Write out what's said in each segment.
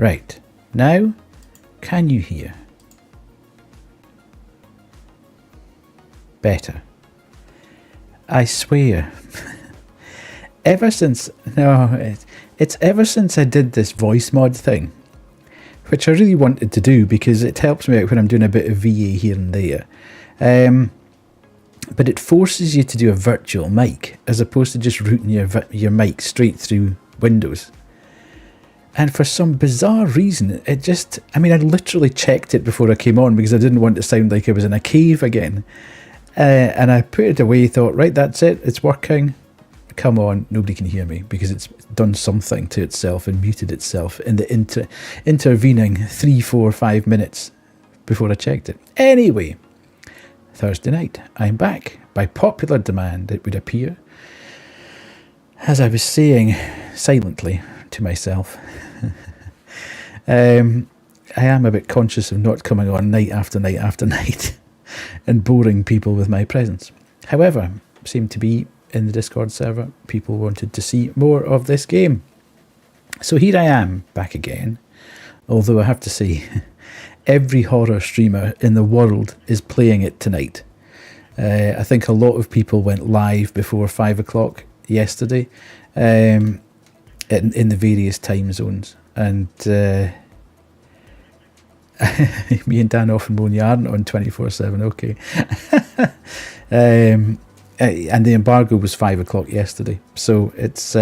Right. Now, can you hear? Better. I swear. Ever since... No, it's ever since I did this voice mod thing, which I really wanted to do because it helps me out when I'm doing a bit of VA here and there. But it forces you to do a virtual mic as opposed to just routing your mic straight through Windows. And for some bizarre reason, it just... I mean, I literally checked it before I came on because I didn't want to sound like I was in a cave again. And I put it away, thought, right, that's it, it's working. Come on, nobody can hear me because it's done something to itself and muted itself in the intervening 3, 4, 5 minutes before I checked it. Anyway, Thursday night, I'm back. By popular demand, it would appear. As I was saying silently to myself, I am a bit conscious of not coming on night after night after night and boring people with my presence. However, seemed to be in the Discord server, people wanted to see more of this game. So here I am, back again. Although I have to say, every horror streamer in the world is playing it tonight. I think a lot of people went live before 5 o'clock yesterday, in the various time zones. And me and Dan often moan you aren't on 24/7, okay. And the embargo was 5 o'clock yesterday, so it's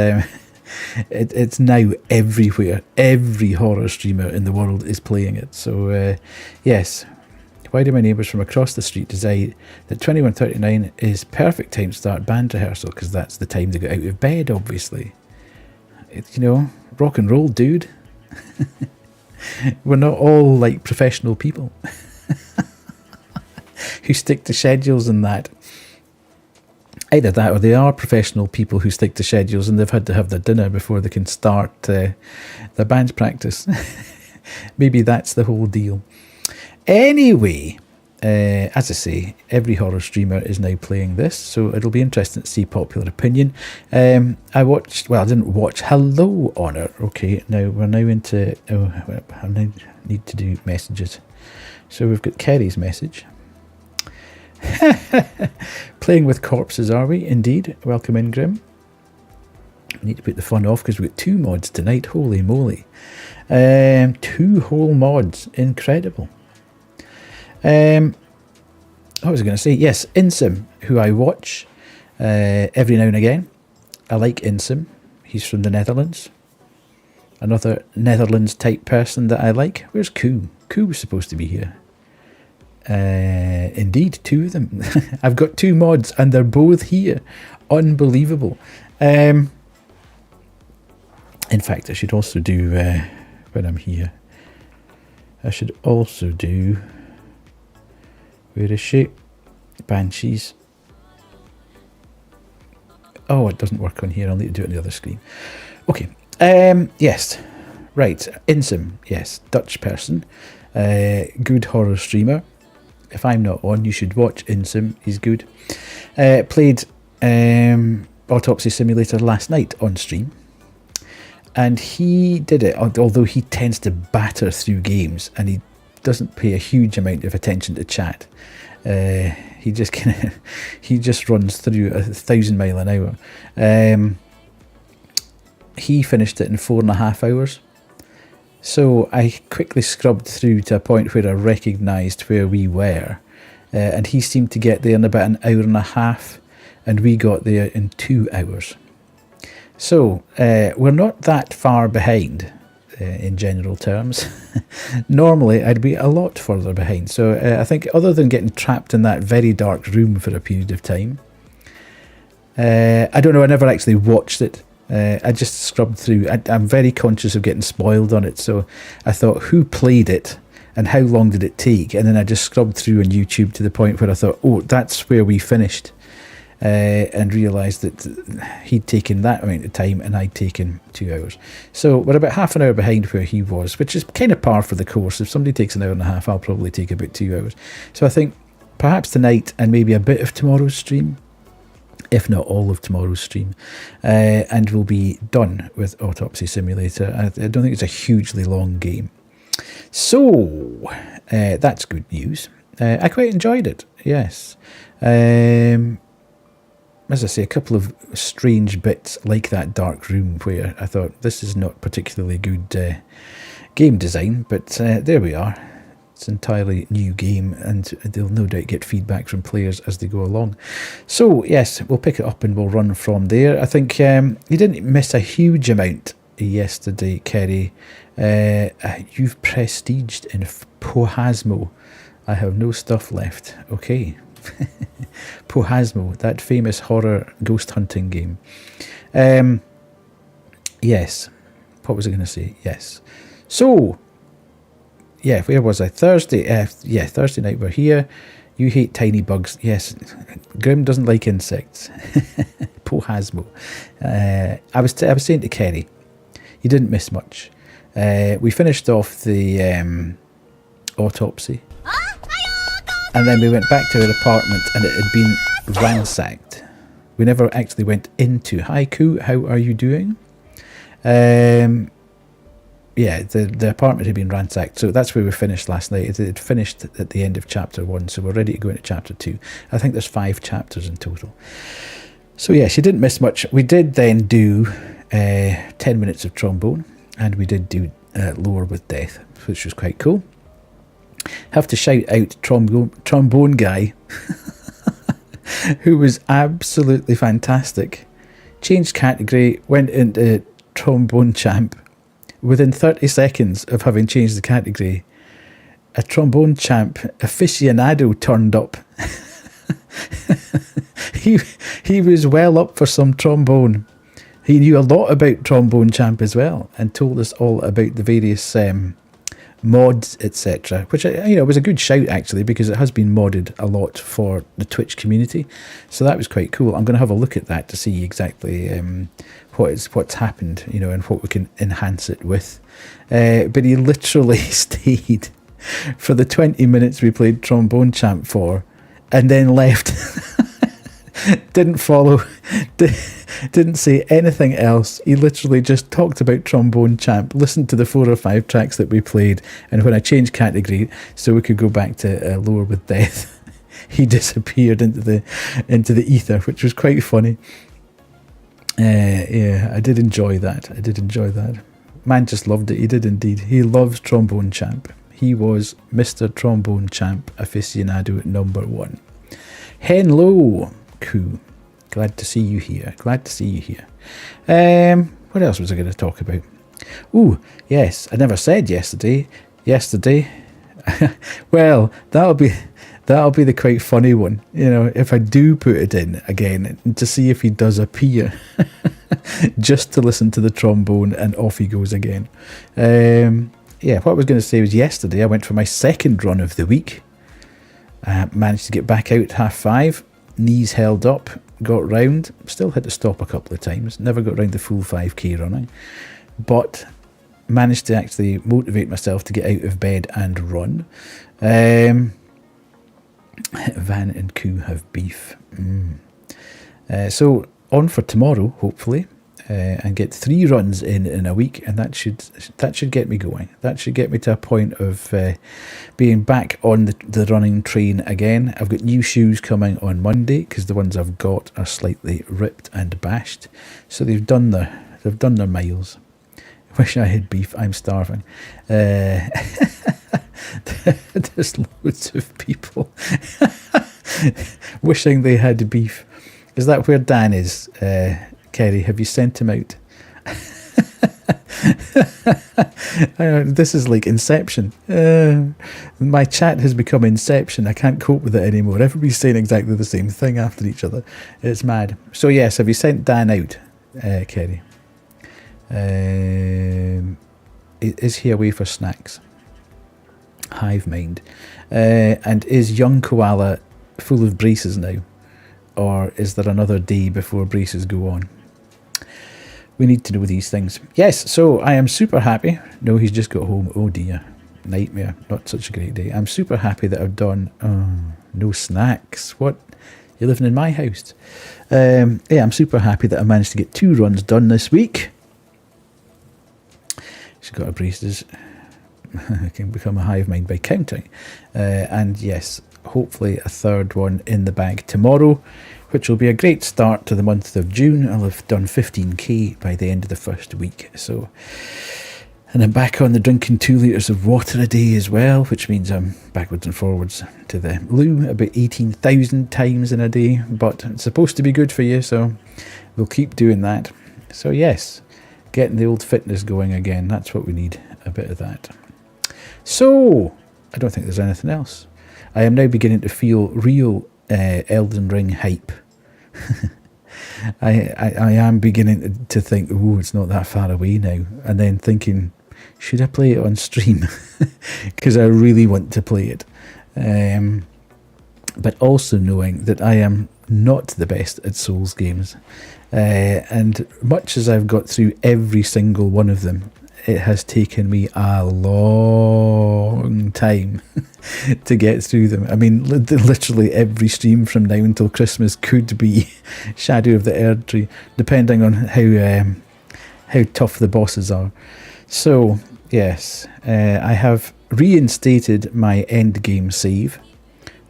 it's now everywhere. Every horror streamer in the world is playing it. So yes, why do my neighbours from across the street decide that 21:39 is perfect time to start band rehearsal? Because that's the time they get out of bed, obviously. It's, you know, rock and roll, dude. We're not all like professional people who stick to schedules and that. Either that or they are professional people who stick to schedules and they've had to have their dinner before they can start their band practice. Maybe that's the whole deal. Anyway, as I say, every horror streamer is now playing this, so it'll be interesting to see popular opinion. I didn't watch. Hello, Honor. Okay, now we're now into... I now need to do messages. So we've got Kerry's message. Playing with corpses, are we? Indeed. Welcome in, Grim. I need to put the fun off because we've got 2 mods tonight. Holy moly. 2 whole mods. Incredible. What was I going to say? Yes, Insim, who I watch every now and again. I like Insim. He's from the Netherlands. Another Netherlands type person that I like. Where's Koo? Koo was supposed to be here. Indeed, 2 of them. I've got 2 mods and they're both here. Unbelievable. In fact, I should also do when I'm here, I should also do, where is she? Banshees. Oh, it doesn't work on here. I'll need to do it on the other screen. Okay. Yes. Right. Insim. Yes. Dutch person. Good horror streamer. If I'm not on, you should watch Insim. He's good. Played Autopsy Simulator last night on stream. And he did it, although he tends to batter through games and he doesn't pay a huge amount of attention to chat. He just runs through 1,000 miles an hour. He finished it in 4.5 hours. So I quickly scrubbed through to a point where I recognised where we were. And he seemed to get there in about 1.5 hours, and we got there in 2 hours. So we're not that far behind in general terms. Normally I'd be a lot further behind. So I think other than getting trapped in that very dark room for a period of time, I don't know, I never actually watched it. I just scrubbed through. I'm very conscious of getting spoiled on it, so I thought, who played it and how long did it take? And then I just scrubbed through on YouTube to the point where I thought, oh, that's where we finished, and realised that he'd taken that amount of time and I'd taken 2 hours. So we're about half an hour behind where he was, which is kind of par for the course. If somebody takes 1.5 hours, I'll probably take about 2 hours. So I think perhaps tonight and maybe a bit of tomorrow's stream, if not all of tomorrow's stream, and we'll be done with Autopsy Simulator. I don't think it's a hugely long game. So, that's good news. I quite enjoyed it, yes. As I say, a couple of strange bits like that dark room where I thought this is not particularly good game design, but there we are. It's an entirely new game, and they'll no doubt get feedback from players as they go along. So, yes, we'll pick it up and we'll run from there. I think you didn't miss a huge amount yesterday, Kerry. You've prestiged in Pohasmo. I have no stuff left. Okay. Pohasmo, that famous horror ghost hunting game. Yes. What was I going to say? Yes. So, yeah, where was I? Thursday. Yeah, Thursday night we're here. You hate tiny bugs. Yes, Grim doesn't like insects. Pohasmo. I was saying to Kerry, you didn't miss much. We finished off the Autopsy. And then we went back to our apartment and it had been ransacked. We never actually went into. Hi, Koo, how are you doing? Yeah, the apartment had been ransacked, so that's where we finished last night. It had finished at the end of chapter 1, so we're ready to go into chapter 2. I think there's 5 chapters in total. So yeah, she didn't miss much. We did then do 10 minutes of trombone, and we did do Lore with Death, which was quite cool. Have to shout out trombone guy, who was absolutely fantastic. Changed category, went into trombone champ. Within 30 seconds of having changed the category, a trombone champ aficionado turned up. He was well up for some trombone. He knew a lot about trombone champ as well, and told us all about the various mods, etc. Which was a good shout actually, because it has been modded a lot for the Twitch community. So that was quite cool. I'm going to have a look at that to see exactly what's happened, and what we can enhance it with. But he literally stayed for the 20 minutes we played trombone champ for, and then left. Didn't follow, didn't say anything else. He literally just talked about trombone champ, listened to the 4 or 5 tracks that we played, and when I changed category so we could go back to Lore with Death, he disappeared into the ether, which was quite funny. Yeah, I did enjoy that. Man just loved it. He did indeed. He loves trombone champ. He was Mr. Trombone Champ aficionado number 1. Hello, Koo. Glad to see you here. What else was I going to talk about? Ooh, yes. I never said yesterday. Well, that'll be the quite funny one. If I do put it in again to see if he does appear, just to listen to the trombone, and off he goes again. Yeah, what I was going to say was yesterday I went for my second run of the week. Managed to get back out at 5:30. Knees held up. Got round. Still had to stop a couple of times. Never got round the full 5k running. But managed to actually motivate myself to get out of bed and run. Van and Koo have beef. So on for tomorrow, hopefully, and get 3 runs in a week, and that should get me going. That should get me to a point of being back on the running train again. I've got new shoes coming on Monday because the ones I've got are slightly ripped and bashed. So they've done their miles. Wish I had beef. I'm starving. There's loads of people wishing they had beef. Is that where Dan is? Kerry, have you sent him out? This is like Inception. My chat has become Inception. I can't cope with it anymore. Everybody's saying exactly the same thing after each other. It's mad. So yes, have you sent Dan out, Kerry? Is he away for snacks? Hive mind. And is young koala full of braces now? Or is there another day before braces go on? We need to know these things. Yes, so I am super happy. No, he's just got home. Oh dear. Nightmare. Not such a great day. I'm super happy that I've done... no snacks. What? You're living in my house. Yeah, I'm super happy that I managed to get 2 runs done this week. She's got her braces. I can become a hive mind by counting. And yes, hopefully a 3rd one in the bag tomorrow, which will be a great start to the month of June. I'll have done 15k by the end of the first week. So, and I'm back on the drinking 2 litres of water a day as well, which means I'm backwards and forwards to the loo about 18,000 times in a day. But it's supposed to be good for you, so we'll keep doing that. So yes, getting the old fitness going again. That's what we need, a bit of that. So, I don't think there's anything else. I am now beginning to feel real Elden Ring hype. I am beginning to think, oh, it's not that far away now. And then thinking, should I play it on stream? Because I really want to play it. But also knowing that I am not the best at Souls games. And much as I've got through every single one of them, it has taken me a long time to get through them. I mean, literally every stream from now until Christmas could be Shadow of the Erdtree, depending on how tough the bosses are. So, yes, I have reinstated my end game save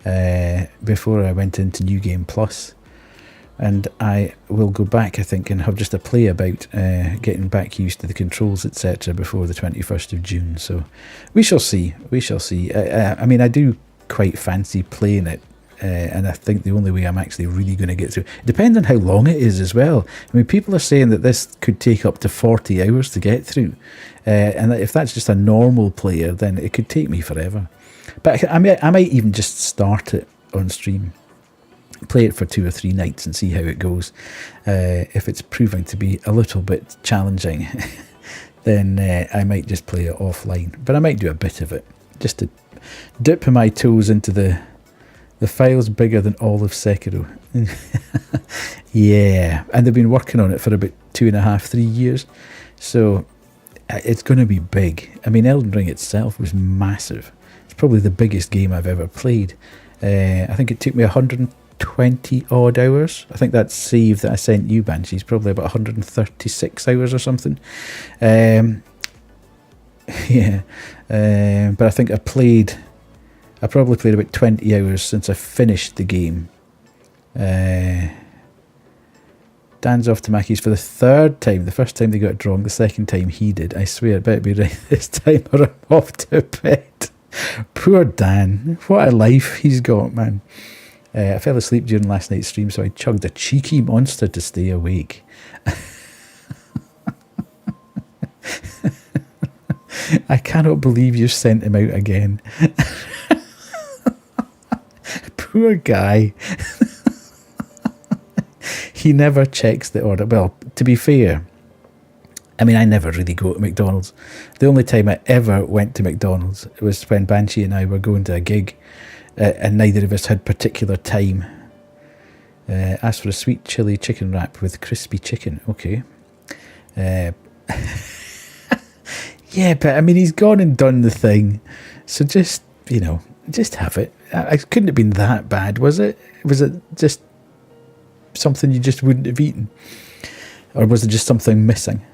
before I went into New Game Plus. And I will go back, I think, and have just a play about getting back used to the controls, etc. before the 21st of June. So we shall see. We shall see. I mean, I do quite fancy playing it. And I think the only way I'm actually really going to get through... It depends on how long it is as well. I mean, people are saying that this could take up to 40 hours to get through. And if that's just a normal player, then it could take me forever. But I might even just start it on stream. Play it for 2 or 3 nights and see how it goes. If it's proving to be a little bit challenging, then I might just play it offline. But I might do a bit of it, just to dip my toes into the files bigger than all of Sekiro. Yeah, and they've been working on it for about 2.5, 3 years. So it's going to be big. I mean, Elden Ring itself was massive. It's probably the biggest game I've ever played. I think it took me 120 odd hours. I think that save that I sent you, Banshee's probably about 136 hours or something. Yeah, but I think I probably played about 20 hours since I finished the game. Dan's off to Mackey's for the 3rd time. The first time they got it wrong, the 2nd time he did. I swear it better be right this time or I'm off to bed. Poor Dan. What a life he's got, man. I fell asleep during last night's stream, so I chugged a cheeky monster to stay awake. I cannot believe you sent him out again. Poor guy. He never checks the order. Well, to be fair, I mean, I never really go to McDonald's. The only time I ever went to McDonald's was when Banshee and I were going to a gig. And neither of us had particular time. Asked for a sweet chili chicken wrap with crispy chicken. Okay. Yeah, but I mean, he's gone and done the thing. So just, just have it. It couldn't have been that bad, was it? Was it just something you just wouldn't have eaten? Or was it just something missing?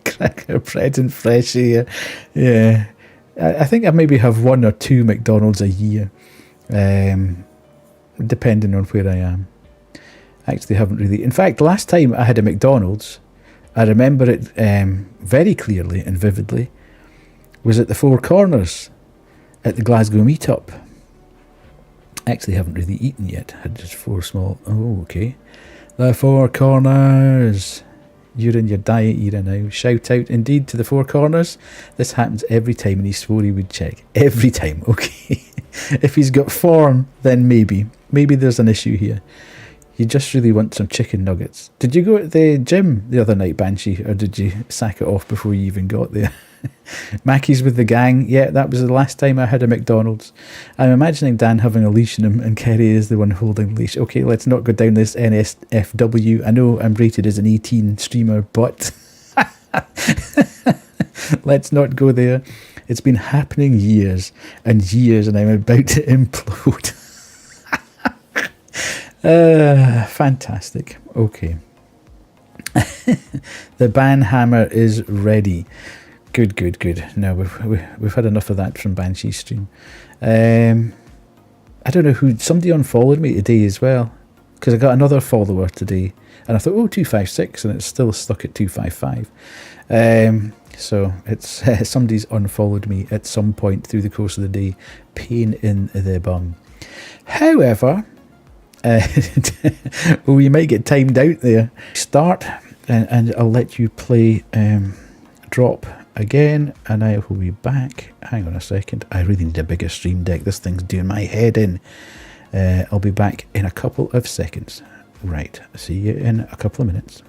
Cracker bread and fresh air. Yeah. I think I maybe have 1 or 2 McDonald's a year, depending on where I am. I actually haven't really... In fact, last time I had a McDonald's, I remember it very clearly and vividly, was at the Four Corners at the Glasgow meetup. I actually haven't really eaten yet. I had just 4 small... Oh, okay. The Four Corners... You're in your diet era now. Shout out indeed to the Four Corners. This happens every time, and he swore he would check. Every time, okay. If he's got form, then maybe. Maybe there's an issue here. You just really want some chicken nuggets. Did you go to the gym the other night, Banshee, or did you sack it off before you even got there? Mackey's with the gang. Yeah, that was the last time I had a McDonald's. I'm imagining Dan having a leash on him and Kerry is the one holding the leash. Okay, let's not go down this NSFW. I know I'm rated as an 18 streamer, but let's not go there. It's been happening years and years and I'm about to implode. Fantastic. Okay. The ban hammer is ready. Good, good, good. No, we've had enough of that from Banshee's stream. I don't know who... Somebody unfollowed me today as well, because I got another follower today, and I thought, oh, 256, and it's still stuck at 255. So it's somebody's unfollowed me at some point through the course of the day. Pain in the bum. However, we might get timed out there. Start, and I'll let you play drop again, and I will be back. Hang on a second. I really need a bigger stream deck. This thing's doing my head in. I'll be back in a couple of seconds. Right. See you in a couple of minutes.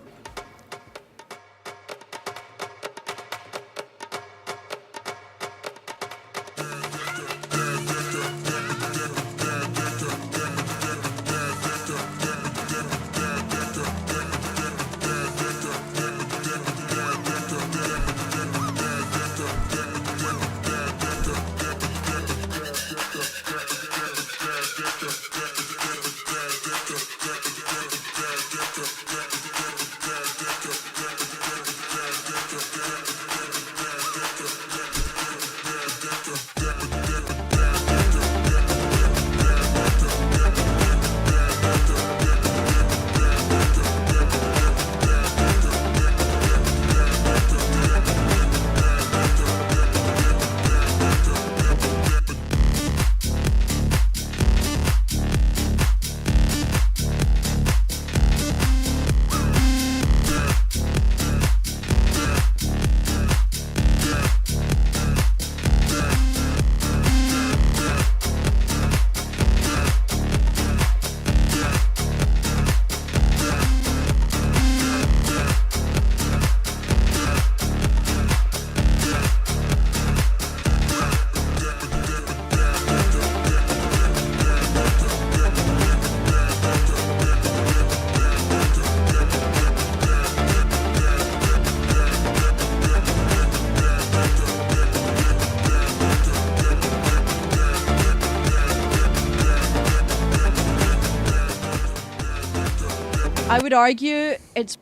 I would argue it's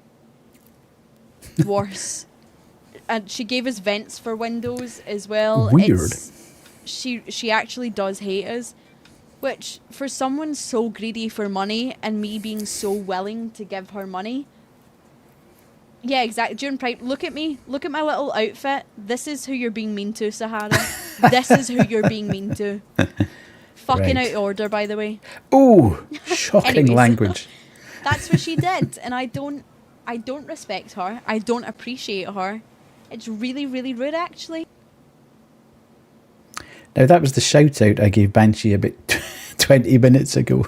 worse. And she gave us vents for windows as well. Weird. She actually does hate us, which for someone so greedy for money and me being so willing to give her money. Yeah, exactly. During Pride, look at me. Look at my little outfit. This is who you're being mean to, Sahara. This is who you're being mean to. Fucking Right. out of order, by the way. Oh, shocking Anyways. language. That's what she did, and I don't respect her. I don't appreciate her. It's really, really rude, actually. Now, that was the shout out I gave Banshee about 20 minutes ago.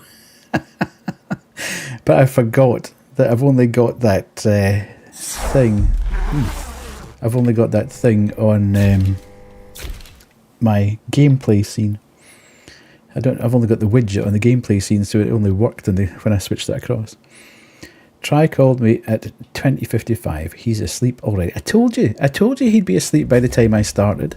But I forgot that I've only got that thing. I've only got that thing on my gameplay scene. I've only got the widget on the gameplay scene, so it only worked when I switched that across. Try called me at 20:55. He's asleep already. I told you he'd be asleep by the time I started.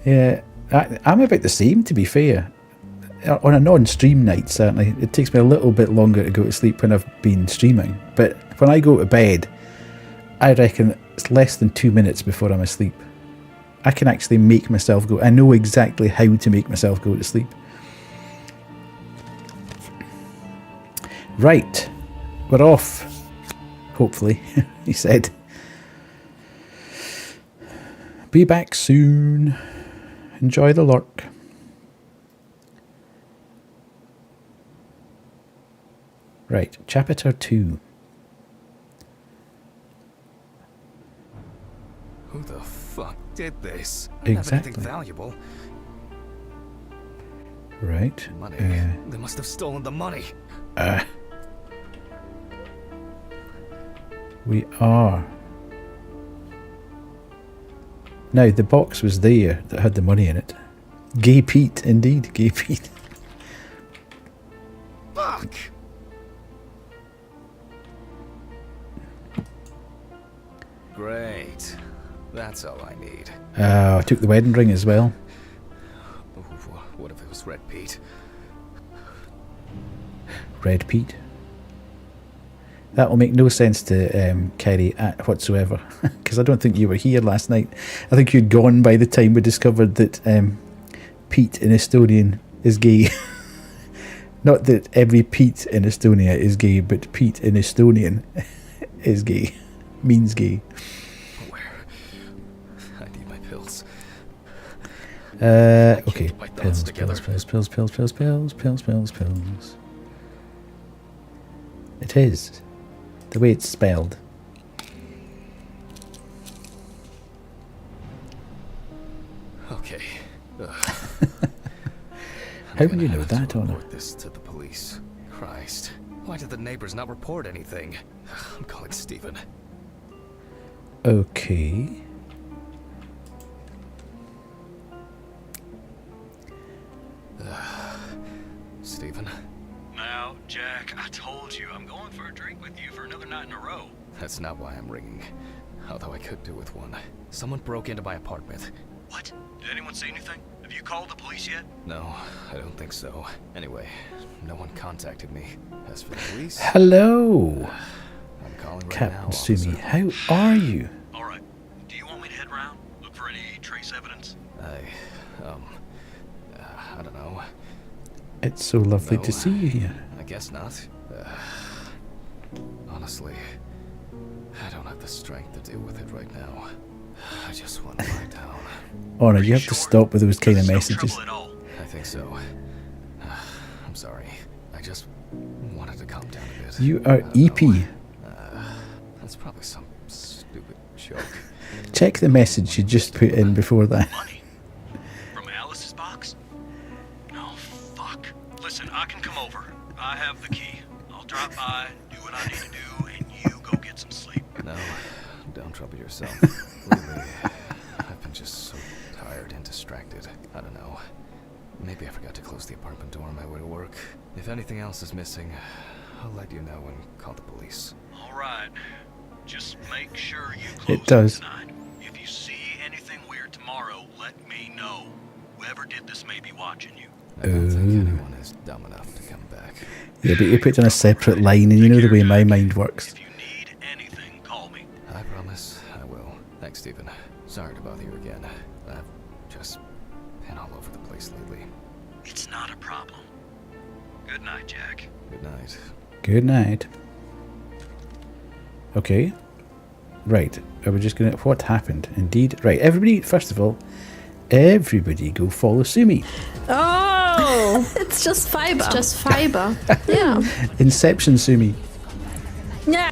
Yeah, I'm about the same, to be fair. On a non-stream night, certainly. It takes me a little bit longer to go to sleep when I've been streaming. But when I go to bed, I reckon it's less than 2 minutes before I'm asleep. I can actually make myself go. I know exactly how to make myself go to sleep. Right. We're off. Hopefully, he said. Be back soon. Enjoy the lurk. Right, chapter 2. Who the fuck did this? Exactly. Anything valuable. Right. Money. They must have stolen the money. We are. Now, the box was there that had the money in it. Gay Pete, indeed. Gay Pete. Fuck! Great. That's all I need. I took the wedding ring as well. What if it was Red Pete? Red Pete. That will make no sense to Kerry whatsoever, because I don't think you were here last night. I think you'd gone by the time we discovered that Pete in Estonian is gay. Not that every Pete in Estonia is gay, but Pete in Estonian is gay. Means gay. Where? I need my pills. Okay. My thoughts together. Pills. It is. The way it's spelled. Okay. How would you know that, Honor? Report this to the police. Christ. Why did the neighbors not report anything? I'm calling Stephen. Okay. Stephen? Now, Jack, I told you, I'm going for a drink with you for another night in a row. That's not why I'm ringing. Although I could do with one. Someone broke into my apartment. What? Did anyone say anything? Have you called the police yet? No, I don't think so. Anyway, no one contacted me. As for the police... Hello, I'm calling right Captain now, Sumi. officer. How are you? Alright. Do you want me to head around? Look for any trace evidence? I don't know. It's so lovely No, to see you here. I guess not. Honestly, I don't have the strength to deal with it right now. I just want to lie down. Honor, Are you have to sure? stop with those kind of There's no messages. trouble at all. I think so. I'm sorry. I just wanted to calm down a bit. You are I don't know. EP. That's probably some stupid joke. Check the message you just put in before that. Money? From Alice's box? Oh, fuck. Listen, I can come over. I have the key. I'll drop by, do what I need to do, and you go get some sleep. No, don't trouble yourself. Really, I've been just so tired and distracted. I don't know. Maybe I forgot to close the apartment door on my way to work. If anything else is missing, I'll let you know and call the police. All right. Just make sure you close It does. tonight. If you see anything weird tomorrow, let me know. Whoever did this may be watching you. I don't think Ooh. anyone is dumb enough to come back. Yeah, but you put it on a separate line, and you know the way my mind works. If you need anything, call me. I promise I will. Thanks, Stephen. Sorry to bother you again. I've just been all over the place lately. It's not a problem. Good night, Jack. Good night. Good night. Okay. Right. Are we just gonna... What happened? Indeed. Right. Everybody, first of all, everybody go follow Sumi. Oh, it's just fiber. It's just fiber. Yeah. Inception Sumi. Yeah.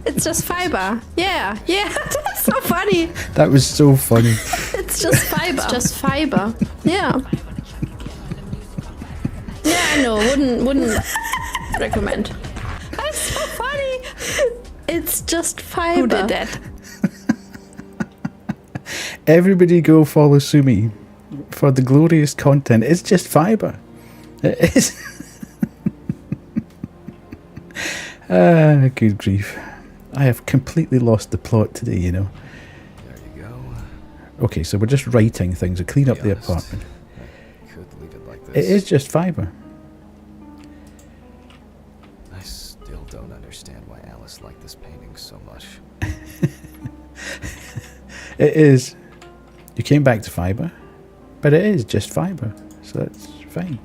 It's just fiber. Yeah. Yeah. That's so funny. That was so funny. It's just fiber. It's just fiber. Yeah. Yeah, no, wouldn't recommend. That's so funny. It's just fiber. Who did that? Everybody go follow Sumi for the glorious content. It's just fiber. It is. Good grief. I have completely lost the plot today, you know. There you go. Okay, so we're just writing things to clean up Be the honest, apartment. I could leave it like It this. is just fiber. I still don't understand why Alice liked this painting so much. It is. You came back to fiber, but it is just fiber, so that's fine.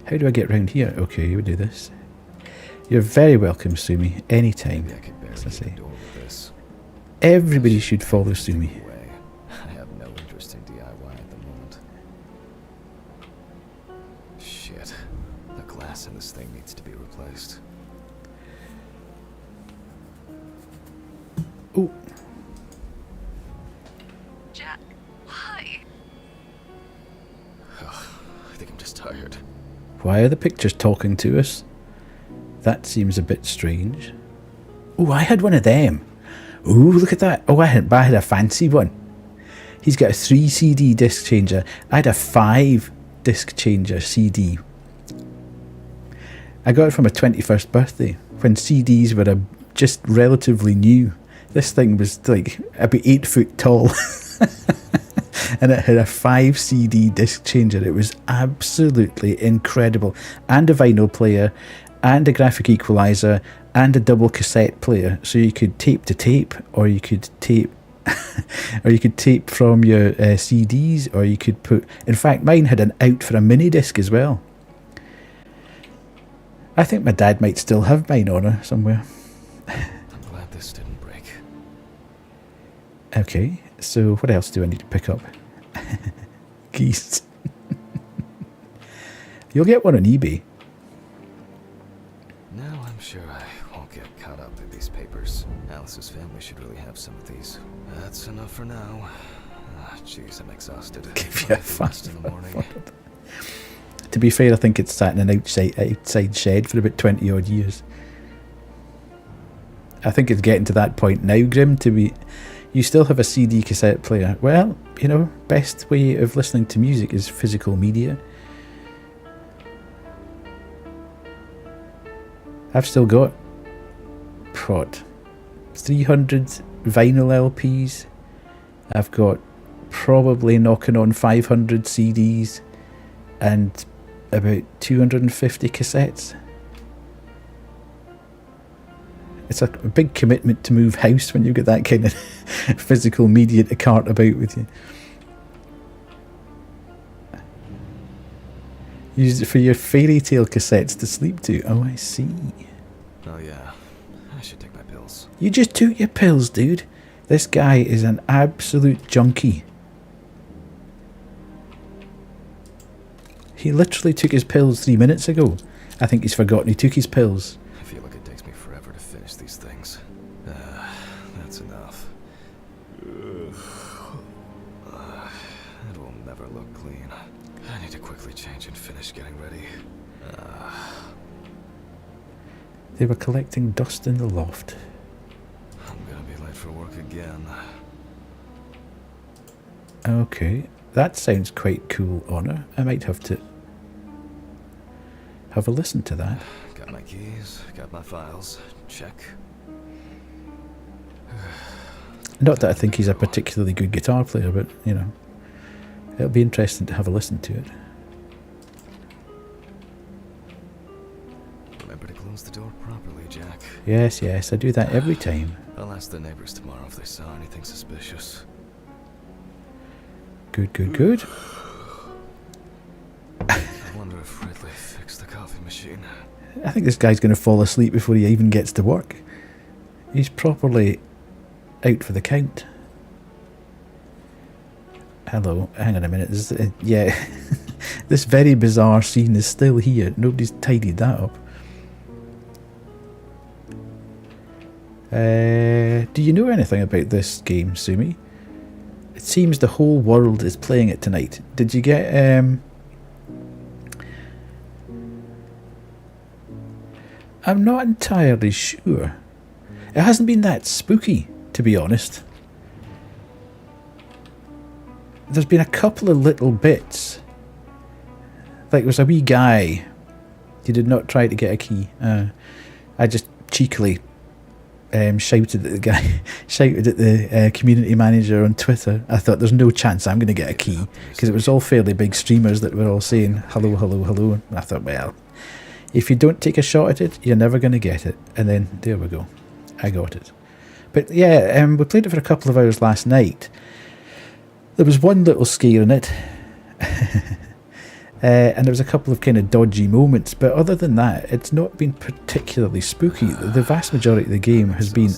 How do I get round here? Okay, we do this. You're very welcome, Sumi, anytime. Maybe I could barely As I get say. the door with this. Everybody should follow Sumi. Anyway, I have no interest in DIY at the moment. Shit. The glass in this thing needs to be replaced. Oh, Jack, why? I think I'm just tired. why are the pictures talking to us? That seems a bit strange. Oh, I had one of them. Oh, look at that. Oh, I had a fancy one. He's got a 3 CD disc changer. I had a 5 disc changer CD. I got it for my 21st birthday when CDs were just relatively new. This thing was like about 8 foot tall. And it had a 5 CD disc changer. It was absolutely incredible. And a vinyl player, and a graphic equalizer, and a double cassette player. So you could tape to tape, or you could tape or you could tape from your CDs, or you could put... In fact, mine had an out for a mini disc as well. I think my dad might still have mine on her somewhere. I'm glad this didn't break. Okay, so what else do I need to pick up? Geese. You'll get one on eBay. Now I'm sure I won't get caught up in these papers. Alice's family should really have some of these. That's enough for now. Jeez, I'm exhausted. Give you a fast in the morning. To be fair, I think it's sat in an outside shed for about 20 odd years. I think it's getting to that point now, Grim, to be... You still have a CD cassette player. Well, you know, best way of listening to music is physical media. I've still got 300 vinyl LPs. I've got probably knocking on 500 CDs and about 250 cassettes. It's a big commitment to move house when you've got that kind of physical media to cart about with you. Use it for your fairy tale cassettes to sleep to. Oh, I see. Oh yeah, I should take my pills. You just took your pills, dude. This guy is an absolute junkie. He literally took his pills 3 minutes ago. I think he's forgotten he took his pills. I feel like it takes me forever to finish these things. That's enough. It will never look clean. I need to quickly change and finish getting ready. They were collecting dust in the loft. I'm gonna be late for work again. Okay, that sounds quite cool, Honor. I might have to have a listen to that. Got my keys, got my files. Check. Not that I think he's a particularly good guitar player, but, you know, it'll be interesting to have a listen to it. Remember to close the door properly, Jack. Yes, yes, I do that every time. I'll ask the neighbors tomorrow if they saw anything suspicious. Good, good, good. I wonder if Ridley fixed the coffee machine. I think this guy's going to fall asleep before he even gets to work. He's properly out for the count. Hello, hang on a minute. Yeah, this very bizarre scene is still here. Nobody's tidied that up. Do you know anything about this game, Sumi? It seems the whole world is playing it tonight. Did you get... I'm not entirely sure. It hasn't been that spooky, to be honest. There's been a couple of little bits. Like there was a wee guy. He did not try to get a key. I just cheekily shouted at the guy, shouted at the community manager on Twitter. I thought there's no chance I'm going to get a key, because it was all fairly big streamers that were all saying hello, hello, hello. And I thought, well, if you don't take a shot at it, you're never going to get it. And then there we go, I got it. But yeah, we played it for a couple of hours last night. There was one little scare in it. And there was a couple of kind of dodgy moments, but other than that, it's not been particularly spooky. The vast majority of the game has been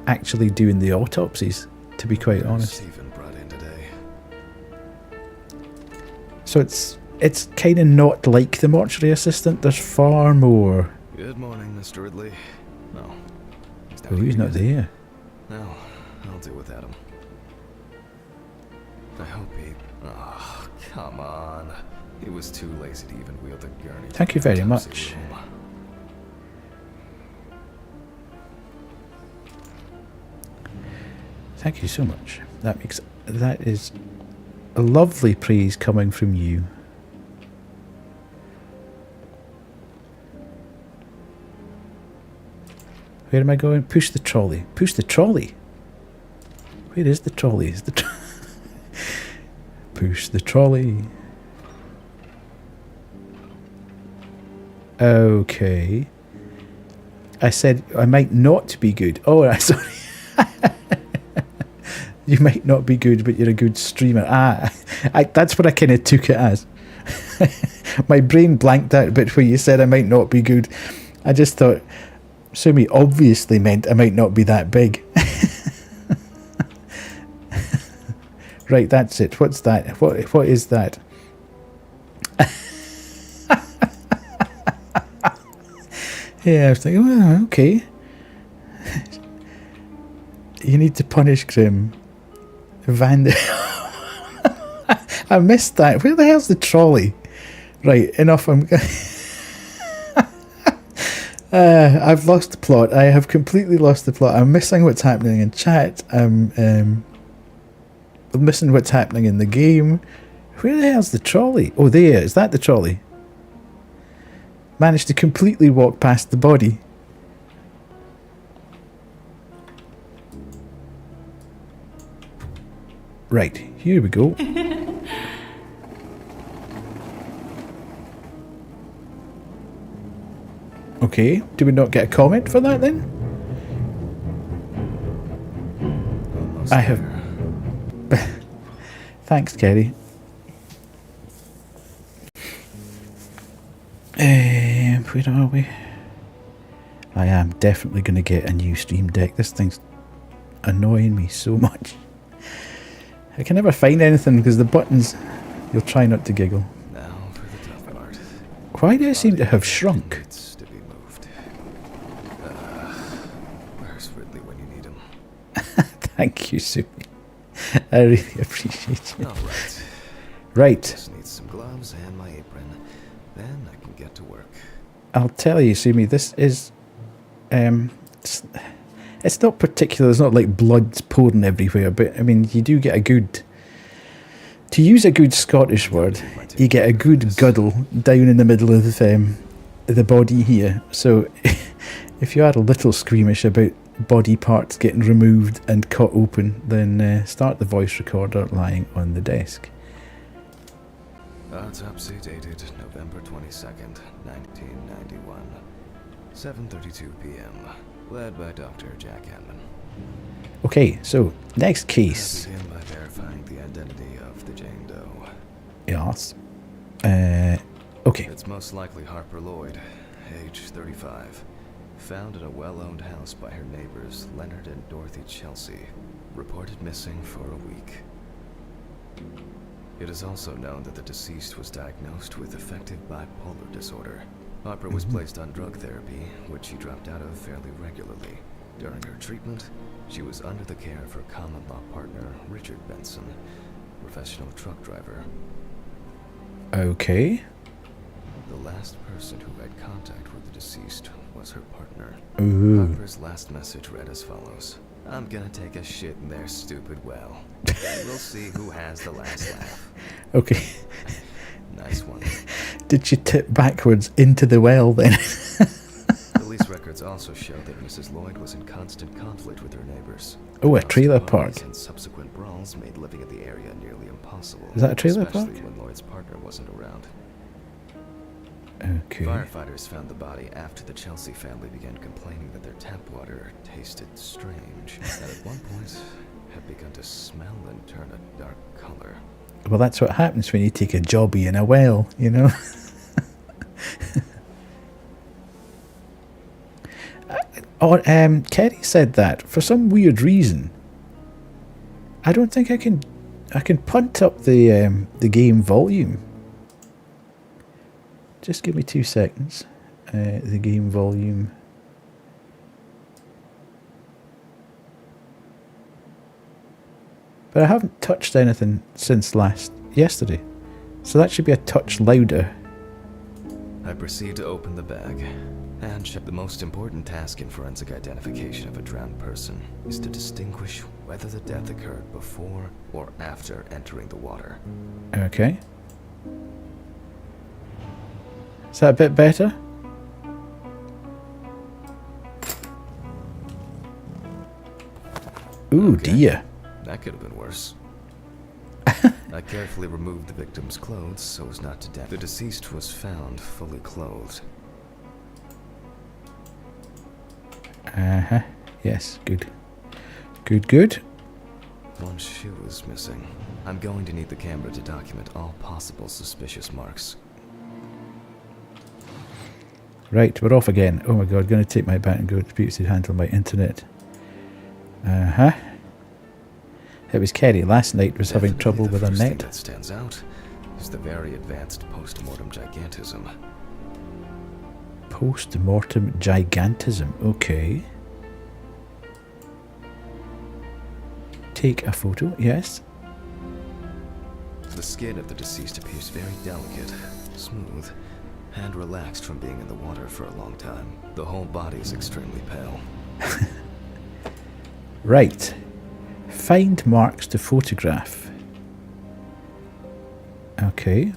actually doing the autopsies, to be quite honest. Stephen brought in today. So it's kind of not like the mortuary assistant. There's far more. Good morning, Mr. Ridley. No, Oh, he's not there. No, I'll deal with Adam. I hope he... Oh, come on. He was too lazy to even wield the gurney. Thank you very Autopsy much. room. Thank you so much. That is a lovely praise coming from you. Where am I going? Push the trolley. Push the trolley. Where is the trolley? Is the push the trolley. Okay. I said I might not be good. Oh, sorry. You might not be good, but you're a good streamer. That's what I kind of took it as. My brain blanked out a bit when you said I might not be good. I just thought, Sumi obviously meant I might not be that big. Right, that's it. What's that? What is that? Yeah, I was thinking, well, okay. You need to punish Grim. I missed that. Where the hell's the trolley? Right, enough. I've lost the plot. I have completely lost the plot. I'm missing what's happening in chat. I'm missing what's happening in the game. Where the hell's the trolley? Oh, there. Is that the trolley? Managed to completely walk past the body. Right, here we go. Okay, do we not get a comment for that then? Almost I have... there. Thanks, Kerry. Where are we? I am definitely going to get a new Stream Deck. This thing's annoying me so much. I can never find anything because the buttons... You'll try not to giggle. Now for the tough part. Why do I seem to have shrunk? Needs to be moved. Where's Ridley when you need him? Thank you, Sue. I really appreciate it. All right. Right. Just need some gloves and my apron. Then I can get to work. I'll tell you, Sumi, this is... it's not particular, it's not like blood's pouring everywhere, but I mean, you do get a good... To use a good Scottish word, you get a good guddle down in the middle of the body here. So if you are a little squeamish about body parts getting removed and cut open, then start the voice recorder lying on the desk. Autopsy dated November 22nd, 1991. 7:32 p.m. Led by Dr. Jack Hanman. Okay, so next case. I begin by verifying the identity of the Jane Doe. Yes. Okay. It's most likely Harper Lloyd, age 35. Found in a well-owned house by her neighbors Leonard and Dorothy Chelsea. Reported missing for a week. It is also known that the deceased was diagnosed with affective bipolar disorder. Harper was placed on drug therapy, which she dropped out of fairly regularly. During her treatment, she was under the care of her common-law partner, Richard Benson, professional truck driver. Okay. The last person who had contact with the deceased was her partner. Ooh. Harper's last message read as follows. I'm gonna take a shit in their stupid well. And we'll see who has the last laugh. Okay. Nice one. Did she tip backwards into the well then? Police records also show that Mrs. Lloyd was in constant conflict with her neighbors. Oh, a House trailer parties park. And subsequent brawls made living in the area nearly impossible. Is that a trailer especially park? when Lloyd's partner wasn't around. Okay. Firefighters found the body after the Chelsea family began complaining that their tap water tasted strange, and at one point had begun to smell and turn a dark color. Well, that's what happens when you take a jobby in a well, you know? Kerry said that for some weird reason. I don't think I can punt up the game volume. Just give me 2 seconds. The game volume. But I haven't touched anything since yesterday. So that should be a touch louder. I proceed to open the bag and check. The most important task in forensic identification of a drowned person is to distinguish whether the death occurred before or after entering the water. Okay. Is that a bit better? Ooh, Okay. dear. That could have been worse. I carefully removed the victim's clothes so as not to damage. The deceased was found fully clothed. Uh-huh. Yes, good. Good, good. One shoe is missing. I'm going to need the camera to document all possible suspicious marks. Right, we're off again. Oh my god, going to take my back and go to handle my internet. Uh-huh. It was Kerry. Last night was having trouble with her The first thing net. that stands out is the very advanced post-mortem gigantism. Post-mortem gigantism. Okay. Take a photo. Yes. The skin of the deceased appears very delicate, smooth, and relaxed from being in the water for a long time. The whole body is extremely pale. Right. Find marks to photograph. Okay.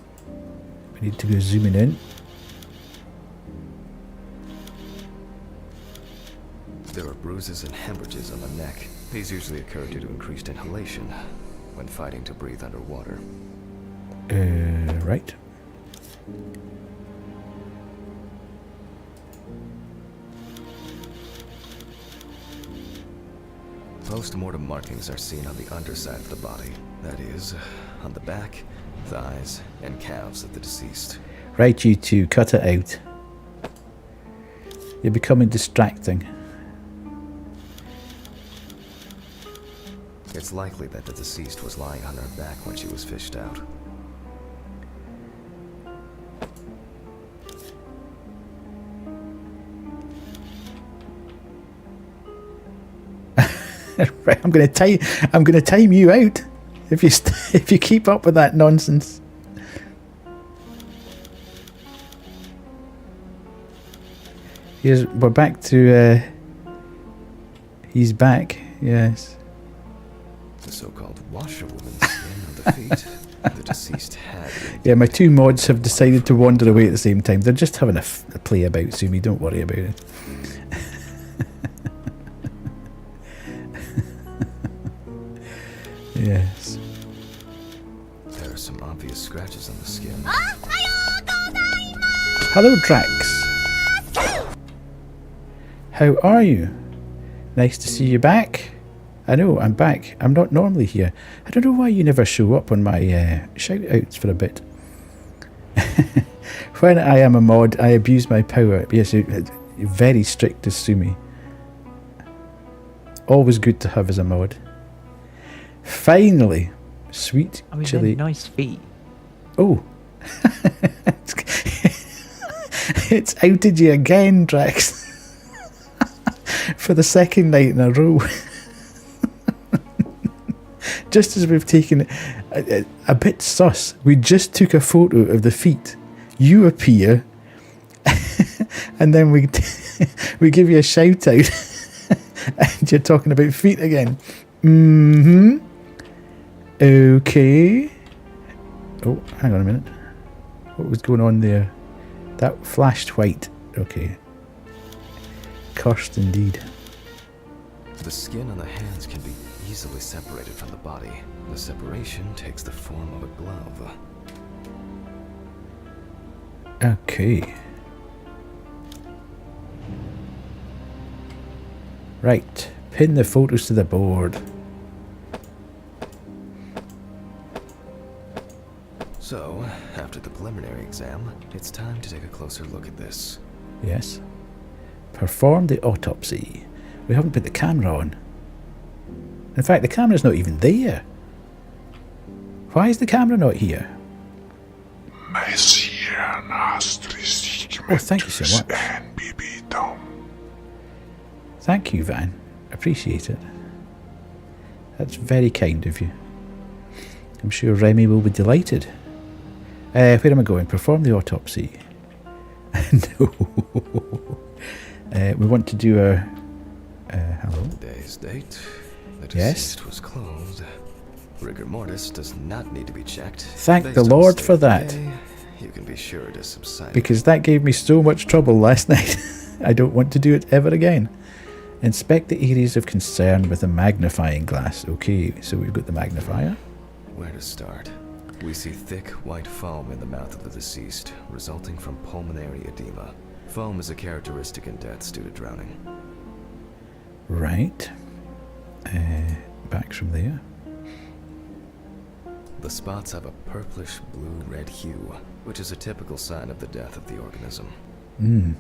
We need to go zooming in. There are bruises and hemorrhages on the neck. These usually occur due to increased inhalation when fighting to breathe underwater. Right. Post-mortem markings are seen on the underside of the body. That is, on the back, thighs, and calves of the deceased. Right, you two, cut it out. You're becoming distracting. It's likely that the deceased was lying on her back when she was fished out. Right, I'm gonna time you out if you if you keep up with that nonsense. We're back to. He's back. Yes. The so-called washerwoman skin on the feet. The deceased had. Yeah, my two mods have decided to wander away at the same time. They're just having a play about, Sumi. Don't worry about it. Yes. There are some obvious scratches on the skin. Hello, Drax. How are you? Nice to see you back. I know, I'm back. I'm not normally here. I don't know why you never show up on my shout-outs for a bit. When I am a mod, I abuse my power. Yes, you're very strict to Sumi. Always good to have as a mod. Finally, sweet chili. Nice feet. Oh. It's outed you again, Drax. For the second night in a row. Just as we've taken a bit sus, we just took a photo of the feet. You appear, and then we give you a shout out, and you're talking about feet again. Mm-hmm. Okay. Oh, hang on a minute. What was going on there? That flashed white. Okay. Cursed indeed. The skin on the hands can be easily separated from the body. The separation takes the form of a glove. Okay. Right. Pin the photos to the board. So, after the preliminary exam, it's time to take a closer look at this. Yes. Perform the autopsy. We haven't put the camera on. In fact, the camera's not even there. Why is the camera not here? Oh, thank you so much. Thank you, Van. Appreciate it. That's very kind of you. I'm sure Remy will be delighted. Where am I going? Perform the autopsy. No. We want to do a... hello? Today's date. The Yes? deceased was clothed. Rigor mortis does not need to be checked. Thank Based the on Lord state for of the that. day, you can be sure it has subsided. Because that gave me so much trouble last night. I don't want to do it ever again. Inspect the areas of concern with a magnifying glass. Okay, so we've got the magnifier. Where to start? We see thick white foam in the mouth of the deceased, resulting from pulmonary edema. Foam is a characteristic in deaths due to drowning. Right. Back from there. The spots have a purplish blue-red hue, which is a typical sign of the death of the organism. Hmm.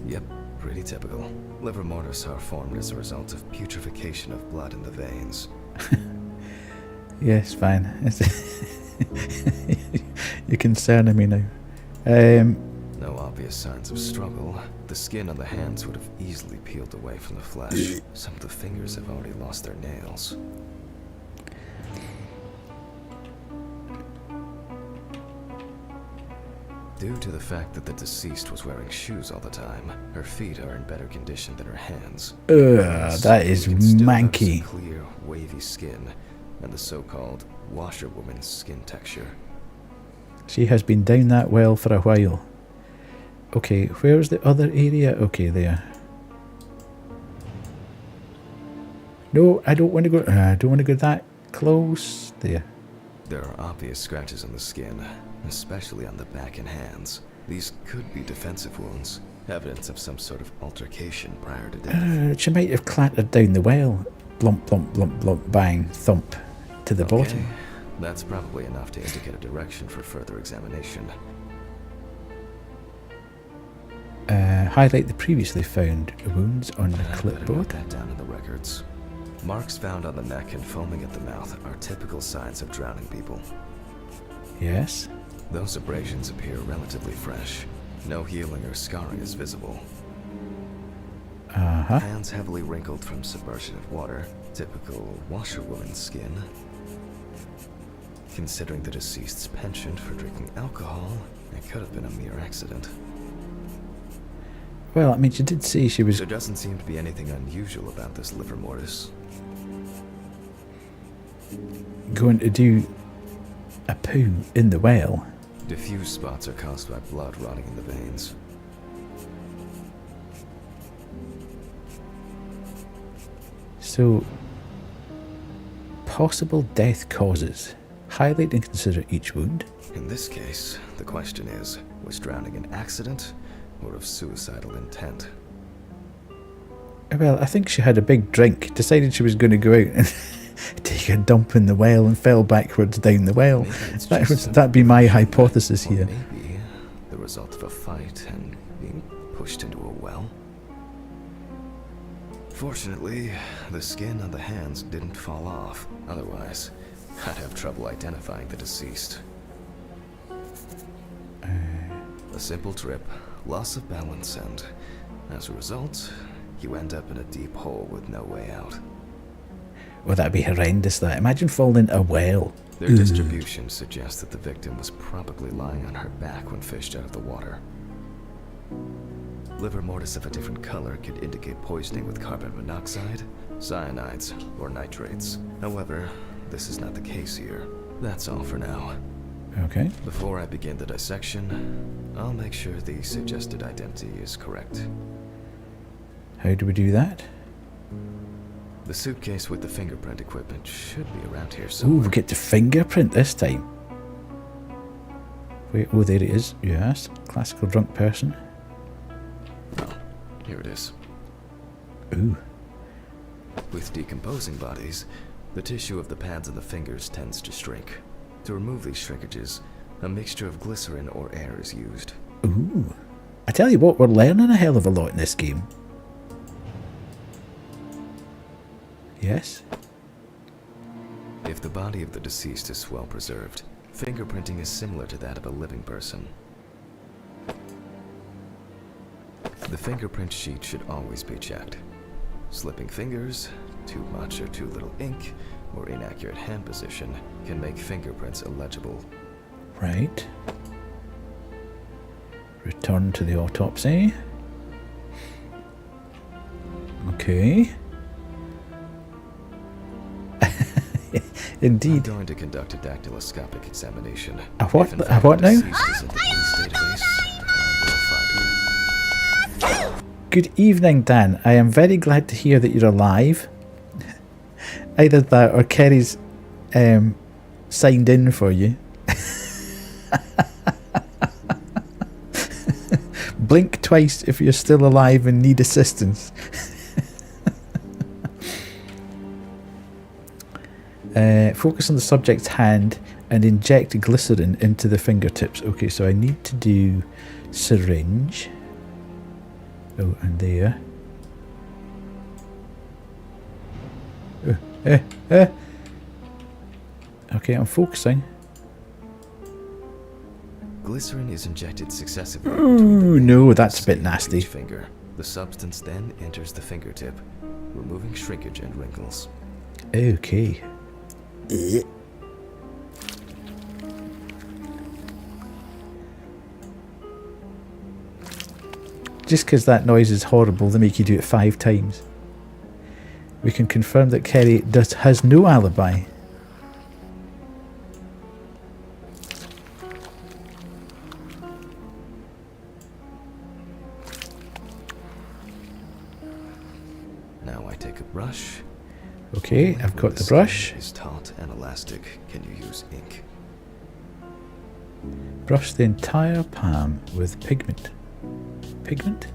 Yep, pretty typical. Liver mortis are formed as a result of putrefaction of blood in the veins. Yes, fine. You're concerning me now. No obvious signs of struggle. The skin on the hands would have easily peeled away from the flesh. Some of the fingers have already lost their nails. Due to the fact that the deceased was wearing shoes all the time, her feet are in better condition than her hands. Ugh, that is You can still notice manky. clear, wavy skin and the so-called washerwoman's skin texture. She has been down that well for a while. Okay, where's the other area? Okay, there. No, I don't want to go. I don't want to go that close. There. There are obvious scratches on the skin, especially on the back and hands. These could be defensive wounds, evidence of some sort of altercation prior to death. She might have clattered down the well. Blump, blump, blump, blump, bang, thump to the bottom. That's probably enough to indicate a direction for further examination. Highlight the previously found wounds on the I'd better note clipboard. that down in the records. Marks found on the neck and foaming at the mouth are typical signs of drowning people. Yes. Those abrasions appear relatively fresh. No healing or scarring is visible. Uh-huh. Hands heavily wrinkled from submersion of water. Typical washerwoman's skin. Considering the deceased's penchant for drinking alcohol, it could have been a mere accident. Well, I mean, she did say she was... There doesn't seem to be anything unusual about this liver mortis. going to do a poo in the well. Diffuse spots are caused by blood rotting in the veins. So, possible death causes. Highlight and consider each wound. In this case, the question is, was drowning an accident or of suicidal intent? Well, I think she had a big drink, decided she was going to go out and take a dump in the well and fell backwards down the well. Maybe it's just That'd be my hypothesis Or here. maybe the result of a fight and being pushed into a well. Fortunately, the skin on the hands didn't fall off. Otherwise, I'd have trouble identifying the deceased. A simple trip, loss of balance, and as a result, you end up in a deep hole with no way out. Well, that'd be horrendous, that. Imagine falling into a well. Their distribution suggests that the victim was probably lying on her back when fished out of the water. Liver mortis of a different color could indicate poisoning with carbon monoxide, cyanides, or nitrates. However, this is not the case here. That's all for now. Okay. Before I begin the dissection, I'll make sure the suggested identity is correct. How do we do that? The suitcase with the fingerprint equipment should be around here Ooh, somewhere. we get to fingerprint this time. Wait, oh, there it is. Yes. Classical drunk person. Oh, here it is. Ooh. With decomposing bodies, the tissue of the pads and the fingers tends to shrink. To remove these shrinkages, a mixture of glycerin or air is used. Ooh. I tell you what, we're learning a hell of a lot in this game. Yes? If the body of the deceased is well preserved, fingerprinting is similar to that of a living person. The fingerprint sheet should always be checked. Slipping fingers, too much or too little ink, or inaccurate hand position can make fingerprints illegible. Right. Return to the autopsy. Okay. I'm Indeed. going to conduct a dactyloscopic examination. A what? If in A fact what the now? deceased is in the police database, I will find her. Good evening, Dan. I am very glad to hear that you're alive. Either that or Kerry's signed in for you. Blink twice if you're still alive and need assistance. Focus on the subject's hand and inject glycerin into the fingertips. Okay, so I need to do syringe. Oh, and there. Okay, I'm focusing. Glycerin is injected successively. Ooh, no, that's a bit nasty. Each finger. The substance then enters the fingertip, removing shrinkage and wrinkles. Okay. Just because that noise is horrible, they make you do it 5 times. We can confirm that Kerry has no alibi. Now I take a brush. Okay, I've got the brush. Is taut and elastic. Can you use ink? Brush the entire palm with pigment. Pigment?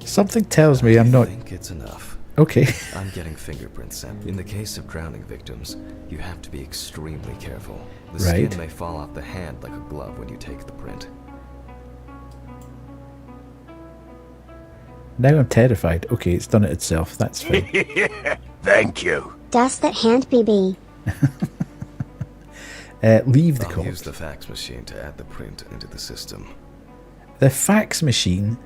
Something tells me I'm not... I think it's enough. Okay. I'm getting fingerprint samples. In the case of drowning victims, you have to be extremely careful. The Right. skin may fall off the hand like a glove when you take the print. Now I'm terrified. Okay, it's done it itself. That's fine. Thank you. Does that hand BB? Leave the I'll corpse. use the fax machine to add the print into the system. The fax machine?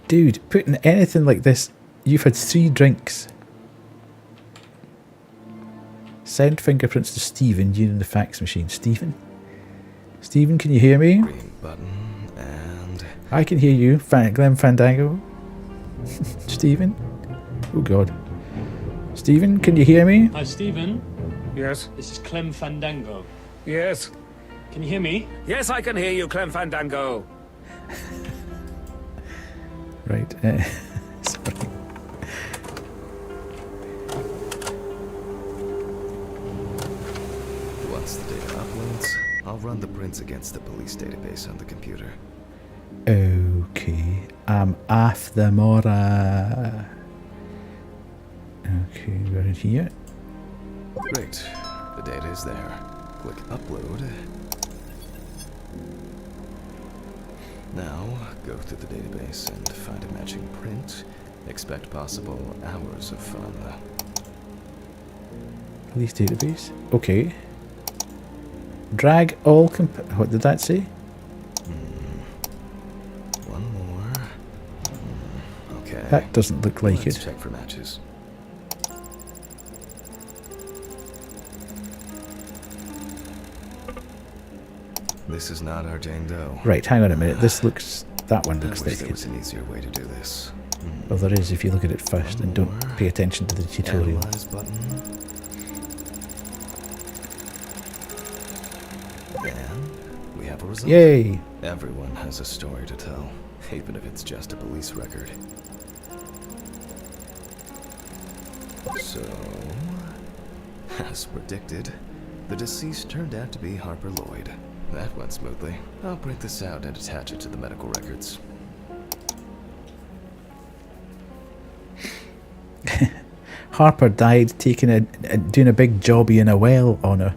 Dude, putting anything like this... You've had 3 drinks. Send fingerprints to Stephen using the fax machine. Stephen? Stephen, can you hear me? Green button and... I can hear you, Glenn Fandango. Stephen? Oh God. Stephen, can you hear me? Hi, Stephen. Yes? This is Clem Fandango. Yes? Can you hear me? Yes, I can hear you, Clem Fandango. Right. Sorry. Once the data uploads, I'll run the prints against the police database on the computer. Okay. I'm off the mora. Okay, we're in here. Great. The data is there. Click upload. Now, go through the database and find a matching print. Expect possible hours of fun. Police database. Okay. Drag all what did that say? One more. Okay. That doesn't look like Let's it. check for matches. This is not our Jane Doe. Right, hang on a minute. This looks... That one I looks wish like there it. was an easier way to do this. Well, there is if you look at it first and don't pay attention to the tutorial. Analyze button. And we have a result. Yay! Everyone has a story to tell, even if it's just a police record. So, as predicted, the deceased turned out to be Harper Lloyd. That went smoothly. I'll print this out and attach it to the medical records. Harper died taking doing a big jobby in a well on her.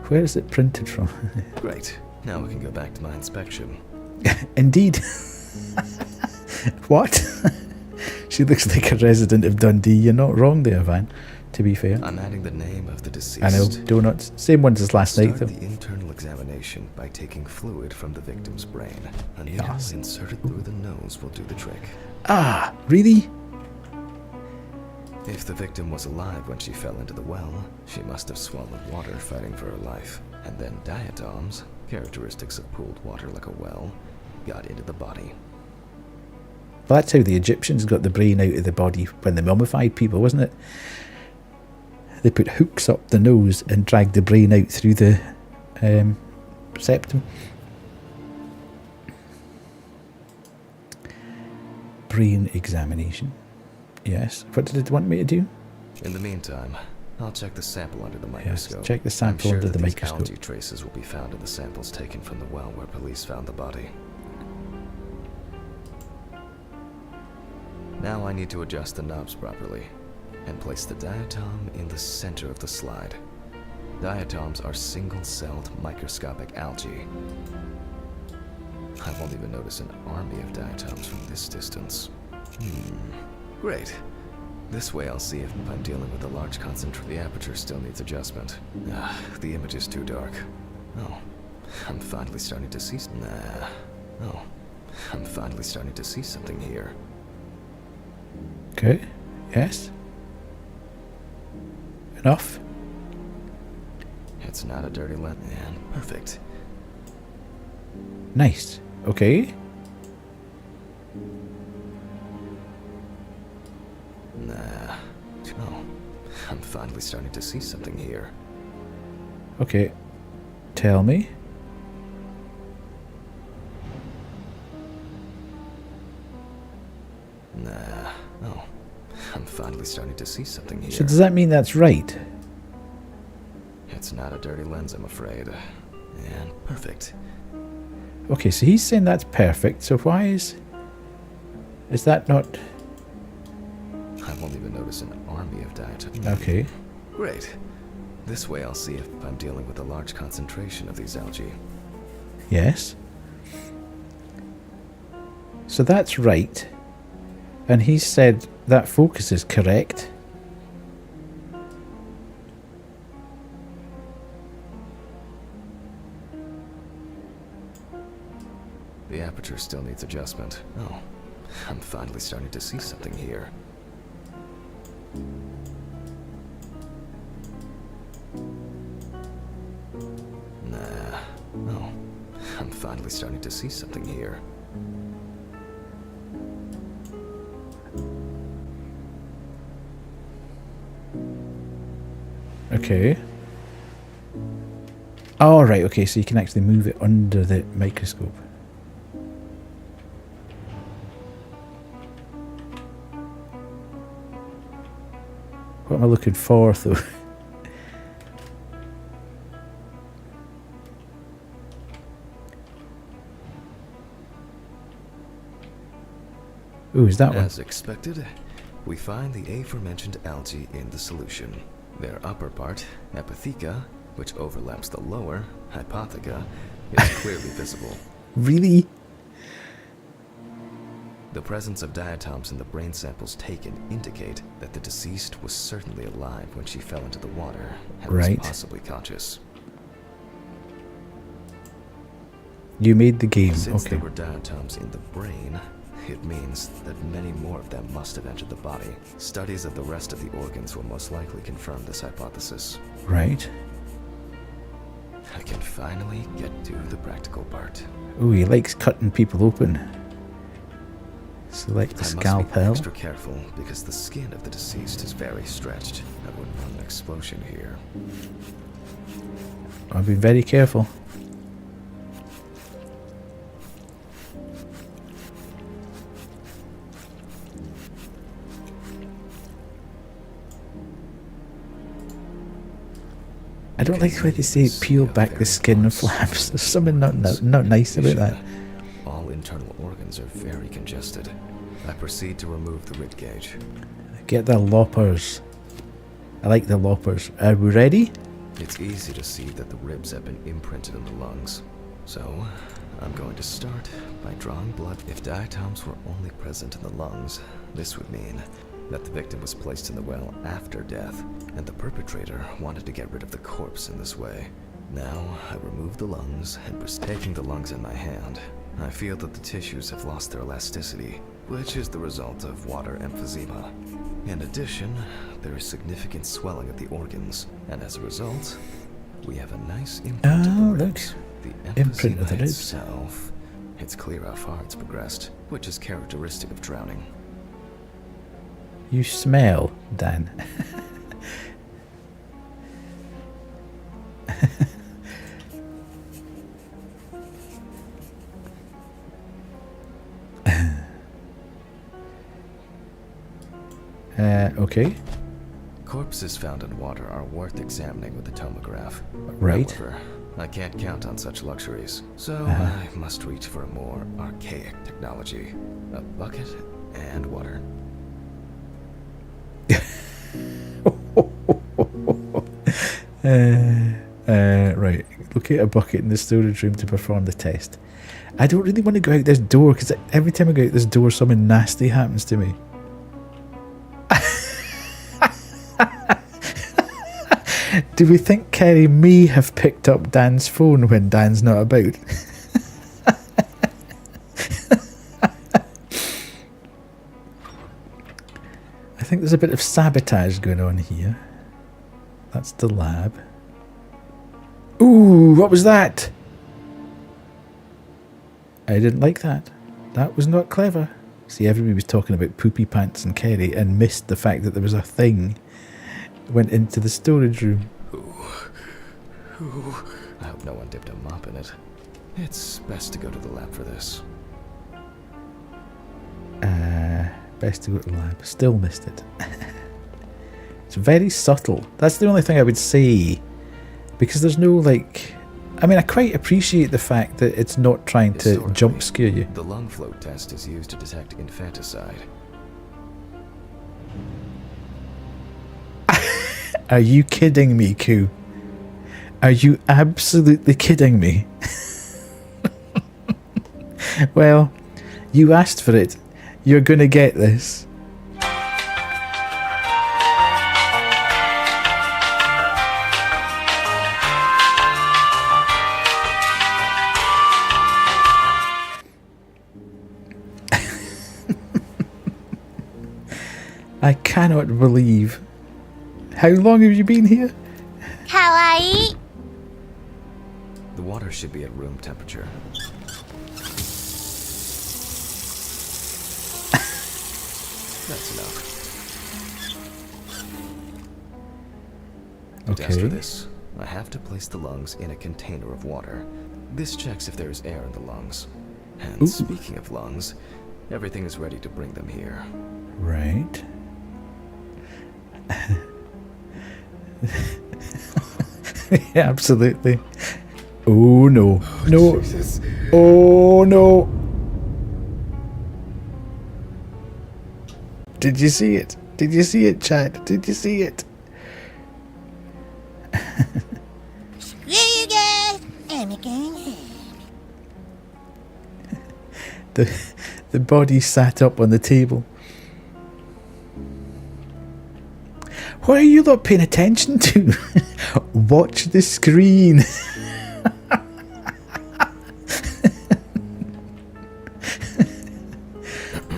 Where is it printed from? Great. Now we can go back to my inspection. Indeed. What? She looks like a resident of Dundee. You're not wrong there, Van, to be fair. I'm adding the name of the deceased. I know, donuts. Same ones as last night, Start though. the internal examination by taking fluid from the victim's brain. A needle Yes. inserted through the nose will do the trick. Ah, really? If the victim was alive when she fell into the well, she must have swallowed water fighting for her life. And then diatoms characteristics of pooled water like a well, got into the body. Well, that's how the Egyptians got the brain out of the body when they mummified people, wasn't it? They put hooks up the nose and dragged the brain out through the septum. Brain examination. Yes. What did it want me to do? In the meantime, I'll check the sample under the microscope. Yes, check the sample I'm sure under that the these microscope. algae traces will be found in the samples taken from the well where police found the body. Now I need to adjust the knobs properly and place the diatom in the center of the slide. Diatoms are single-celled microscopic algae. I won't even notice an army of diatoms from this distance. Great. This way I'll see if I'm dealing with a large concentration. The aperture still needs adjustment. The image is too dark. Oh, I'm finally starting to see... I'm finally starting to see something here. Okay. Yes. Enough. It's not a dirty lens. And perfect. Nice. Okay. Oh, I'm finally starting to see something here. Okay. Tell me. Oh, I'm finally starting to see something here. So does that mean that's right? It's not a dirty lens, I'm afraid. And perfect. Okay, so he's saying that's perfect, so why is that not... I won't even notice an army of diatoms. Okay. Great. This way I'll see if I'm dealing with a large concentration of these algae. Yes. So that's right. And he said that focus is correct. The aperture still needs adjustment. Oh, I'm finally starting to see something here. Oh, I'm finally starting to see something here. Okay. Oh, right, okay, so you can actually move it under the microscope. What am I looking for, though? Ooh, is that one? As expected, we find the aforementioned algae in the solution. Their upper part, epitheca, which overlaps the lower, hypotheca, is clearly visible. Really? The presence of diatoms in the brain samples taken indicate that the deceased was certainly alive when she fell into the water and Right. was possibly conscious. You made the game, Since okay. there were diatoms in the brain, it means that many more of them must have entered the body. Studies of the rest of the organs will most likely confirm this hypothesis. Right. I can finally get to the practical part. Ooh, he likes cutting people open. Select the I must be scalpel. extra careful because the skin of the deceased is very stretched. I wouldn't want an explosion here. I'll be very careful. I don't like the way they say peel back the skin and flaps. There's something not nice about that. All internal organs are very congested. I proceed to remove the rib cage. Get the loppers. I like the loppers. Are we ready? It's easy to see that the ribs have been imprinted in the lungs. So, I'm going to start by drawing blood. If diatoms were only present in the lungs, this would mean that the victim was placed in the well after death, and the perpetrator wanted to get rid of the corpse in this way. Now, I remove the lungs, and taking the lungs in my hand, I feel that the tissues have lost their elasticity, which is the result of water emphysema. In addition, there is significant swelling of the organs, and as a result, We have a nice imprint of the look. ribs. The Imprint of the emphysema ribs. itself, it's clear how far it's progressed, which is characteristic of drowning. You smell, Dan. Okay. Corpses found in water are worth examining with the tomograph. Right. However, I can't count on such luxuries, so I must reach for a more archaic technology. A bucket and water. Right. Locate a bucket in the storage room to perform the test. I don't really want to go out this door because every time I go out this door, something nasty happens to me. Do we think Kerry may have picked up Dan's phone when Dan's not about? I think there's a bit of sabotage going on here. That's the lab. Ooh, what was that? I didn't like that. That was not clever. See, everybody was talking about poopy pants and Kerry and missed the fact that there was a thing went into the storage room. Ooh. I hope no one dipped a mop in it. It's best to go to the lab for this. Best to go to the lab. Still missed it. It's very subtle. That's the only thing I would say. Because there's no, like... I mean, I quite appreciate the fact that it's not trying to jump scare you. The lung float test is used to detect infanticide. Are you kidding me, Koo? Are you absolutely kidding me? Well, you asked for it. You're gonna get this. I cannot believe. How long have you been here? Kawaii. The water should be at room temperature. That's enough. To test for this, I have to place the lungs in a container of water. This checks if there is air in the lungs. And speaking of lungs, everything is ready to bring them here. Right. Yeah, absolutely. Oh no. No. Jesus. Oh no. Did you see it? Did you see it, Chad? Did you see it? Screw you guys. I'm going home. The body sat up on the table. What are you not paying attention to? Watch the screen.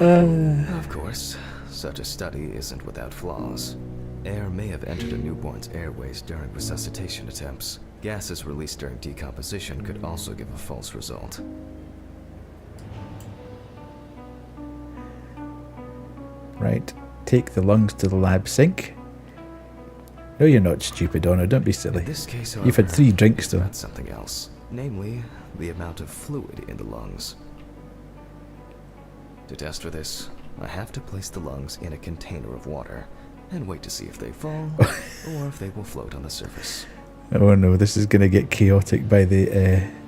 Of course, such a study isn't without flaws. Air may have entered a newborn's airways during resuscitation attempts. Gases released during decomposition could also give a false result. Right. Take the lungs to the lab sink. No, you're not stupid, Honor. Don't be silly. In this case, You've had 3 drinks, though. That's something else. Namely, the amount of fluid in the lungs. To test for this, I have to place the lungs in a container of water and wait to see if they fall or if they will float on the surface. Oh no, this is going to get chaotic by the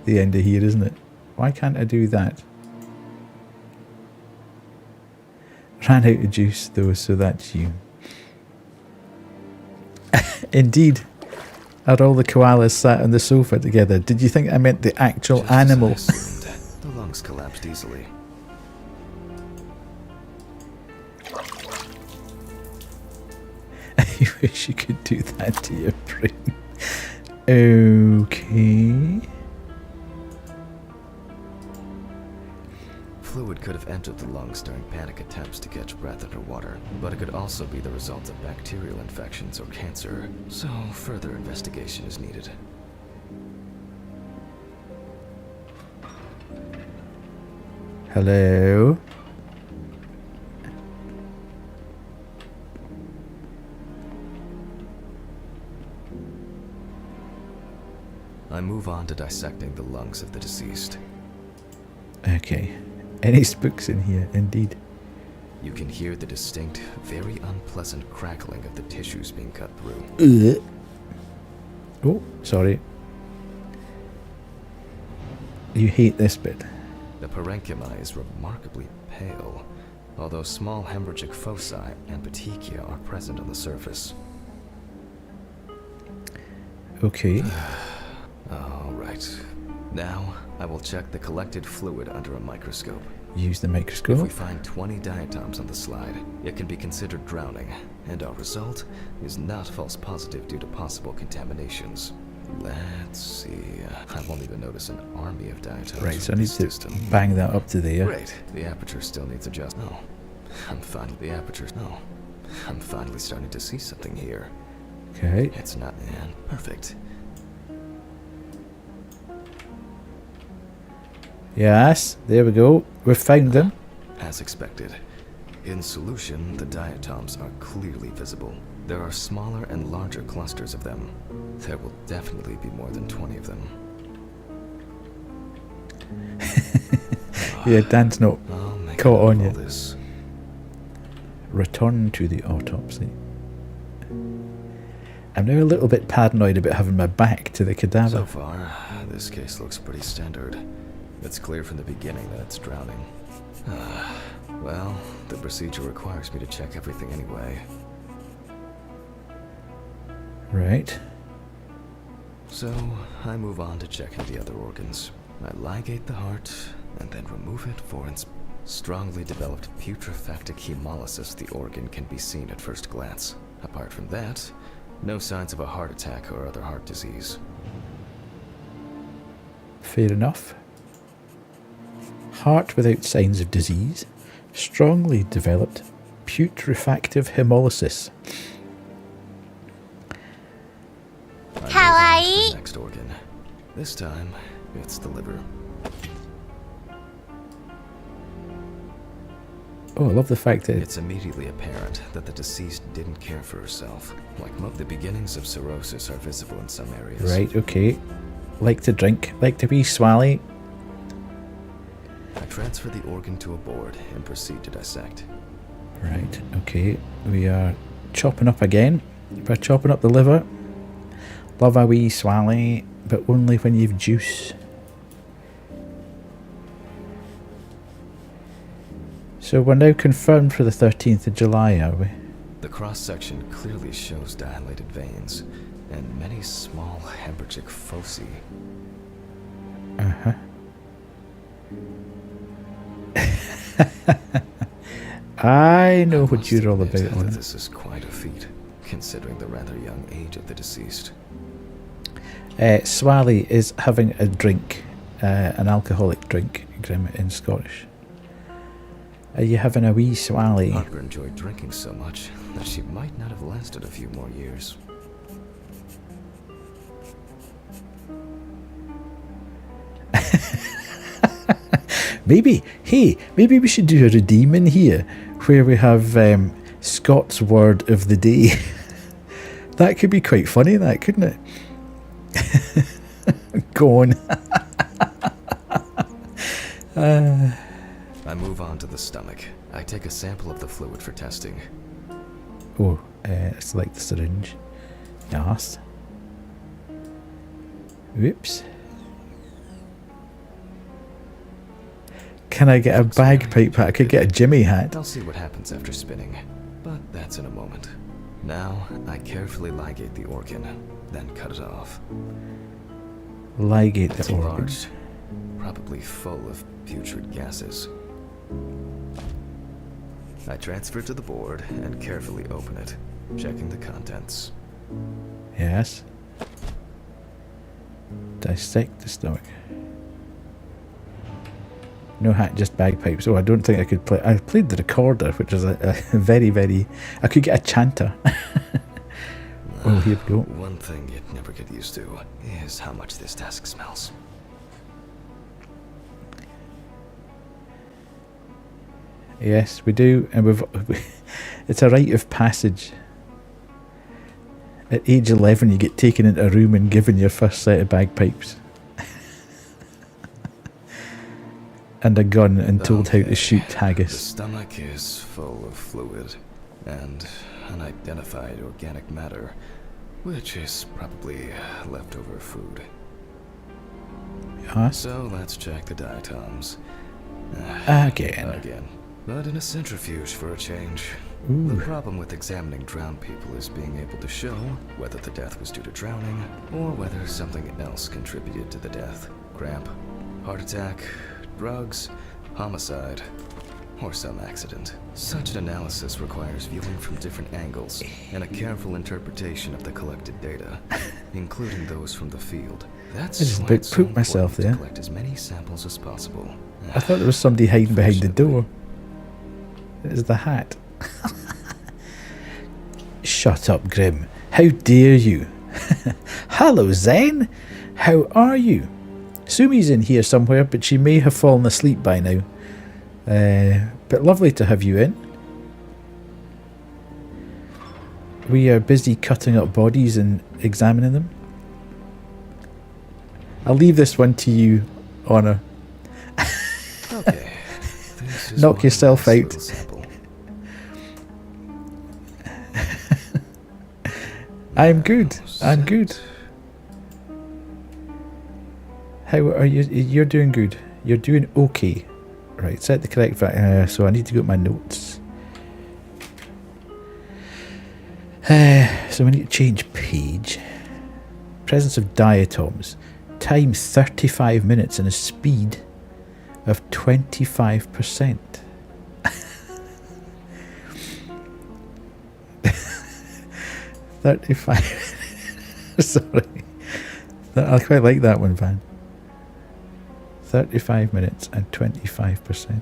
end of here, isn't it? Why can't I do that? Ran out of juice, though, so that's you. Indeed. Are all the koalas sat on the sofa together? Did you think I meant the actual Just as I animal? assumed, the lungs collapsed easily. I wish you could do that to your brain. Okay. Fluid could have entered the lungs during panic attempts to catch breath underwater, but it could also be the result of bacterial infections or cancer, so further investigation is needed. Hello? I move on to dissecting the lungs of the deceased. Okay. Any spooks in here? Indeed. You can hear the distinct, very unpleasant crackling of the tissues being cut through. Ugh. Oh, sorry. You hate this bit. The parenchyma is remarkably pale, although small hemorrhagic foci and petechia are present on the surface. Okay. Alright. Now, I will check the collected fluid under a microscope. Use the If we microscope. find 20 diatoms on the slide, it can be considered drowning, and our result is not false positive due to possible contaminations. Let's see. I won't even notice an army of diatoms. Right, so I in need this to system. bang that up to there. Great. The aperture still needs adjustment. No. I'm finally the aperture. No. I'm finally starting to see something here. Okay. It's not perfect. Yes, there we go. We've found them. As expected. In solution, the diatoms are clearly visible. There are smaller and larger clusters of them. There will definitely be more than 20 of them. Yeah, Dan's not I'll make caught on all yet. this. Return to the autopsy. I'm now a little bit paranoid about having my back to the cadaver. So far, this case looks pretty standard. It's clear from the beginning that it's drowning. Well, the procedure requires me to check everything anyway. Right. So, I move on to checking the other organs. I ligate the heart, and then remove it for strongly developed putrefactic hemolysis. The organ can be seen at first glance. Apart from that, no signs of a heart attack or other heart disease. Fair enough. Heart without signs of disease. Strongly developed putrefactive hemolysis. Kawaii. I move on to the next organ. This time, it's the liver. Oh, I love the fact that It's immediately apparent that the deceased didn't care for herself. Like the beginnings of cirrhosis are visible in some areas. right, okay. Like to drink, like to be swally. I transfer the organ to a board and proceed to dissect. Right, okay. We are chopping up again. We're chopping up the liver. Love a wee swally, but only when you've juice. So we're now confirmed for the 13th of July, are we? The cross-section clearly shows dilated veins and many small hemorrhagic foci. Uh-huh. I know what must you're all admit about on that it. this is quite a feat, considering the rather young age of the deceased. Swally is having a drink, an alcoholic drink, Grim, in Scottish. Are you having a wee swally? Harper enjoyed drinking so much that she might not have lasted a few more years. Maybe we should do a redeem in here where we have Scott's word of the day. That could be quite funny, that, couldn't it? Go on. I move on to the stomach. I take a sample of the fluid for testing. Oh, it's like the syringe. Yes. Whoops. Can I get a bagpipe hat? I could get a Jimmy hat. I'll see what happens after spinning, but that's in a moment. Now, I carefully ligate the organ, then cut it off. Ligate It's the organ. large, probably full of putrid gases. I transfer it to the board and carefully open it, checking the contents. Yes. Dissect the stomach. No hat, just bagpipes. Oh, I don't think I could play. I played the recorder, which is a very, very... I could get a chanter. Oh, here we go. One thing you'd never get used to is how much this task smells. Yes, we do, and it's a rite of passage. At age 11, you get taken into a room and given your first set of bagpipes. And a gun and told how to shoot The haggis. stomach is full of fluid and unidentified organic matter, which is probably leftover food. Yes. So let's check the diatoms. Again. But in a centrifuge for a change. Ooh. The problem with examining drowned people is being able to show whether the death was due to drowning or whether something else contributed to the death. Cramp, heart attack, drugs, homicide, or some accident. Such an analysis requires viewing from different angles and a careful interpretation of the collected data, including those from the field. That's I just why about it's so pooped myself important to there. collect as many samples as possible. I thought there was somebody hiding behind the door. It is the hat. Shut up, Grim. How dare you? Hello, Zen. How are you? Sumi's in here somewhere, but she may have fallen asleep by now. But lovely to have you in. We are busy cutting up bodies and examining them. I'll leave this one to you, Honor. Okay. This is Knock one yourself nice out. little sample. I'm good. I'm Set. good. How are you? You're doing good. You're doing okay. Right, set the correct so I need to go to my notes. So we need to change page. Presence of diatoms. Time 35 minutes and a speed of 25%. Sorry. I quite like that one, Van. 35 minutes and 25%.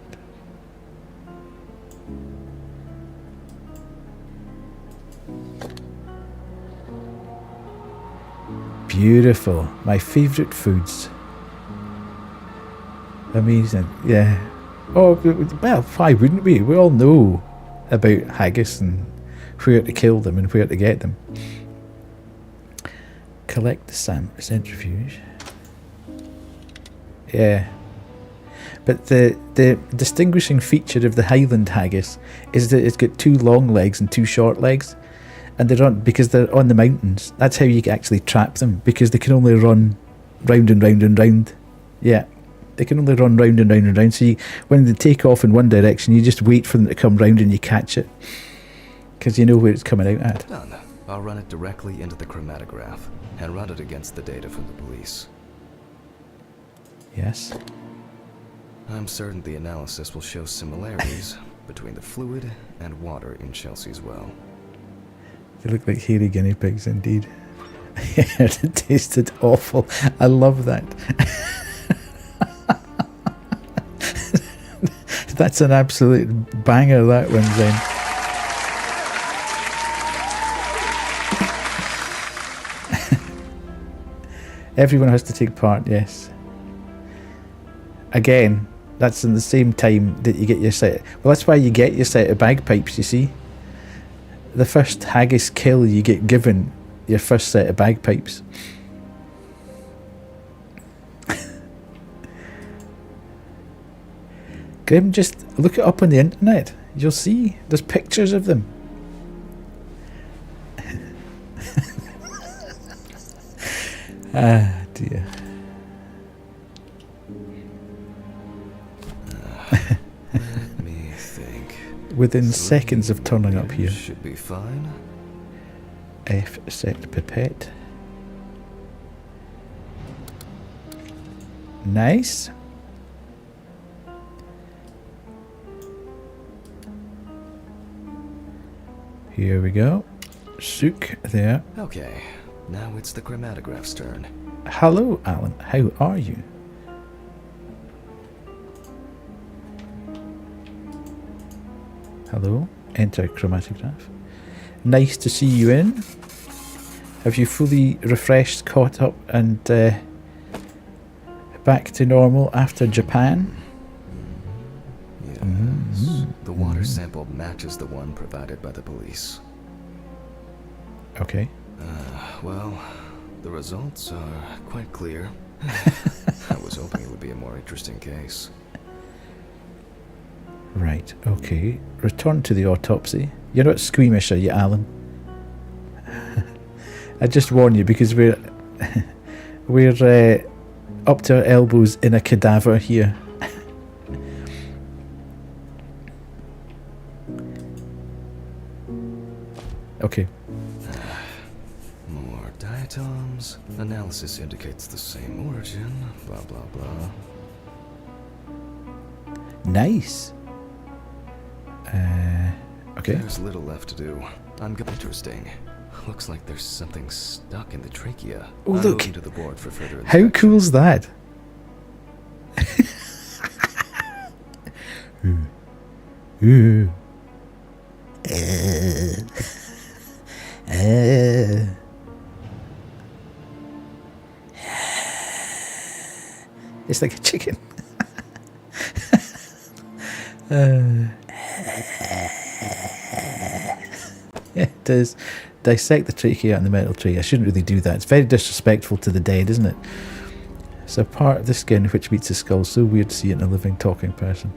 Beautiful. My favourite foods. Amazing. Yeah. Oh, well, why wouldn't we? We all know about haggis and where to kill them and where to get them. Collect the centrifuge. Yeah. But the distinguishing feature of the Highland haggis is that it's got 2 long legs and 2 short legs. And because they're on the mountains. That's how you actually trap them, because they can only run round and round and round. Yeah. They can only run round and round and round. So when they take off in one direction, you just wait for them to come round and you catch it. Because you know where it's coming out at. Done. I'll run it directly into the chromatograph and run it against the data from the police. Yes. I'm certain the analysis will show similarities between the fluid and water in Chelsea's well. They look like hairy guinea pigs indeed. It tasted awful. I love that. That's an absolute banger, that one, Zen. Everyone has to take part, yes. Again, that's in the same time that you get your set. Well, that's why you get your set of bagpipes, you see. The first haggis kill, you get given your first set of bagpipes. Grim, just look it up on the internet. You'll see. There's pictures of them. Ah, dear. Let me think. Within seconds of turning up here. Should be fine. F set pipette. Nice. Here we go. Sook there. Okay, now it's the chromatograph's turn. Hello, Alan. How are you? Hello. Enter chromatograph. Nice to see you in. Have you fully refreshed, caught up, and back to normal after Japan? Yes. The water sample matches the one provided by the police. Okay. Well, the results are quite clear. I was hoping it would be a more interesting case. Right, okay. Return to the autopsy. You're not squeamish, are you, Alan? I just warn you because we're up to our elbows in a cadaver here. Okay. More diatoms. Analysis indicates the same origin. Blah blah blah. Nice. Okay. There's little left to do. Interesting. Looks like there's something stuck in the trachea. Oh, I'm look. moving to the board for further How inspection. cool's that? Ooh. It's like a chicken. Yeah, it does. Dissect the trachea and the metal tray. I shouldn't really do that. It's very disrespectful to the dead, isn't it? It's a part of the skin which meets the skull. So weird to see it in a living, talking person.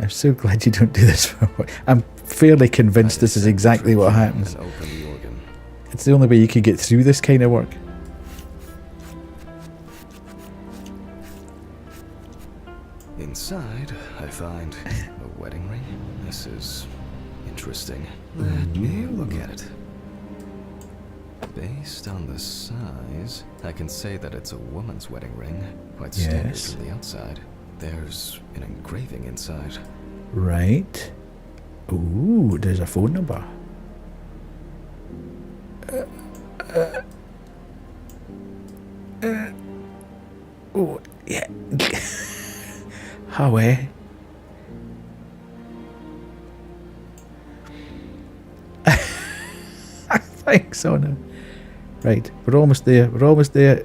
I'm so glad you don't do this for work. I'm fairly convinced this is exactly what happens. And open the organ. It's the only way you could get through this kind of work. Inside, I find a wedding ring. This is interesting. Let me look at it. Based on the size, I can say that it's a woman's wedding ring. Quite standard Yes. from the outside. There's an engraving inside. Right. Ooh, there's a phone number. Oh, yeah. How, eh? I think so now. Right, we're almost there. We're almost there.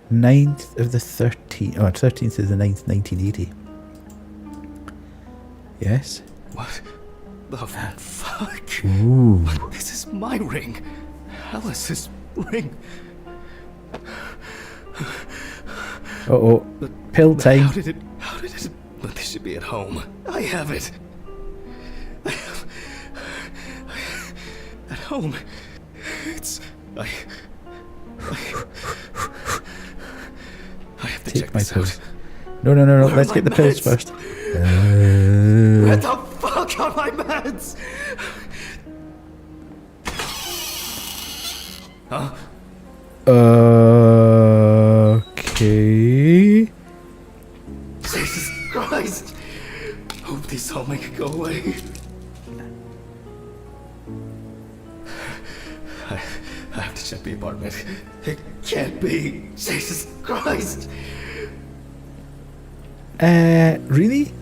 9th of the 13th, or 13th of the 9th, 1980. Yes. What the fuck? Ooh. This is my ring. Alice's ring. Uh-oh. Pill time. How did it? But this should be at home. I have it. At home. It's... I have to Take check my this pills. out. No. Where are Let's my get the pills meds? first. Where the fuck are my meds? Huh? Okay. Jesus Christ! Hope these all make it go away. I have to check the apartment. It can't be. Jesus Christ! Really?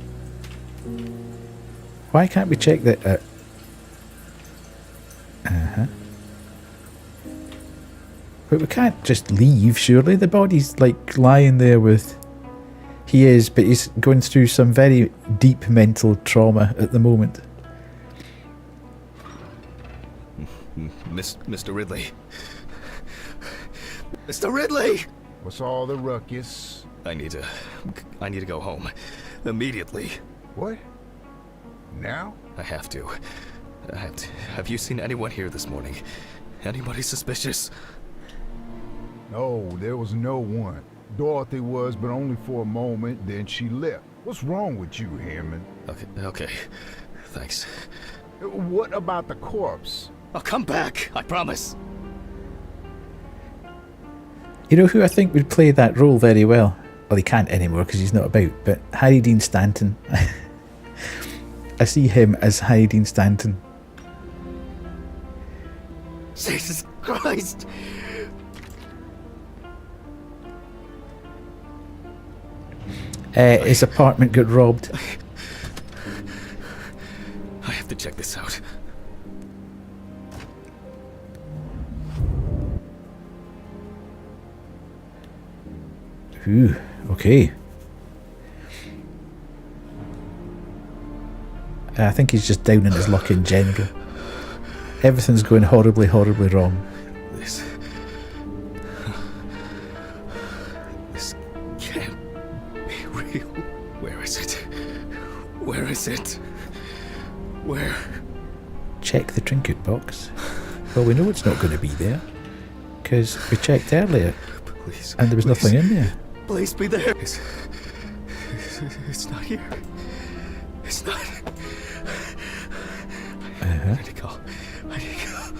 Why can't we check that? Uh-huh. But we can't just leave, surely. The body's like lying there with... He is, but he's going through some very deep mental trauma at the moment. Mr. Ridley. Mr. Ridley! What's all the ruckus? I need to go home. Immediately. What? Now? I have to. Have you seen anyone here this morning? Anybody suspicious? No, there was no one. Dorothy was, but only for a moment, then she left. What's wrong with you, Hammond? Okay. Thanks. What about the corpse? I'll come back, I promise. You know who I think would play that role very well? Well, he can't anymore because he's not about, but Harry Dean Stanton. I see him as Harry Dean Stanton. Jesus Christ! His apartment got robbed. I have to check this out. Ooh, okay. I think he's just down in his luck in general. Everything's going horribly, horribly wrong. This can't be real. Where is it? Where is it? Where? Check the trinket box. Well, we know it's not going to be there, because we checked earlier, Please, and there was nothing in there. Please be there. It's not here. It's not. I need to go. I need to go.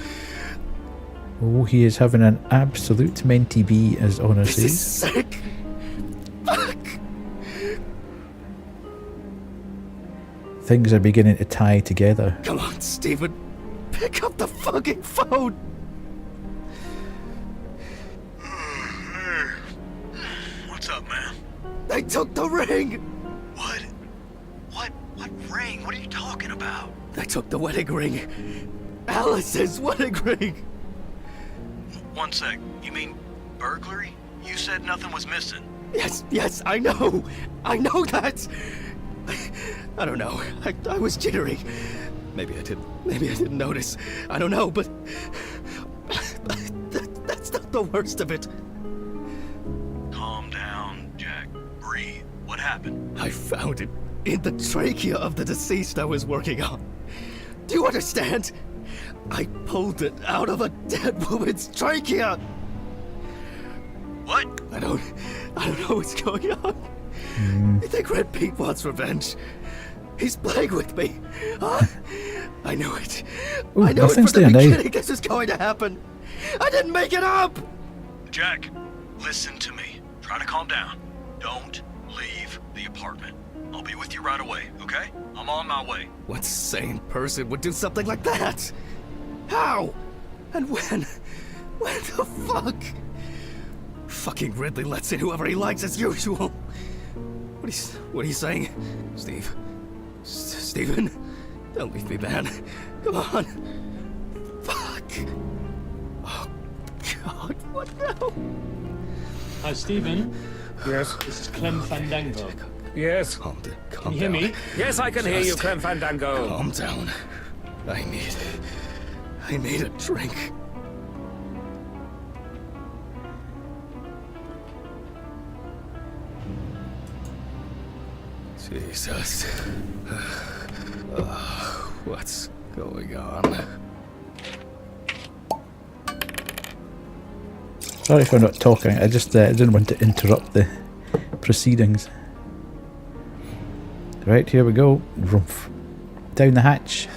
Oh, he is having an absolute mentee bee, as Honor This is says. sick. Fuck. Things are beginning to tie together. Come on, Stephen. Pick up the fucking phone. What's up, man? They took the ring. What? What ring? What are you talking about? They took the wedding ring. Alice's wedding ring. One sec. You mean burglary? You said nothing was missing. Yes, I know. I know that. I don't know. I was jittery. Maybe I didn't notice. I don't know, but that's not the worst of it. Calm down, Jack. Breathe. What happened? I found it in the trachea of the deceased I was working on. Do you understand? I pulled it out of a dead woman's trachea. What? I don't know what's going on. You think Red Pete wants revenge? He's playing with me. Huh? I knew it. Ooh, I knew it from nothing's the there now. beginning this was going to happen. I didn't make it up. Jack, listen to me. Try to calm down. Don't leave the apartment. I'll be with you right away, okay? I'm on my way. What sane person would do something like that? How? And when? When the fuck? Fucking Ridley lets in whoever he likes as usual. What are you saying? Stephen? Don't leave me, man. Come on. Fuck. Oh, God, what now? Hi, Stephen. Yes? This is Clem Fandango. Yes? Calm down. Can you hear me? Yes, I can hear you, Clem Fandango. Calm down. I need a drink. Jesus. What's going on? Sorry for not talking, I just didn't want to interrupt the proceedings. Right, here we go. Rumph. Down the hatch.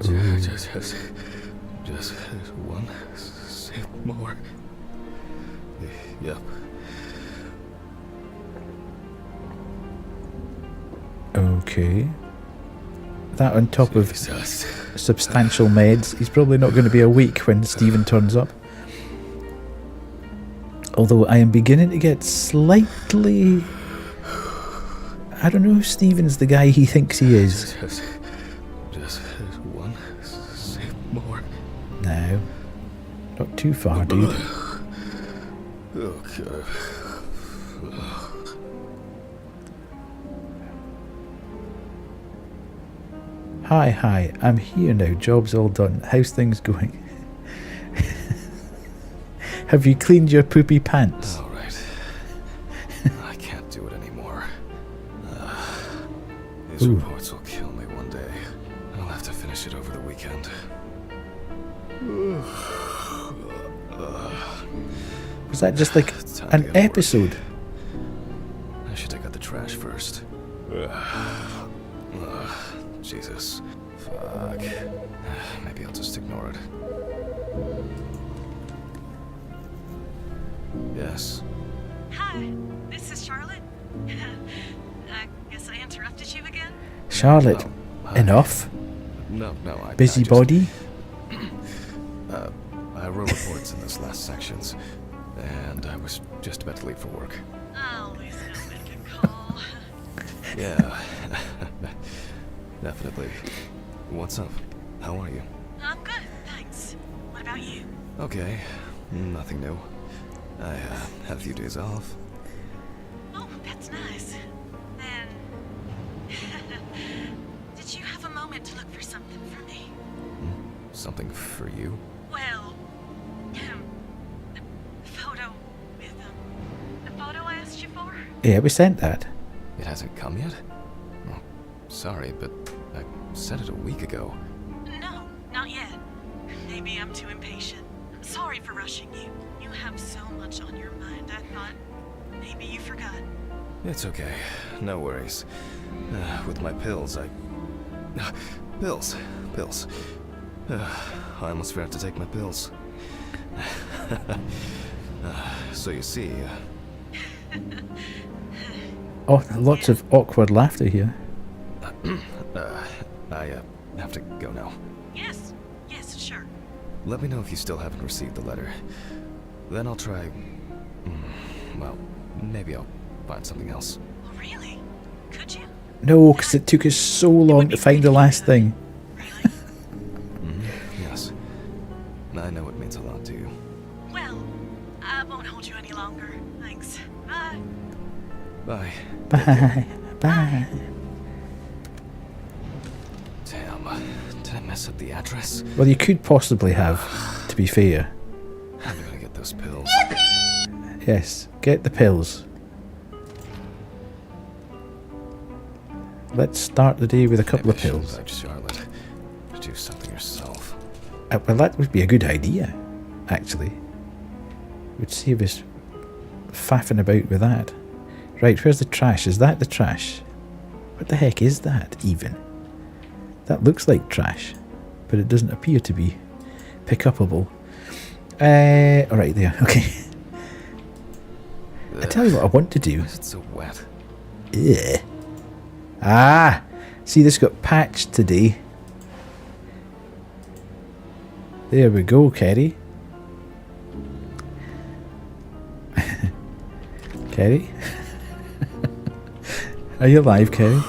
Just one sip more. Yep. Okay. That on top of Jesus. substantial meds. He's probably not going to be awake when Stephen turns up. Although I am beginning to get slightly... I don't know if Stephen's the guy he thinks he is. Just one sip more. No. Not too far, dude. Okay. Hi, I'm here now. Job's all done. How's things going? Have you cleaned your poopy pants? All right. I can't do it anymore. These Ooh. reports will kill me one day. I'll have to finish it over the weekend. Was that just like Time to an get to work. episode? I should take out the trash first. Jesus. Fuck. Maybe I'll just ignore it. Yes. Hi, this is Charlotte. I guess I interrupted you again. Charlotte, Oh, enough? No, Busybody? I wrote reports in those last sections, and I was just about to leave for work. Always know when to call. Yeah. Definitely. What's up? How are you? I'm good, thanks. What about you? Okay. Nothing new. I had a few days off. Oh, that's nice. Something for you? Well, the photo with the photo I asked you for? Yeah, we sent that. It hasn't come yet? Oh, sorry, but I sent it a week ago. No, not yet. Maybe I'm too impatient. Sorry for rushing you. You have so much on your mind. I thought maybe you forgot. It's okay. No worries. With my pills, Pills. I almost forgot to take my pills. So you see... Oh, lots of awkward laughter here. I have to go now. Yes, sure. Let me know if you still haven't received the letter. Then I'll try... well, maybe I'll find something else. Oh, really? Could you? No, because it took us so long to find the last thing. Yes. I know it means a lot to you. Well, I won't hold you any longer. Thanks. Bye. Bye. Bye. Bye. Damn. Did I mess up the address? Well, you could possibly have, to be fair. I'm gonna get those pills. Yes, get the pills. Let's start the day with a couple Maybe of pills. I should invite Charlotte to do something herself. Well, that would be a good idea, actually. Would save us faffing about with that. Right, where's the trash? Is that the trash? What the heck is that, even? That looks like trash, but it doesn't appear to be pick-upable. Alright, there, okay. I tell you what I want to do. Why is it so wet? Ugh. Ah! See, this got patched today. There we go, Kerry. Kerry? Are you alive, Kerry?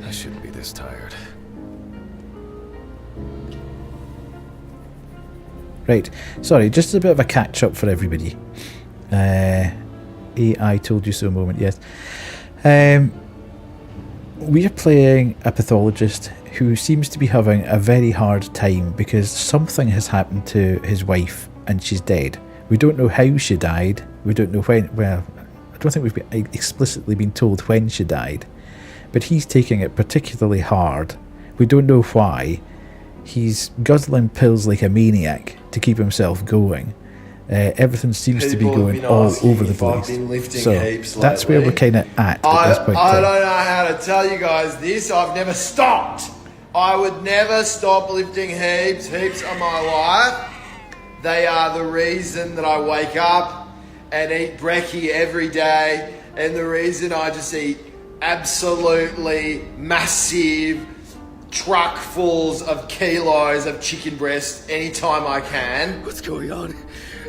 I shouldn't be this tired. Right, sorry, just a bit of a catch-up for everybody. AI told you so moment, yes. We are playing a pathologist who seems to be having a very hard time because something has happened to his wife and she's dead. We don't know how she died. We don't know when. Well, I don't think we've explicitly been told when she died. But he's taking it particularly hard. We don't know why. He's guzzling pills like a maniac to keep himself going. Everything seems to be going all over the place. So that's where we're kind of at this point. I don't know how to tell you guys this. I've never stopped. I would never stop lifting heaps. Heaps are my life. They are the reason that I wake up and eat brekkie every day, and the reason I just eat absolutely massive truckfuls of kilos of chicken breast anytime I can. What's going on?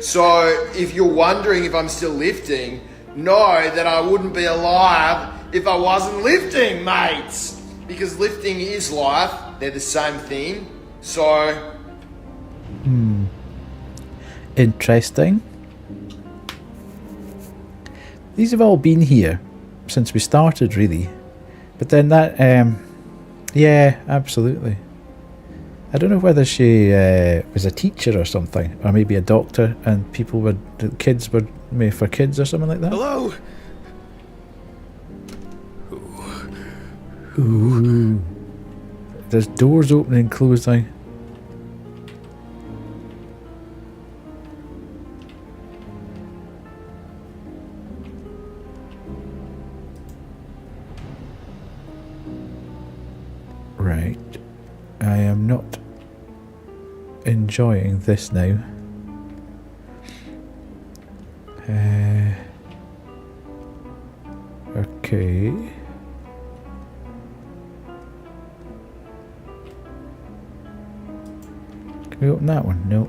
So if you're wondering if I'm still lifting, know that I wouldn't be alive if I wasn't lifting, mates. Because lifting is life. They're the same thing. So... Interesting. These have all been here since we started, really. But then that... yeah, absolutely. I don't know whether she was a teacher or something, or maybe a doctor, and people were, the kids were made for kids or something like that. Hello? Ooh. There's doors opening and closing. Right. I am not enjoying this now. Okay. Can we open that one? No.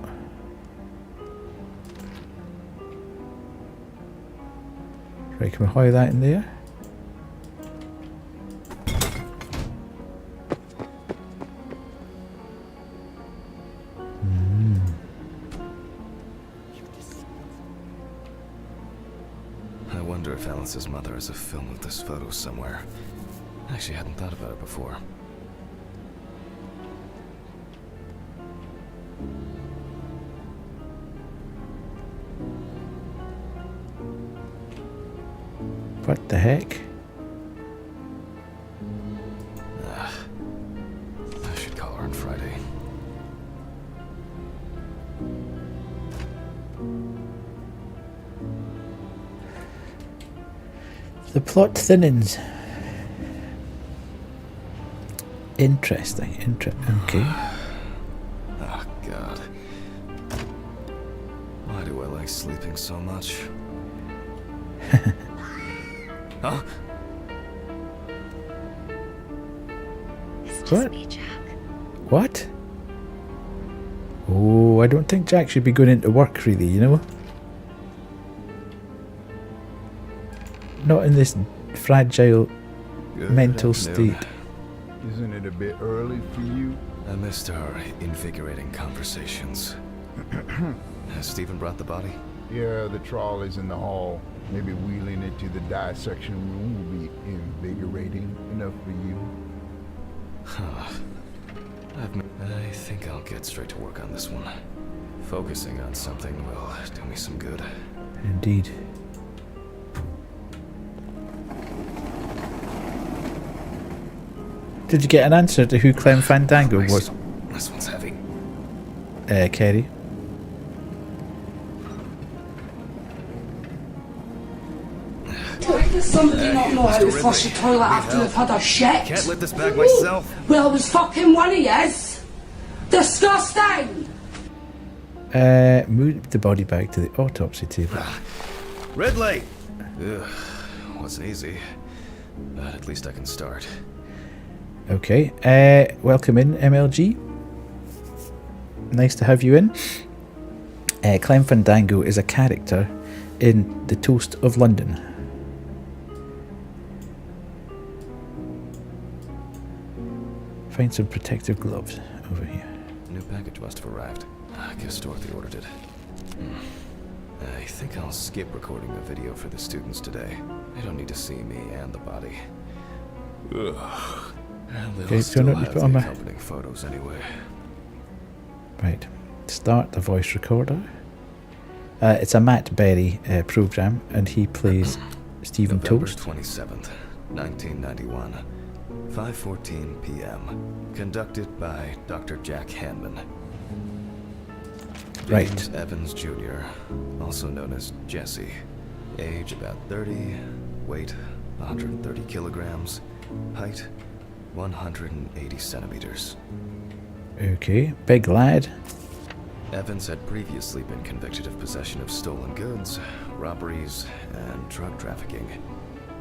Right, can we hide that in there? I wonder if Alice's mother has a film of this photo somewhere. I actually hadn't thought about it before. What the heck? I should call her on Friday. The plot thinnens. Interesting. Okay. Oh, God. Why do I like sleeping so much? Huh? It's just What? me, Jack. What? Oh, I don't think Jack should be going into work, really, you know? Not in this fragile Good mental afternoon. state. Isn't it a bit early for you? I missed our invigorating conversations. Has Stephen brought the body? Yeah, the trolley's in the hall. Maybe wheeling it to the dissection room will be invigorating enough for you. Huh. I think I'll get straight to work on this one. Focusing on something will do me some good. Indeed. Did you get an answer to who Clem Fandango was? This one's heavy. Kerry. Does somebody not know how to flush the toilet after they've had a shit? Can't lift this bag myself. Well, it was fucking one of yous. Disgusting! Move the body bag to the autopsy table. Red light! Ugh, wasn't easy. But at least I can start. Okay. Welcome in, MLG. Nice to have you in. Clem Fandango is a character in The Toast of London. Find some protective gloves over here. New package must have arrived. I guess Dorothy ordered it. I think I'll skip recording a video for the students today. They don't need to see me and the body. Ugh. And they'll Okay, still don't have put the on my- accompanying photos anyway. Right. Start the voice recorder. It's a Matt Berry program, and he plays Stephen November Toast. 27th, 1991, 5:14 p.m. Conducted by Dr. Jack Hanman. Right. James Evans Jr., also known as Jesse. Age about 30, weight 130 kilograms, height 180 centimeters. Okay, big lad. Evans had previously been convicted of possession of stolen goods, robberies, and drug trafficking.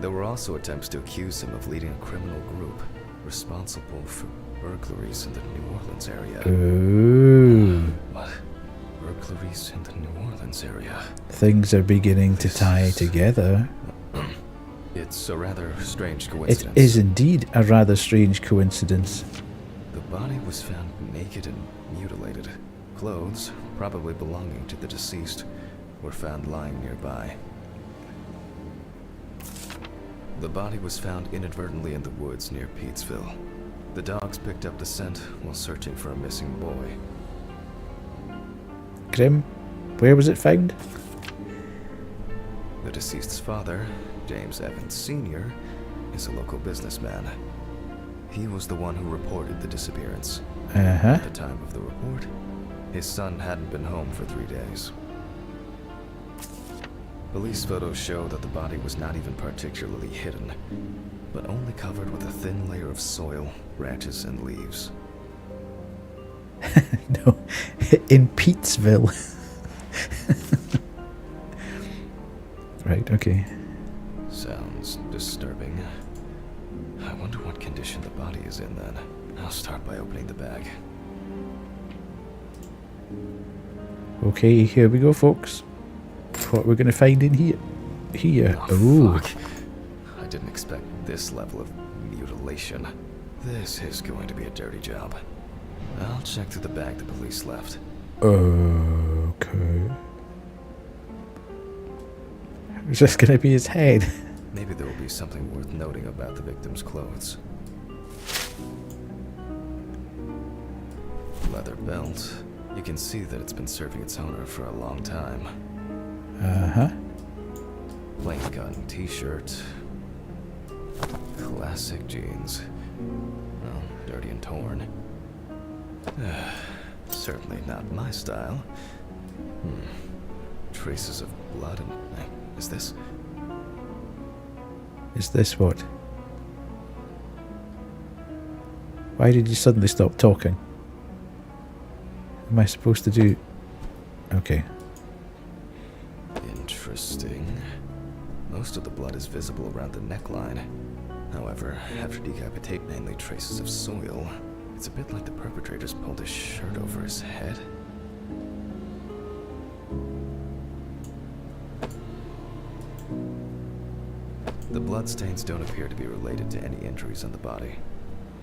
There were also attempts to accuse him of leading a criminal group responsible for burglaries in the New Orleans area. Ooh. What? Burglaries in the New Orleans area? Things are beginning to tie together. It's a rather strange It coincidence. is indeed a rather strange coincidence. The body was found naked and mutilated. Clothes, probably belonging to the deceased, were found lying nearby. The body was found inadvertently in the woods near Peetsville. The dogs picked up the scent while searching for a missing boy. Grim, where was it found? The deceased's father, James Evans Sr., is a local businessman. He was the one who reported the disappearance. Uh-huh. At the time of the report, his son hadn't been home for 3 days. Police photos show that the body was not even particularly hidden, but only covered with a thin layer of soil, branches, and leaves. No, in Peetsville. Right, okay. Sounds disturbing. I wonder what condition the body is in then. I'll start by opening the bag. Okay, here we go, folks. What we're going to find in here. Oh, fuck. I didn't expect this level of mutilation. This is going to be a dirty job. I'll check through the bag the police left. Okay. Is this going to be his head? Maybe there will be something worth noting about the victim's clothes. Leather belt. You can see that it's been serving its owner for a long time. Uh-huh. Plain cotton t-shirt. Classic jeans. Well, dirty and torn. Certainly not my style. Traces of blood and... Is this? Is this what? Why did you suddenly stop talking? Am I supposed to do... Okay. Interesting. Most of the blood is visible around the neckline. However, after decapitate, mainly traces of soil. It's a bit like the perpetrators pulled his shirt over his head. The bloodstains don't appear to be related to any injuries on the body.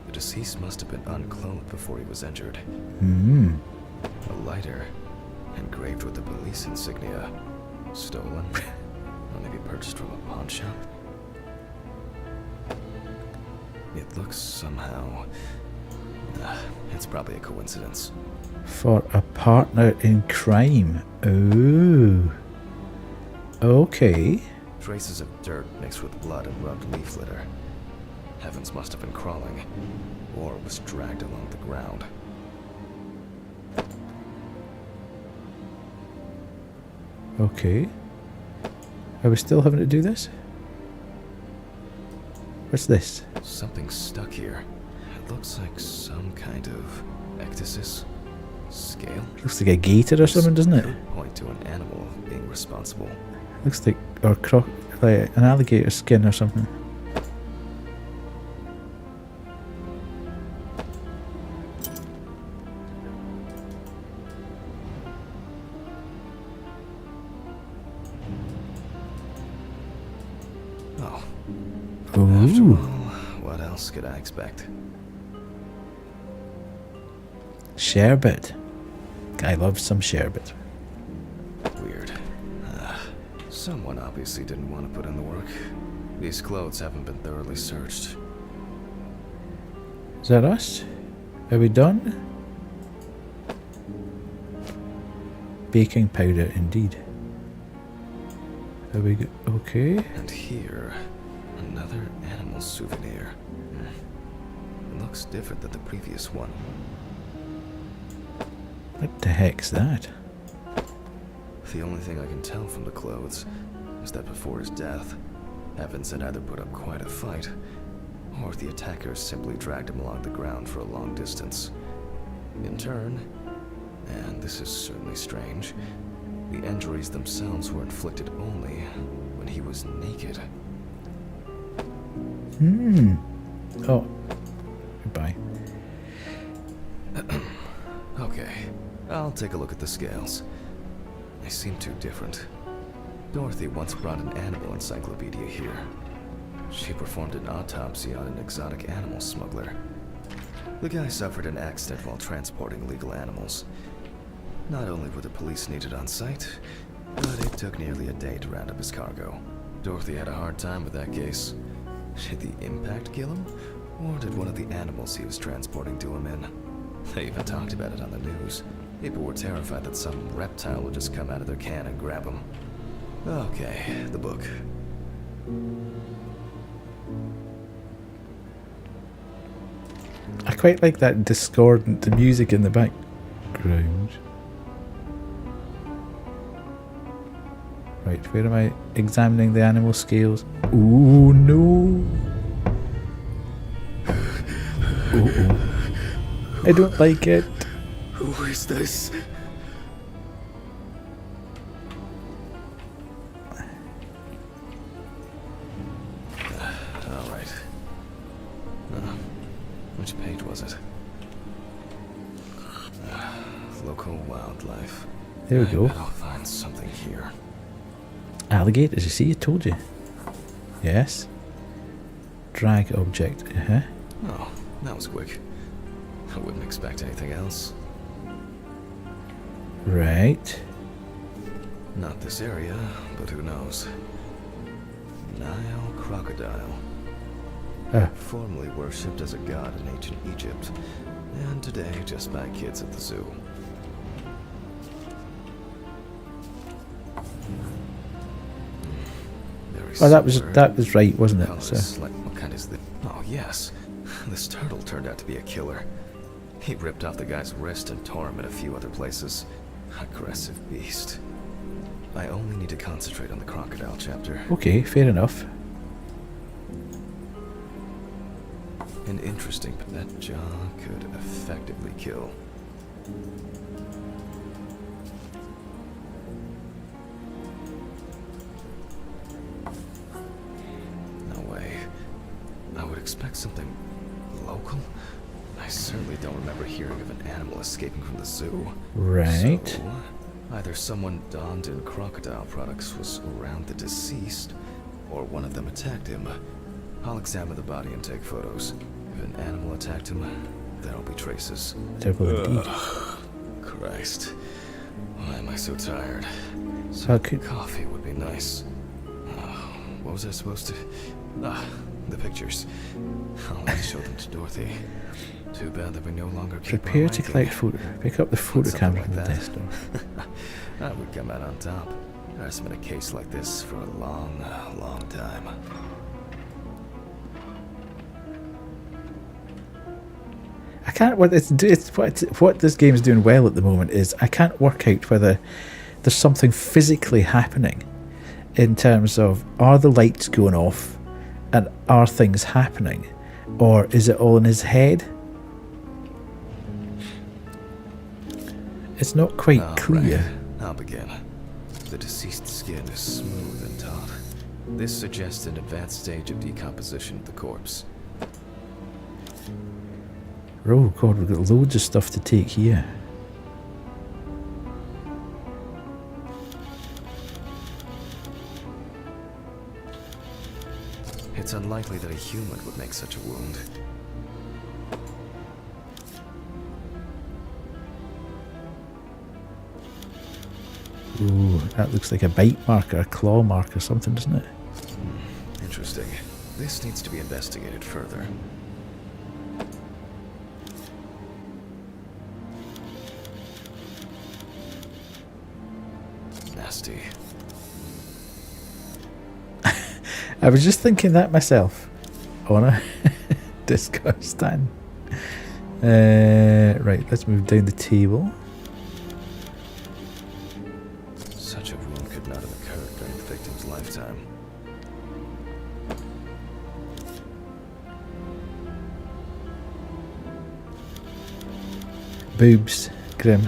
The deceased must have been unclothed before he was injured. A lighter, engraved with the police insignia. Stolen? Or maybe purchased from a pawn shop? It looks somehow... it's probably a coincidence. For a partner in crime. Oh. Okay. Traces of dirt mixed with blood and rubbed leaf litter. Evans must have been crawling, or was dragged along the ground. Okay. Are we still having to do this? What's this? Something's stuck here. It looks like some kind of ecdysis scale. Looks like a gator or something, doesn't it? Could point to an animal being responsible. Looks like like an alligator skin or something. Oh. Ooh. After all, what else could I expect? Sherbet. I love some sherbet. Weird. Someone obviously didn't want to put in the work. These clothes haven't been thoroughly searched. Is that us? Are we done? Baking powder, indeed. Are we good? Okay. And here, another animal souvenir. It looks different than the previous one. What the heck's that? The only thing I can tell from the clothes is that before his death, Evans had either put up quite a fight, or the attackers simply dragged him along the ground for a long distance. In turn, and this is certainly strange, the injuries themselves were inflicted only when he was naked. Oh. Goodbye. Okay, I'll take a look at the scales. They seem too different. Dorothy once brought an animal encyclopedia here. She performed an autopsy on an exotic animal smuggler. The guy suffered an accident while transporting illegal animals. Not only were the police needed on site, but it took nearly a day to round up his cargo. Dorothy had a hard time with that case. Did the impact kill him? Or did one of the animals he was transporting do him in? They even talked about it on the news. People were terrified that some reptile would just come out of their can and grab him. Okay, the book. I quite like that discordant music in the background. Right, where am I examining the animal scales? Ooh, no. I don't like it. Who is this? All right. Which page was it? Local wildlife. There we go. I bet I'll find something here. Alligators, you see, I told you. Yes. Drag object. Oh, that was quick. I wouldn't expect anything else. Right. Not this area, but who knows? Nile crocodile. Formerly worshipped as a god in ancient Egypt, and today just by kids at the zoo. Oh, that was right, wasn't it? Colors, like, what kind is this? Oh yes, this turtle turned out to be a killer. He ripped off the guy's wrist and tore him in a few other places. Aggressive beast. I only need to concentrate on the crocodile chapter. Okay, fair enough. And interesting, but that jaw could effectively kill. No way. I would expect something local. I certainly don't remember hearing of an animal escaping from the zoo. Right. So, either someone donned in crocodile products was around the deceased, or one of them attacked him. I'll examine the body and take photos. If an animal attacked him, there'll be traces. Terrible indeed. Christ. Why am I so tired? So Coffee would be nice. What was I supposed to... the pictures. I'll have to show them to Dorothy. Too bad that we no longer keep prepare our to ranking. collect photo. Pick up the photo Something camera from like the that. desk door. I would come out on top. There's been a case like this for a long, long time. I can't. What this game is doing well at the moment is I can't work out whether there's something physically happening in terms of are the lights going off and are things happening, or is it all in his head? It's not quite clear. Right. I'll begin. The deceased's skin is smooth and taut. This suggests an advanced stage of decomposition of the corpse. Oh god, we've got loads of stuff to take here. It's unlikely that a human would make such a wound. Ooh, that looks like a bite mark or a claw mark or something, doesn't it? Interesting. This needs to be investigated further. Nasty. I was just thinking that myself on a Discord stand. Right, let's move down the table. Such a wound could not have occurred during the victim's lifetime. Boobs, grim.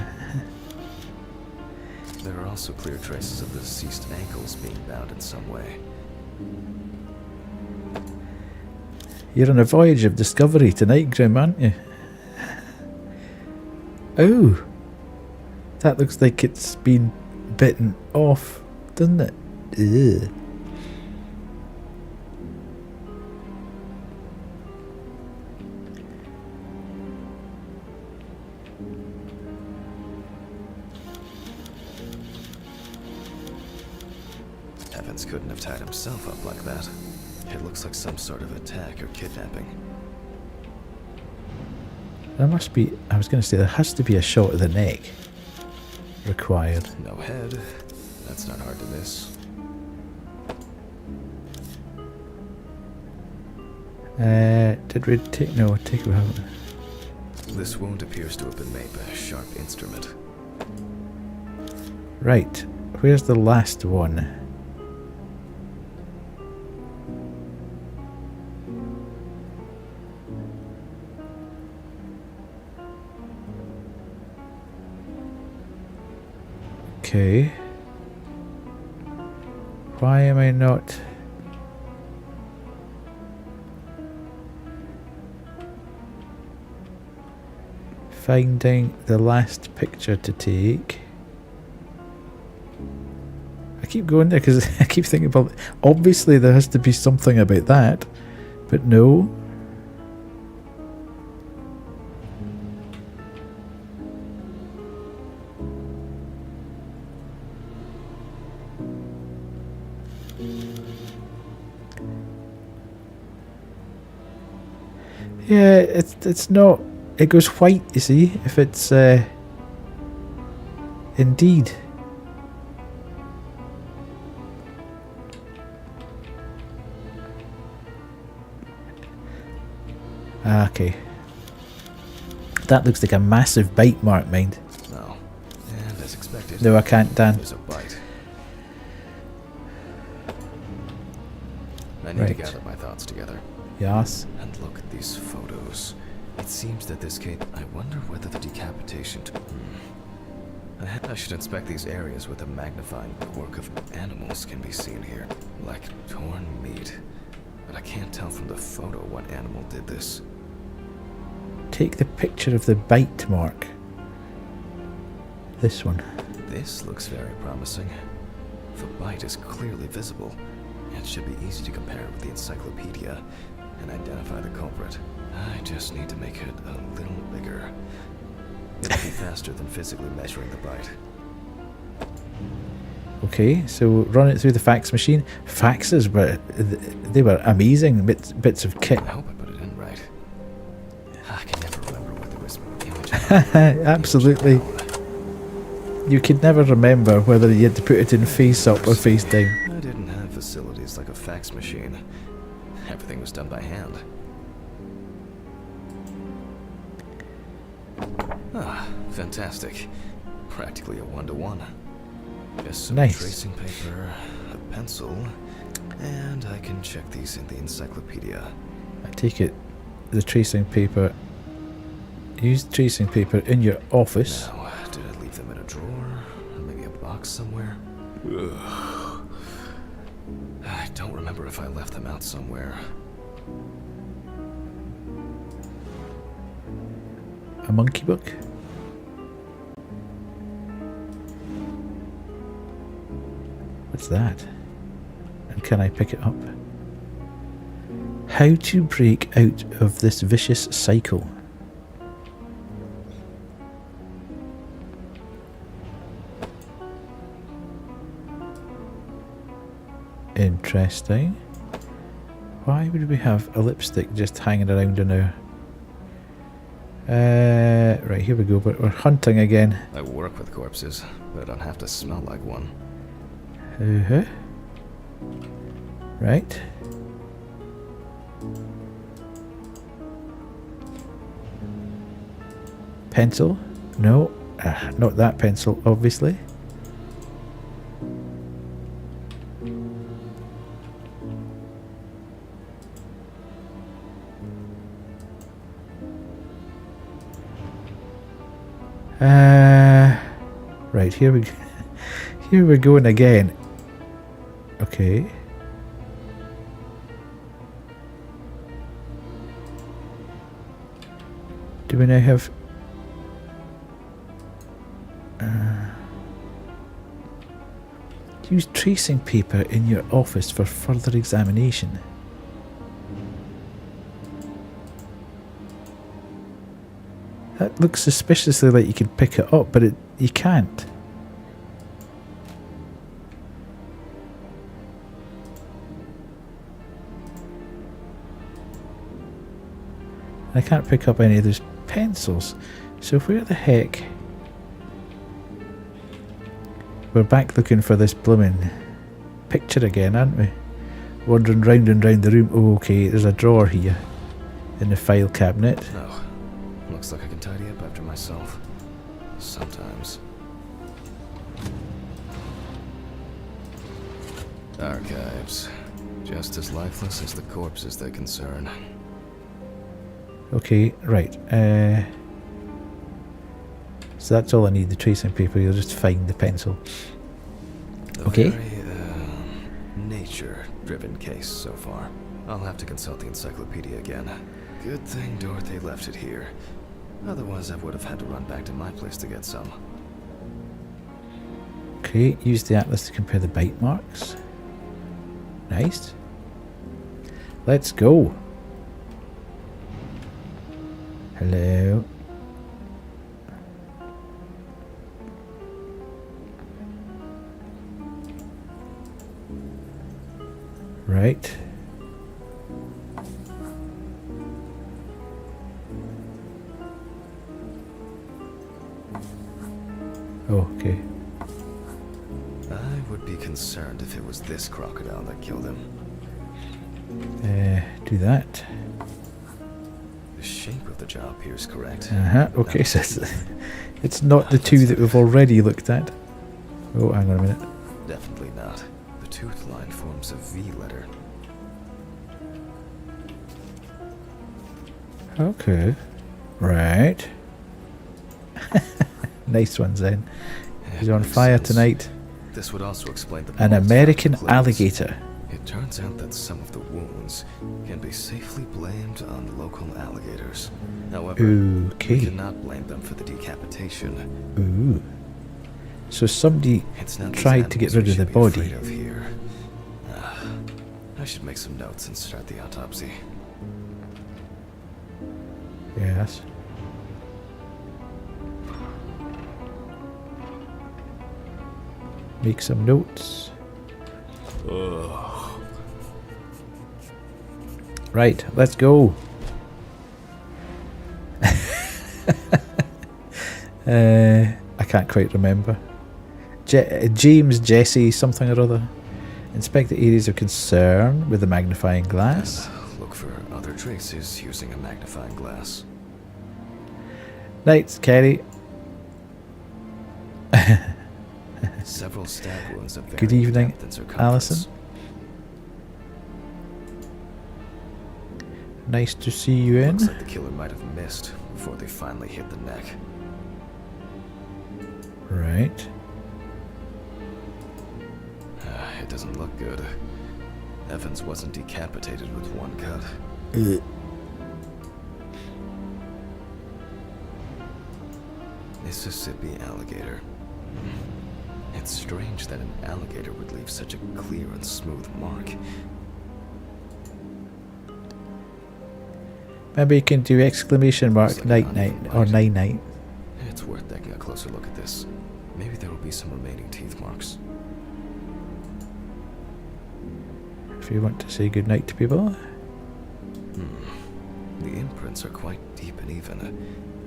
There are also clear traces of the deceased ankles being bound in some way. You're on a voyage of discovery tonight, Grim, aren't you? Oh! That looks like it's been bitten off, doesn't it? Ugh. Evans couldn't have tied himself up like that. It looks like some sort of attack or kidnapping. There must be, I was going to say, there has to be a shot of the neck required. No head. That's not hard to miss. Did we take, no, take we haven't. This wound appears to have been made by a sharp instrument. Right, where's the last one? Okay. Why am I not... finding the last picture to take? I keep going there because I keep thinking about... Obviously there has to be something about that, but no. Yeah, it's not. It goes white, you see, if it's indeed. Okay. That looks like a massive bite mark, mind. No. And as expected. No, I can't, Dan. There's a bite. I need to gather my thoughts together. Yes. And look at these photos. It seems that this case... I wonder whether the decapitation... I should inspect these areas with a magnifying work of animals can be seen here. Like torn meat. But I can't tell from the photo what animal did this. Take the picture of the bite mark. This one. This looks very promising. The bite is clearly visible. It should be easy to compare with the encyclopedia and identify the culprit. I just need to make it a little bigger. It'll be faster than physically measuring the bite. Okay, so run it through the fax machine. Faxes were... they were amazing bits of kit. I hope I put it in right. I can never remember what the image... Absolutely. You could never remember whether you had to put it in face up or face down. I didn't have facilities like a fax machine. Everything was done by hand. Ah, fantastic. Practically a one-to-one. Just some tracing paper, a pencil, and I can check these in the encyclopedia. I take it the tracing paper... Use tracing paper in your office. Now, did I leave them in a drawer? Or maybe a box somewhere? Ugh. I don't remember if I left them out somewhere. A monkey book? What's that? And can I pick it up? How to break out of this vicious cycle. Interesting. Why would we have a lipstick just hanging around in our... right, here we go, but we're hunting again. I work with corpses, but I don't have to smell like one. Right. Pencil? No. Not that pencil, obviously. Right, here we're going again. Okay. Do we now have... use tracing paper in your office for further examination. That looks suspiciously like you can pick it up, but you can't. I can't pick up any of those pencils. So where the heck... We're back looking for this blooming picture again, aren't we? Wandering round and round the room. Oh, okay, there's a drawer here in the file cabinet. No. Looks like I can tidy up after myself. Sometimes. Archives. Just as lifeless as the corpses they concern. Okay, right. So that's all I need, the tracing paper. You'll just find the pencil. Okay. Very, nature-driven case so far. I'll have to consult the encyclopedia again. Good thing Dorothy left it here. Otherwise, I would have had to run back to my place to get some. Okay, use the atlas to compare the bite marks. Nice. Let's go. Hello. Right. Oh, okay. I would be concerned if it was this crocodile that killed him. Do that. The The shape of the jaw appears correct. Okay, so it's not the two that we've already looked at. Oh, hang on a minute. Definitely not. The tooth line forms a V letter. Okay. Right. Nice one, Zen. He's on fire tonight. This would also explain the An bones American found in clothes. alligator. It turns out that some of the wounds can be safely blamed on local alligators. However, Okay. we cannot blame them for the decapitation. Ooh. So somebody It's not these tried to get animals rid we of the should be afraid body. of here. I should make some notes and start the autopsy. Yes. Make some notes. Ugh. Right, let's go. I can't quite remember. James Jesse something or other. Inspect the areas of concern with a magnifying glass. Look for other traces using a magnifying glass. Night, Kerry. Several stab wounds of Good varying evening, depth and circumference. Alison. Nice to see you in. Looks like the killer might have missed before they finally hit the neck. Right. It doesn't look good. Evans wasn't decapitated with one cut. Mississippi alligator. It's strange that an alligator would leave such a clear and smooth mark. Maybe you can do exclamation mark Looks like night an night uneven or bite. night night. It's worth taking a closer look at this. Maybe there will be some remaining teeth marks. If you want to say good night to people. The imprints are quite deep and even.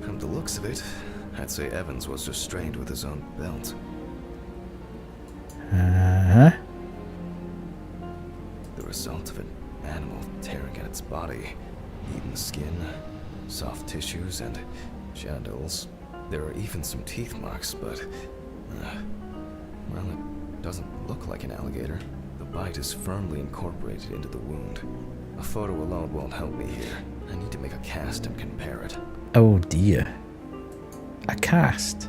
From the looks of it, I'd say Evans was restrained with his own belt. The result of an animal tearing at its body. Eaten skin, soft tissues, and genitals. There are even some teeth marks, but... well, it doesn't look like an alligator. The bite is firmly incorporated into the wound. A photo alone won't help me here. I need to make a cast and compare it. Oh dear. A cast.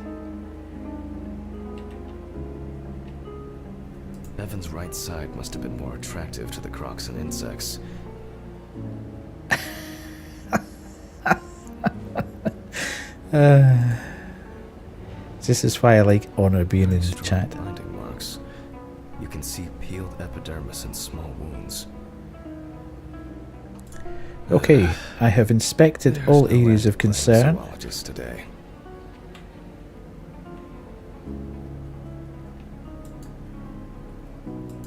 Evan's right side must have been more attractive to the crocs and insects. This is why I like Honor being in the Strong chat. blinding marks. You can see peeled epidermis and small wounds. Okay, I have inspected There's all no areas end of to playing concern. zoologist today.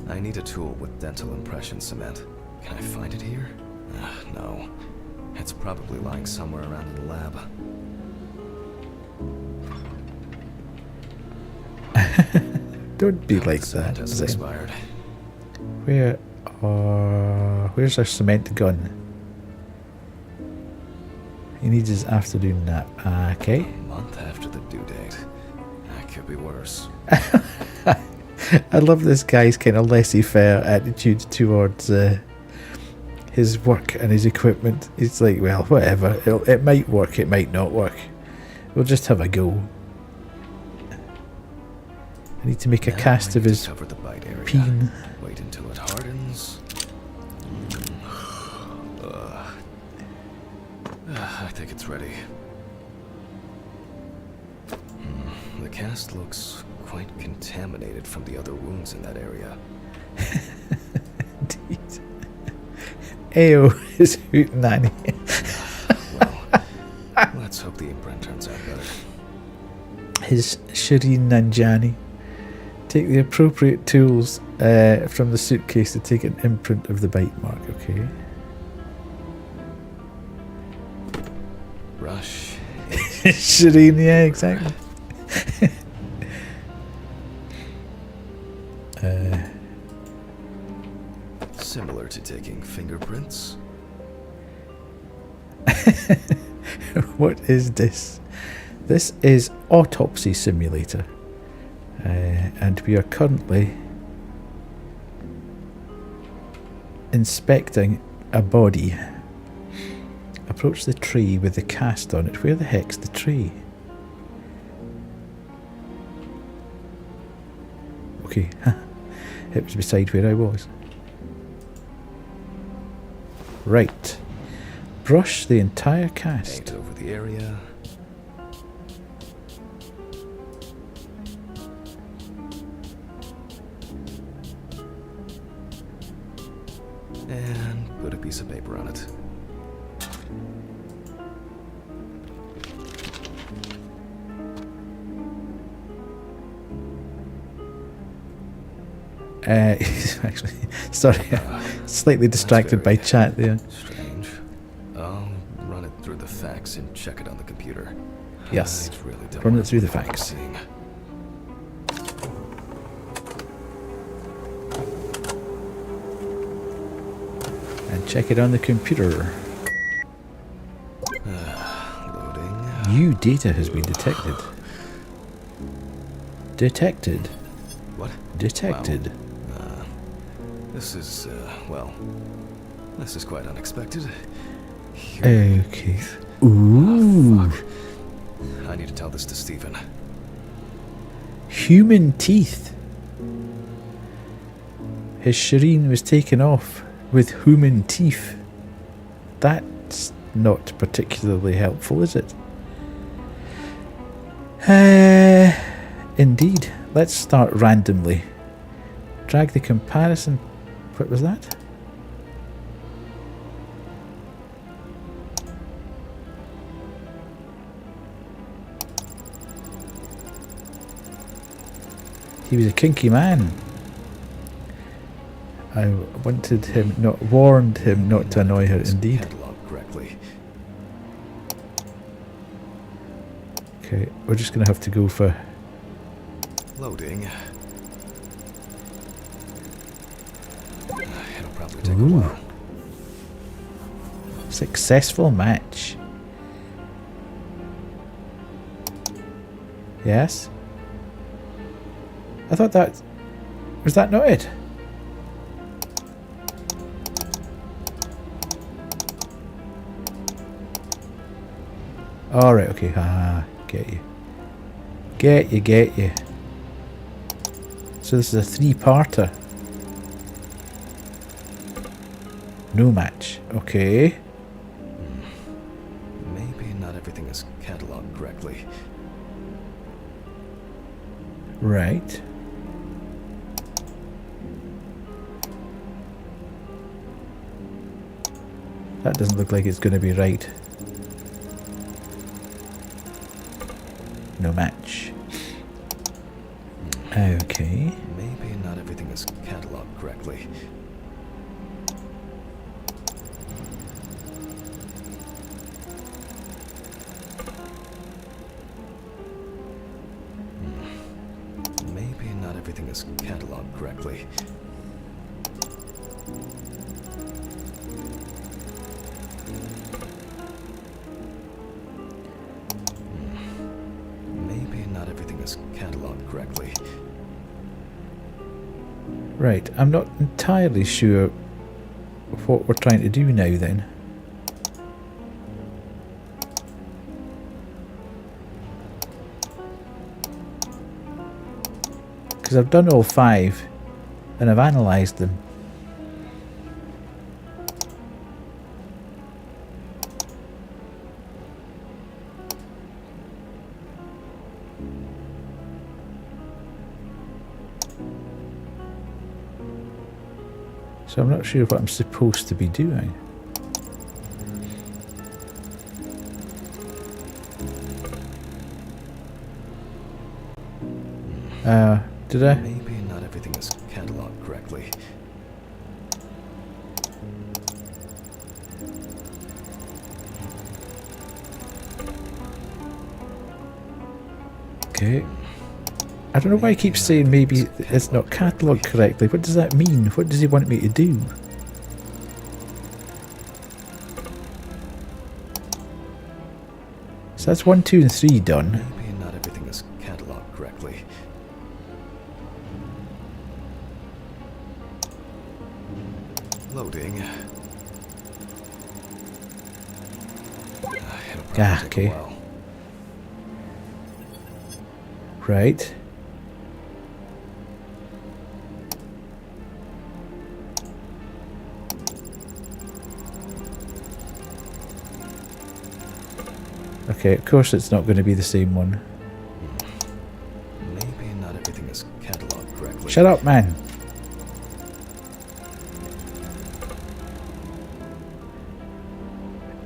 I need a tool with dental impression cement. Can I find it here? No. It's probably lying somewhere around in the lab. Don't be The like cement that, hasn't Zen. expired. Where's our cement gun? He needs his afternoon nap. Okay. A month after the due date. That could be worse. I love this guy's kind of laissez-faire attitude towards his work and his equipment. He's like, well, whatever. It might work, it might not work. We'll just have a go. I need to make a Now cast I of need to his cover the bite area. peen. Wait until it hardens. I think it's ready. The cast looks quite contaminated from the other wounds in that area. Indeed. Ayo is hootenanny. Well, let's hope the imprint turns out better. His Shireen Nanjani. Take the appropriate tools from the suitcase to take an imprint of the bite mark, okay? Brush. Shireen, yeah, exactly. Similar to taking fingerprints. What is this? This is Autopsy Simulator. And we are currently inspecting a body. Approach the tree with the cast on it. Where the heck's the tree? Okay, it was beside where I was. Right. Brush the entire cast. Paint over the area. And put a piece of paper on it. Actually, sorry, slightly distracted by chat there. Strange. I'll run it through the fax and check it on the computer. Yes, I really don't run want it through the people fax. seeing. And check it on the computer. Loading. New data has been detected. Detected. What? Detected. Wow. This is, well, this is quite unexpected. Okay. Ooh. Fuck. I need to tell this to Stephen. Human teeth. His shireen was taken off with human teeth. That's not particularly helpful, is it? Indeed. Let's start randomly. Drag the comparison. What was that? He was a kinky man. I wanted him, warned him not to annoy her, indeed. Correctly. Okay, we're just going to have to go for... Loading. It'll probably take a Ooh. while. Successful match. Yes? I thought that... Was that not it? Alright, okay. Get you. Get you. So this is a three-parter. No match. Okay. Maybe not everything is cataloged correctly. Right. That doesn't look like it's going to be right. No match. Okay. Maybe not everything is cataloged correctly. Maybe not everything is cataloged correctly. Maybe not everything is cataloged correctly. Right, I'm not entirely sure what we're trying to do now then. Because I've done all 5 and I've analysed them. So I'm not sure what I'm supposed to be doing. Did I? Maybe not everything is cataloged correctly. Okay. I don't know why he keeps saying maybe it's not catalogued correctly. What does that mean? What does he want me to do? So that's 1, 2, and 3 done. Maybe not everything is cataloged correctly. Loading. Ah, okay. Right. Okay, of course it's not going to be the same one. Maybe not everything is cataloged correctly. Shut up, man.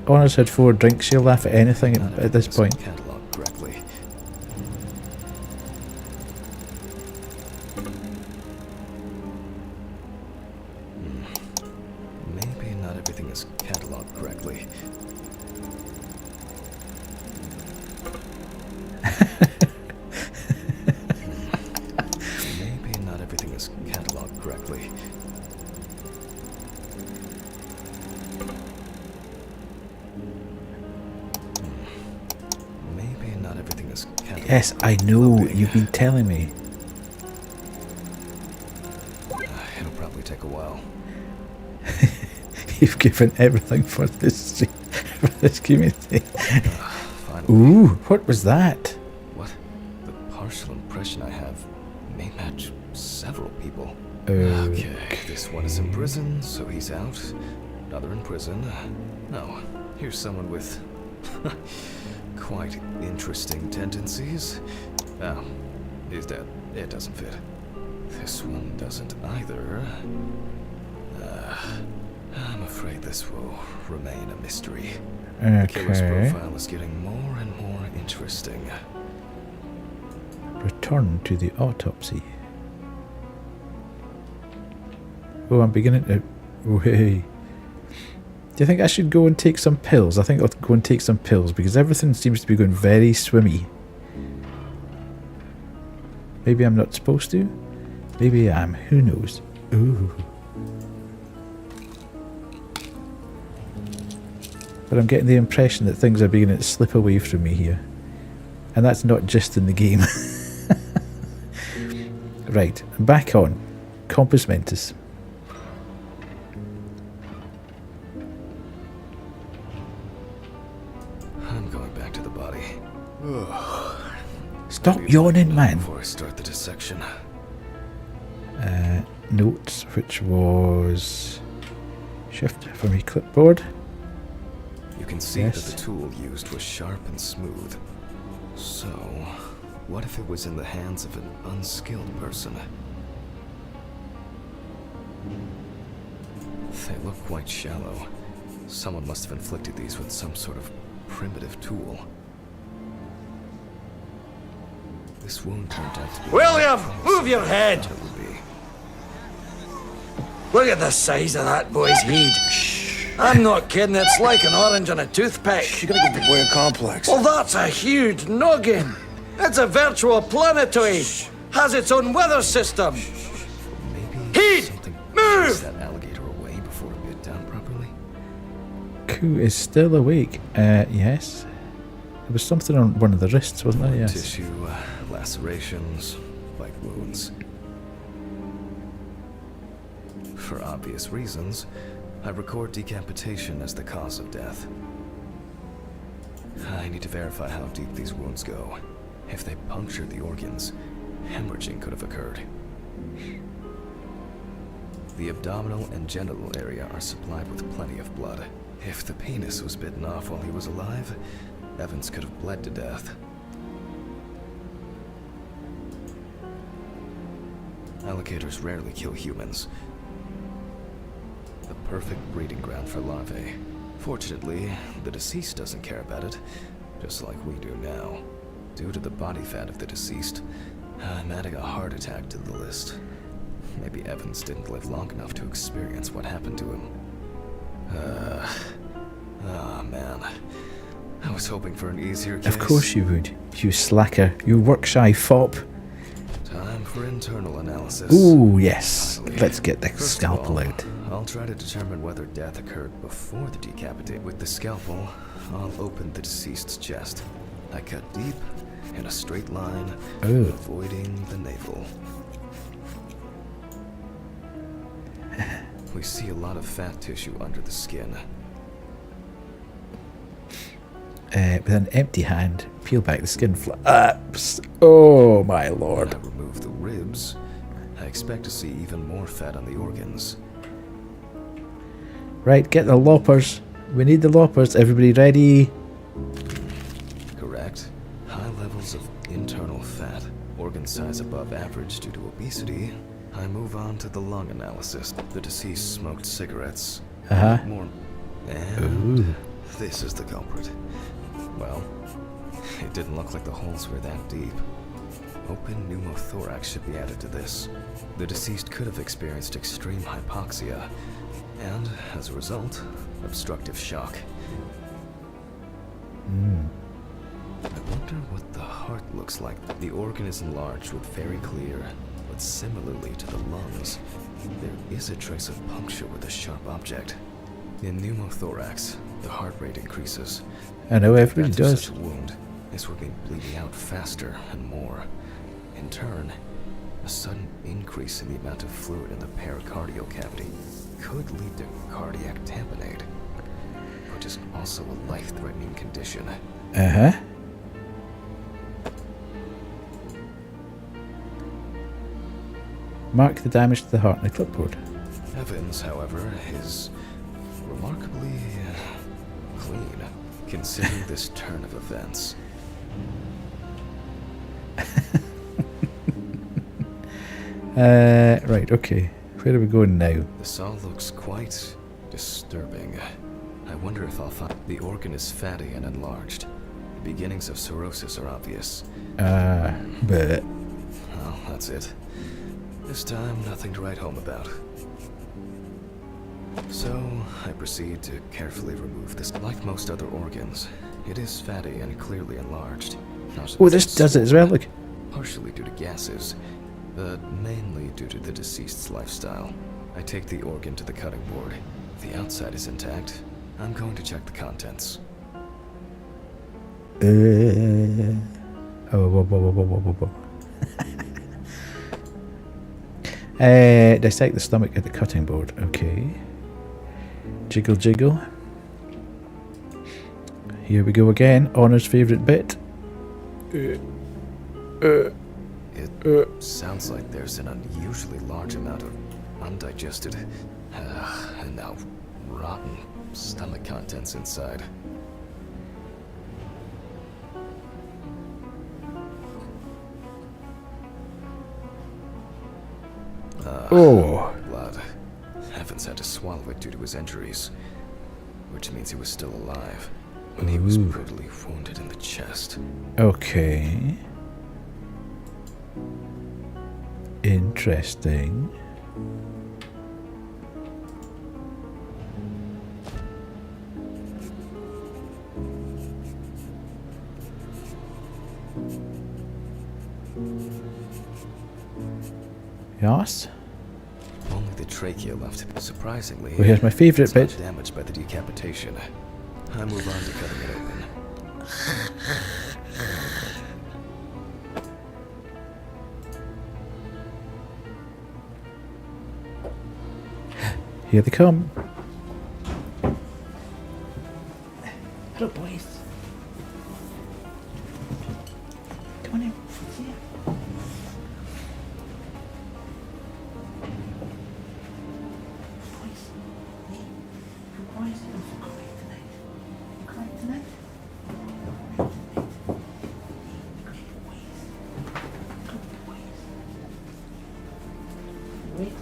Honors had 4 drinks. She'll laugh at anything at this point. Cataloged correctly. Maybe not everything is cataloged correctly. Maybe not everything is cataloged correctly. Maybe not everything is cataloged. Yes, I know. You've been telling me. It'll probably take a while. You've given everything for this for this community. Finally. Ooh, what was that? What? The partial impression I have may match several people. Okay. This one is in prison, so he's out. Another in prison. No, here's someone with quite interesting tendencies. Oh, he's dead. It doesn't fit. This one doesn't either. I'm afraid this will remain a mystery. The killer's Okay. profile is getting more and more interesting. Return to the autopsy. Oh, I'm beginning to... Oh, hey. Do you think I should go and take some pills? I think I'll go and take some pills because everything seems to be going very swimmy. Maybe I'm not supposed to? Maybe I am. Who knows? Ooh. But I'm getting the impression that things are beginning to slip away from me here. And that's not just in the game. Right, I'm back on. Compos Mentis. I'm going back to the body. Stop yawning, man. Before I start the dissection. Notes, which was... Shift for my clipboard. You can see Yes. that the tool used was sharp and smooth. So, what if it was in the hands of an unskilled person? They look quite shallow. Someone must have inflicted these with some sort of primitive tool. This wound turned out to be... William, move your head! It would be. Look at the size of that boy's head. I'm not kidding, it's like an orange on a toothpick. You're gonna give the boy a complex. Well, that's a huge noggin. It's a virtual planetoid. Has its own weather system. Maybe Heed! something Move! pushed that alligator away before it bit down properly. Koo is still awake. Yes. There was something on one of the wrists, wasn't there? Yes. Tissue, lacerations, bite wounds. For obvious reasons, I record decapitation as the cause of death. I need to verify how deep these wounds go. If they punctured the organs, hemorrhaging could have occurred. The abdominal and genital area are supplied with plenty of blood. If the penis was bitten off while he was alive, Evans could have bled to death. Alligators rarely kill humans. The perfect breeding ground for larvae. Fortunately, the deceased doesn't care about it, just like we do now. Due to the body fat of the deceased, I'm adding a heart attack to the list. Maybe Evans didn't live long enough to experience what happened to him. Man. I was hoping for an easier case. Of course you would. You slacker. You work-shy fop. Time for internal analysis. Ooh, yes. Let's get the First of scalpel all, out. I'll try to determine whether death occurred before the decapitation. With the scalpel, I'll open the deceased's chest. I cut deep in a straight line, Oh. avoiding the navel. We see a lot of fat tissue under the skin. With an empty hand, peel back the skin flaps. Oh my lord. When I remove the ribs, I expect to see even more fat on the organs. Right, get the loppers. We need the loppers. Everybody ready? Correct. High levels of internal fat, organ size above average due to obesity. I move on to the lung analysis. The deceased smoked cigarettes. Uh-huh. More. And Ooh. this is the culprit. Well, it didn't look like the holes were that deep. Open pneumothorax should be added to this. The deceased could have experienced extreme hypoxia, and, as a result, obstructive shock. I wonder what the heart looks like. The organ is enlarged with very clear, but similarly to the lungs, there is a trace of puncture with a sharp object. In pneumothorax, the heart rate increases. I know everybody After does. such a wound, this would be bleeding out faster and more. In turn, a sudden increase in the amount of fluid in the pericardial cavity could lead to cardiac tamponade, which is also a life-threatening condition. Uh-huh. Mark the damage to the heart in the clipboard. Evans, however, is remarkably clean, considering this turn of events. Right, okay. Where are we going now? The saw looks quite disturbing. I wonder if I'll find the organ is fatty and enlarged. The beginnings of cirrhosis are obvious. But Well, that's it. This time, nothing to write home about. So, I proceed to carefully remove this. Like most other organs, it is fatty and clearly enlarged. Not oh, this does it as well. Look. Partially due to gases, but mainly due to the deceased's lifestyle. I take the organ to the cutting board. If the outside is intact, I'm going to check the contents. Oh, whoa. Dissect the stomach at the cutting board. Okay. Jiggle, jiggle. Here we go again. Honor's favourite bit. It sounds like there's an unusually large amount of undigested and now rotten stomach contents inside. Blood. Evans had to swallow it due to his injuries, which means he was still alive when he was brutally wounded in the chest. Okay. Interesting. Yes. Only the trachea left. Surprisingly, Well, here's my favourite it's not bit. damaged by the decapitation. I move on to cutting it open. Here they come. Hello, boys. Come on in. Yeah. Boys. Hey. Boys. Come back tonight. Come back tonight. Wait.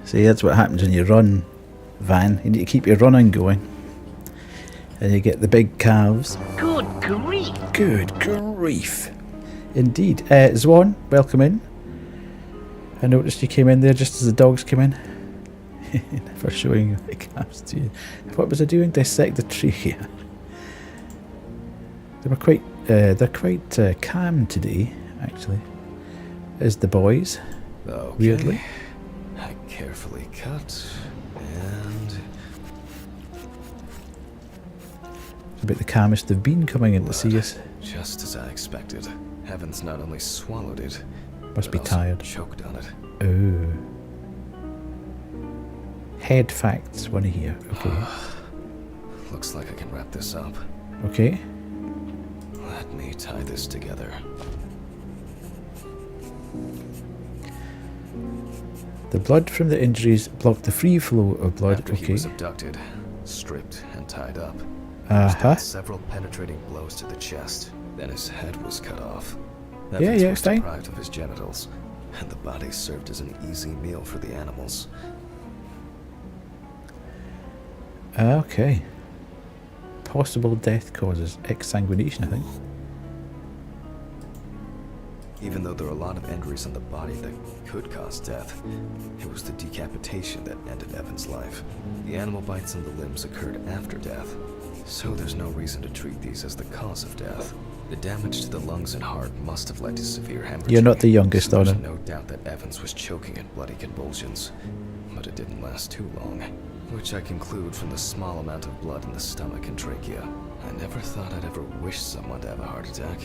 See, that's what happens when you run, Van. You need to keep your running going. And you get the big calves. Good grief! Good grief. Indeed. Zwan, welcome in. I noticed you came in there just as the dogs came in. Never showing the cams to you. What was I doing? Dissect the tree here. They're quite calm today, actually. As the boys. Okay. Weirdly. I carefully cut and It's about the calmest they've been coming in to see us. just as I expected. Heavens not only swallowed it, Must but be also tired. choked on it. Oh. Head facts, want to hear. Okay. Looks like I can wrap this up. Okay. Let me tie this together. The blood from the injuries blocked the free flow of blood. After he Okay. was abducted, stripped, and tied up, he Uh-huh. dealt several penetrating blows to the chest. Then his head was cut off. Yeah, Evans yeah, was fine. deprived of his genitals, and the body served as an easy meal for the animals. Okay. Possible death causes. Exsanguination, I think. Even though there are a lot of injuries on the body that could cause death, it was the decapitation that ended Evan's life. The animal bites on the limbs occurred after death, so there's no reason to treat these as the cause of death. The damage to the lungs and heart must have led to severe hemorrhaging. You're not the youngest, so there's Donna. no doubt that Evans was choking in bloody convulsions, but it didn't last too long, which I conclude from the small amount of blood in the stomach and trachea. I never thought I'd ever wish someone to have a heart attack,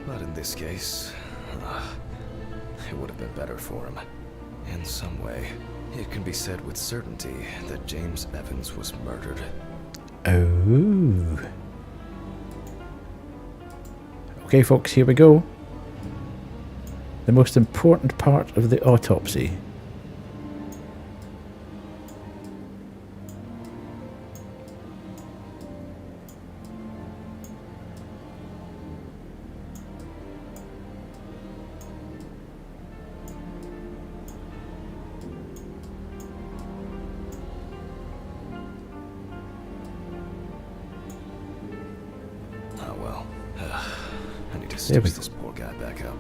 but in this case, it would have been better for him. In some way, it can be said with certainty that James Evans was murdered. Oh. Okay, folks, here we go. The most important part of the autopsy. Oh well. I need to There we stitch go. this poor guy back up.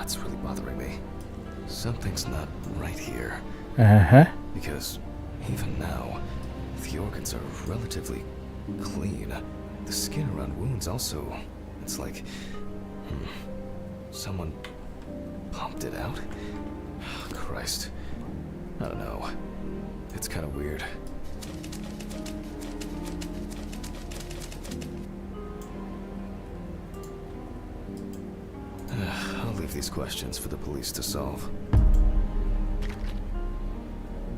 It's really bothering me. Something's not right here. Uh-huh. Because even now, the organs are relatively clean. The skin around wounds also. It's like someone pumped it out? Christ. I don't know. It's kind of weird. I'll leave these questions for the police to solve.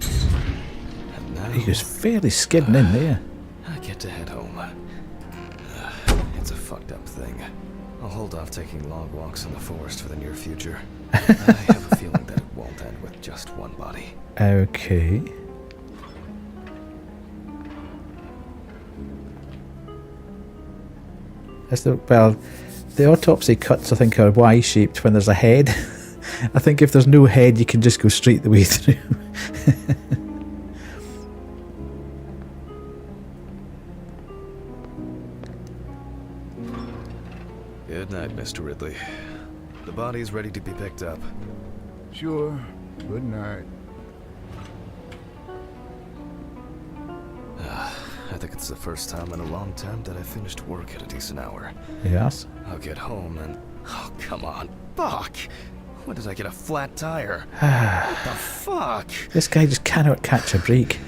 And now He was fairly skidding in there. I get to head home. It's a fucked up thing. I'll hold off taking long walks in the forest for the near future. I have a feeling that it won't end with just one body. Okay. The autopsy cuts, I think, are Y-shaped when there's a head. I think if there's no head, you can just go straight the way through. Good night, Mr. Ridley. The body is ready to be picked up. Sure. Good night. I think it's the first time in a long time that I finished work at a decent hour. Yes. I'll get home and... Oh, come on. Fuck! When did I get a flat tire? What the fuck? This guy just cannot catch a break.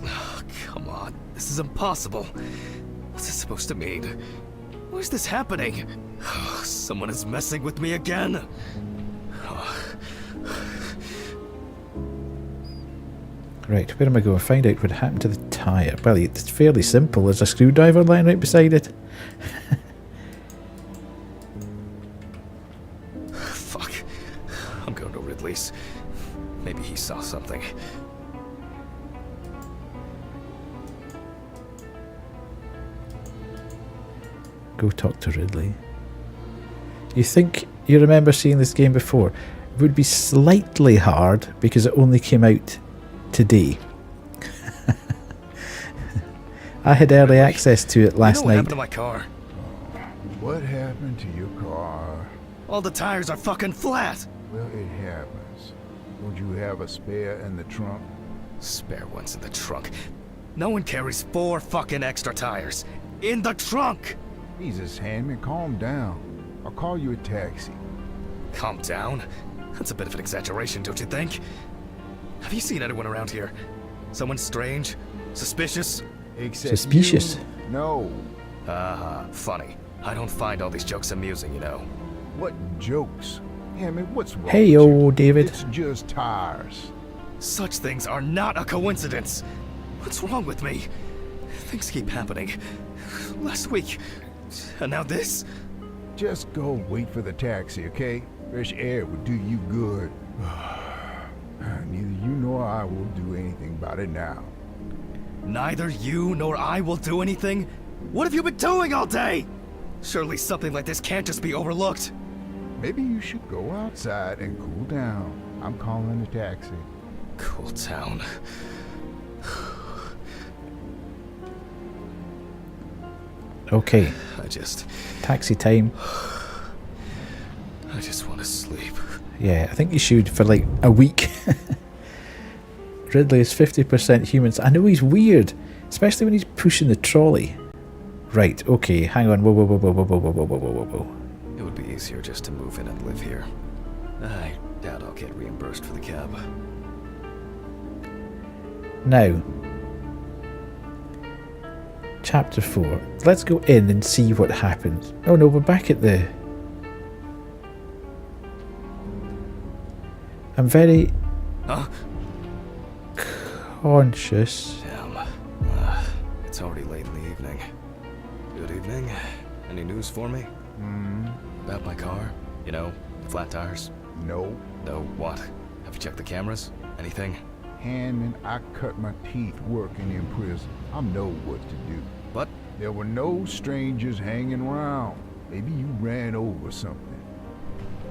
Oh, come on. This is impossible. What's this supposed to mean? Why is this happening? Oh, someone is messing with me again. Right, where am I going? Find out what happened to the tyre. Well, it's fairly simple. There's a screwdriver lying right beside it. Fuck. I'm going to Ridley's. Maybe he saw something. Go talk to Ridley. You think you remember seeing this game before? It would be slightly hard because it only came out today. I had early access to it last you know what night. happened to my car? What happened to your car? All the tires are fucking flat. Well, it happens. Don't you have a spare in the trunk? Spare ones in the trunk. No one carries 4 fucking extra tires in the trunk. Jesus, Handman, calm down. I'll call you a taxi. Calm down? That's a bit of an exaggeration, don't you think? Have you seen anyone around here? Someone strange? Suspicious? Except Suspicious? you? No. Funny. I don't find all these jokes amusing, you know. What jokes? Handman, what's wrong Hey, with yo, you? David. It's just tires. Such things are not a coincidence. What's wrong with me? Things keep happening. Last week, and now this? Just go wait for the taxi, okay? Fresh air would do you good. Neither you nor I will do anything about it now. Neither you nor I will do anything? What have you been doing all day? Surely something like this can't just be overlooked. Maybe you should go outside and cool down. I'm calling a taxi. Cool down. Okay. I Taxi time. just want to sleep. Yeah, I think you should for like a week. Ridley is 50% human. I know he's weird, especially when he's pushing the trolley. Right, okay, hang on. Whoa, whoa, whoa, whoa, whoa, whoa, whoa, whoa, whoa, whoa. It would be easier just to move in and live here. I doubt I'll get reimbursed for the cab. Now, chapter 4. Let's go in and see what happens. Oh no, we're back at the... I'm very... Huh? conscious. Damn. It's already late in the evening. Good evening. Any news for me? About my car? You know, the flat tires? No. No what? Have you checked the cameras? Anything? Handman, I cut my teeth working in prison. I know what to do. What? There were no strangers hanging around. Maybe you ran over something.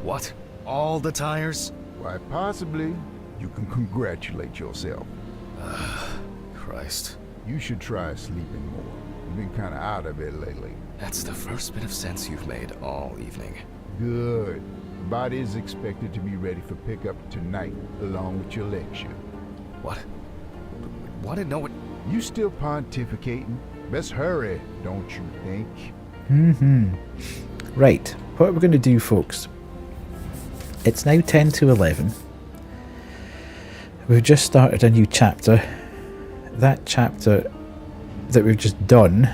What? All the tires? Why, possibly. You can congratulate yourself. Christ. You should try sleeping more. You've been kind of out of it lately. That's the first bit of sense you've made all evening. Good. The body is expected to be ready for pickup tonight, along with your lecture. What? What? No, what? You still pontificating? Best hurry, don't you think? Right, what we're going to do, folks. It's now 10 to 11. We've just started a new chapter. That chapter that we've just done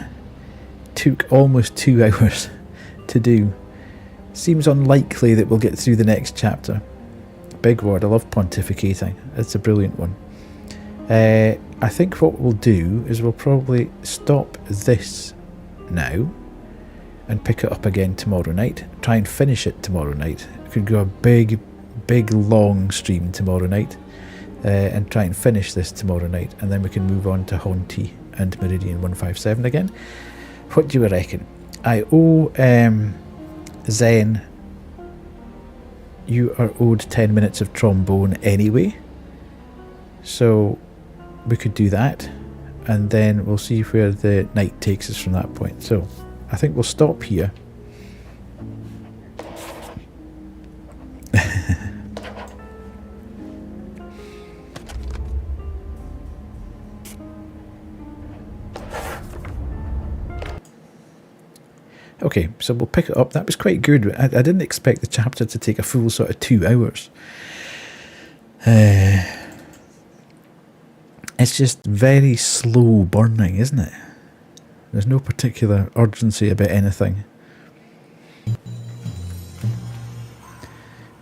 took almost 2 hours to do. Seems unlikely that we'll get through the next chapter. Big word, I love pontificating. It's a brilliant one. I think what we'll do is we'll probably stop this now and pick it up again tomorrow night. Try and finish it tomorrow night. We could go a big long stream tomorrow night and try and finish this tomorrow night, and then we can move on to Haunty and Meridian 157 again. What do you reckon? I owe Zen, you are owed 10 minutes of trombone anyway, so we could do that, and then we'll see where the night takes us from that point. So I think we'll stop here. Okay, so we'll pick it up. That was quite good. I didn't expect the chapter to take a full sort of 2 hours. It's just very slow burning, isn't it? There's no particular urgency about anything.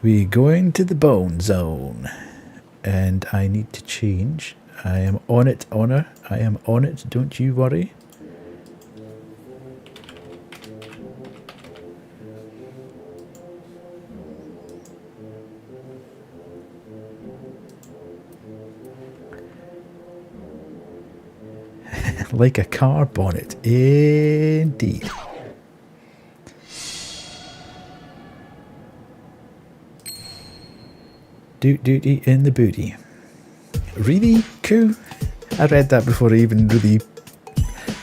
We're going to the bone zone. And I need to change. I am on it, Honor. I am on it, don't you worry. Like a car bonnet, indeed. Duty in the booty. Really? Cool. I read that before I even really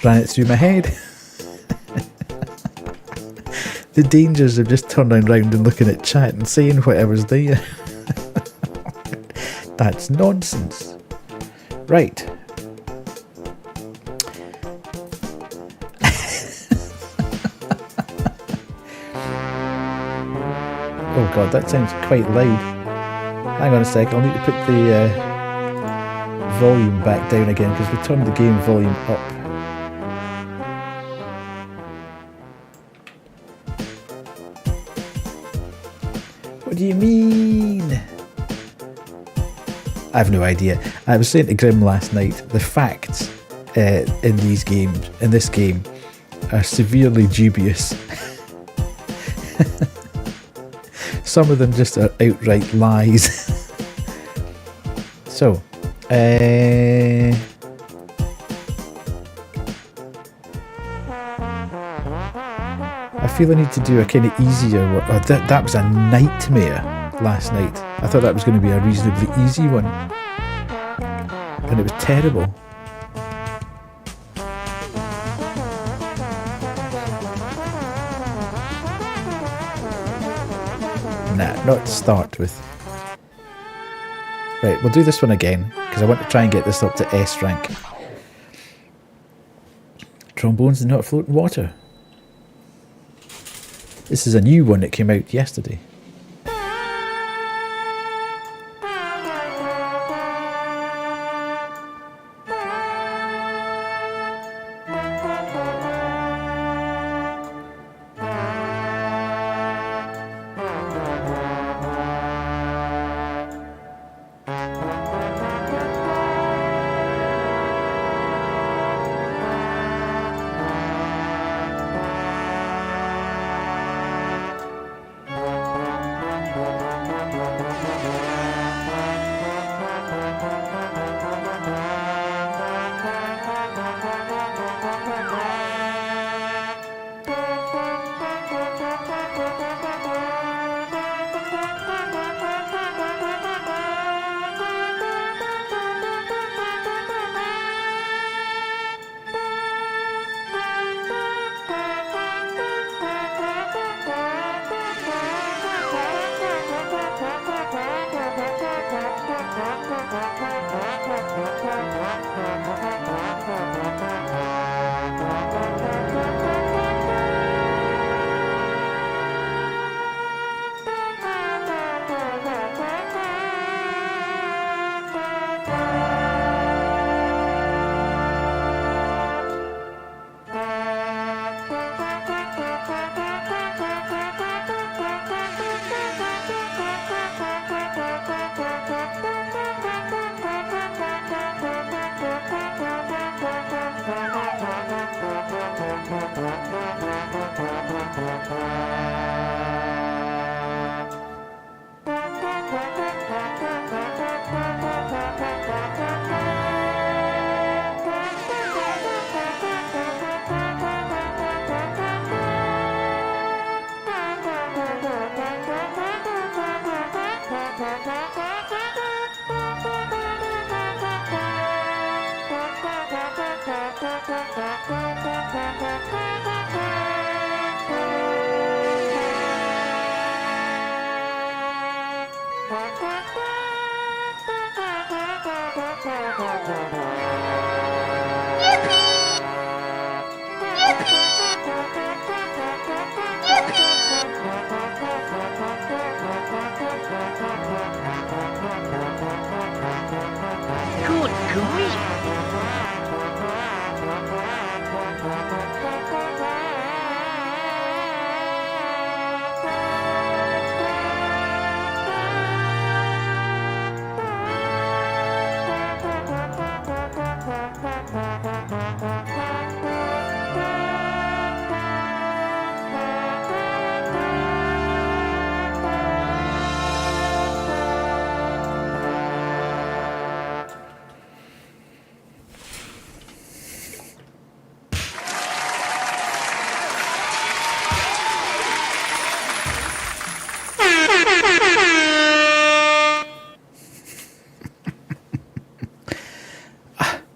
ran it through my head. The dangers of just turning around and looking at chat and saying whatever's there. That's nonsense. Right. Oh god, that sounds quite loud. Hang on a sec, I'll need to put the volume back down again because we turned the game volume up. What do you mean? I have no idea. I was saying to Grim last night, the facts in this game, are severely dubious. Some of them just are outright lies. So, I feel I need to do a kind of easier one. Oh, that was a nightmare last night. I thought that was going to be a reasonably easy one. And it was terrible. Nah, not to start with. Right, we'll do this one again, because I want to try and get this up to S rank. Trombones do not float in water. This is a new one that came out yesterday.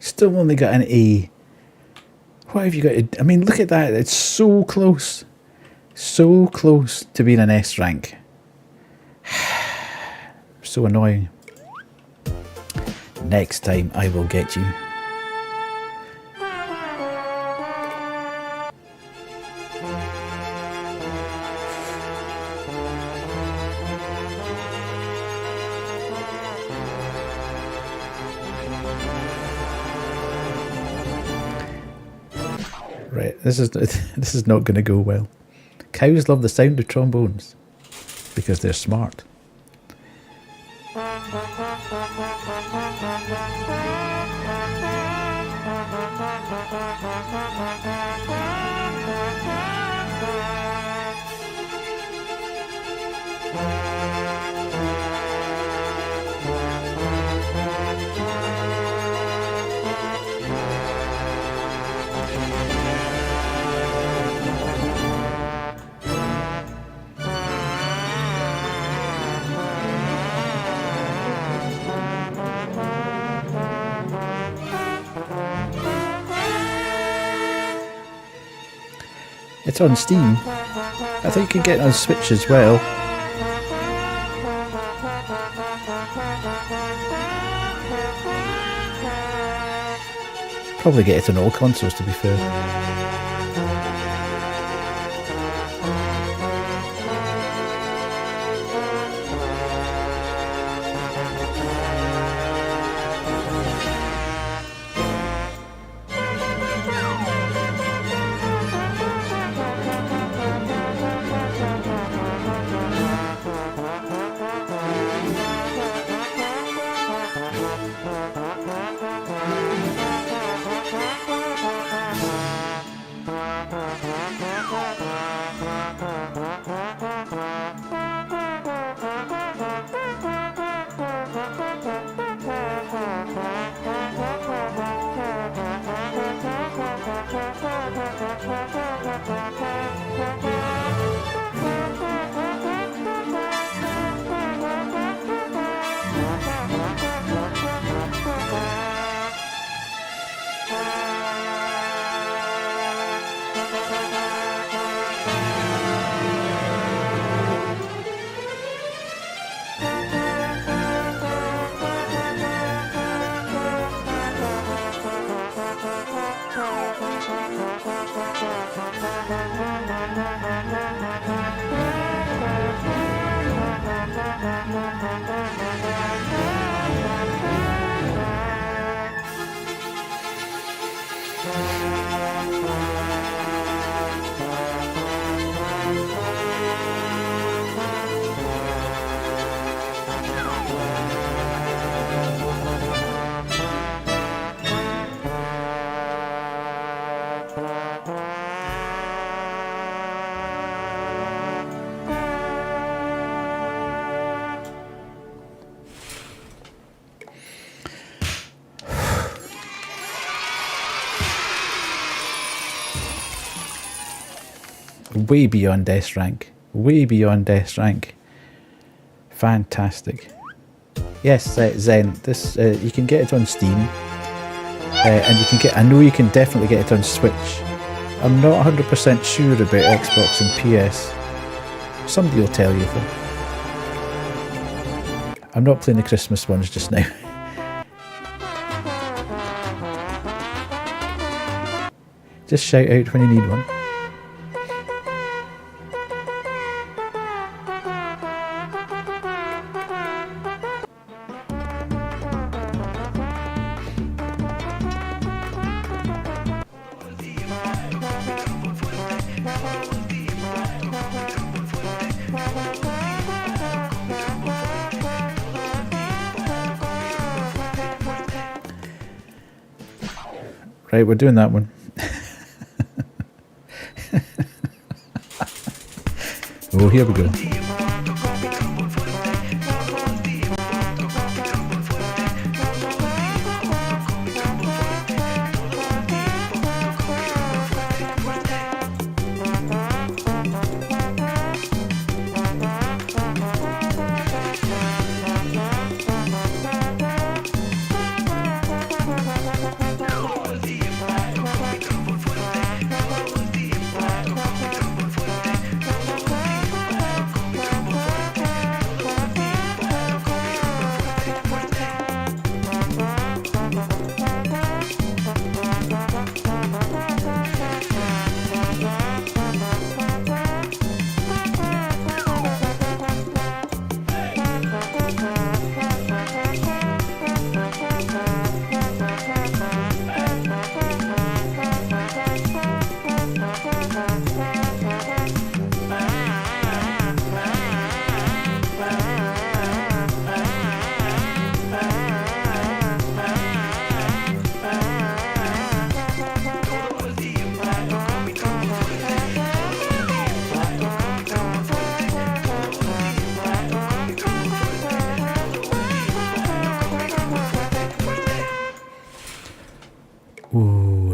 Still only got an A What have you got to... I mean, look at that. It's so close. So close to being an S rank. So annoying. Next time I will get you. Right, this is not going to go well. Cows love the sound of trombones because they're smart. It's on Steam. I think you can get it on Switch as well. Probably get it on all consoles, to be fair. Way beyond S rank. Way beyond S rank. Fantastic. Yes, Zen. This you can get it on Steam, and you can get. I know you can definitely get it on Switch. I'm not 100% sure about Xbox and PS. Somebody will tell you though. I'm not playing the Christmas ones just now. Just shout out when you need one. Right, we're doing that one. Oh, here we go.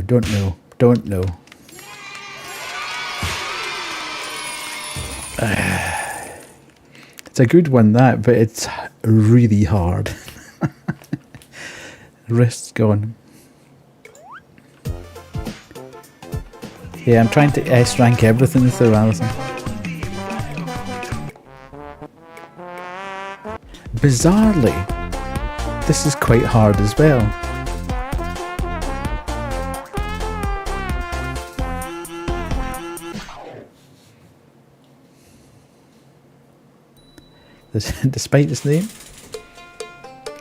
don't know, don't know. It's a good one, that, but it's really hard. Wrist's gone. Yeah, I'm trying to S-rank everything through Alison. Bizarrely, this is quite hard as well. Despite its name,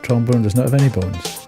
trombone does not have any bones.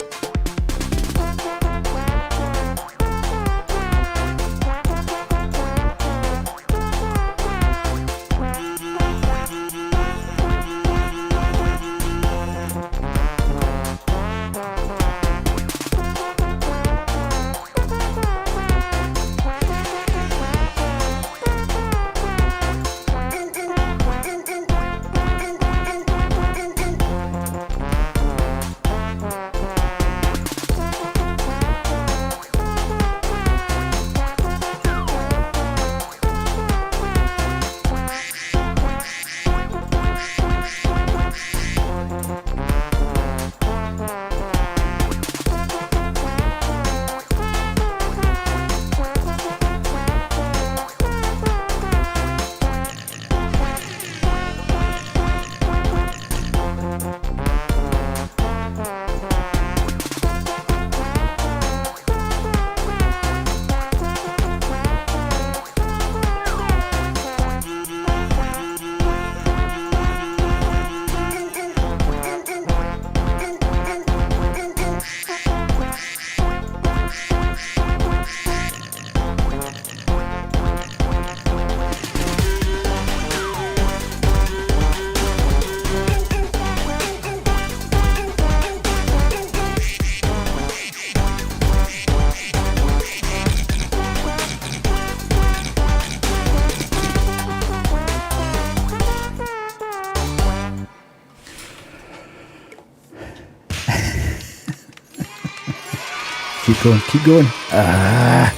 Keep going, keep going. Ah,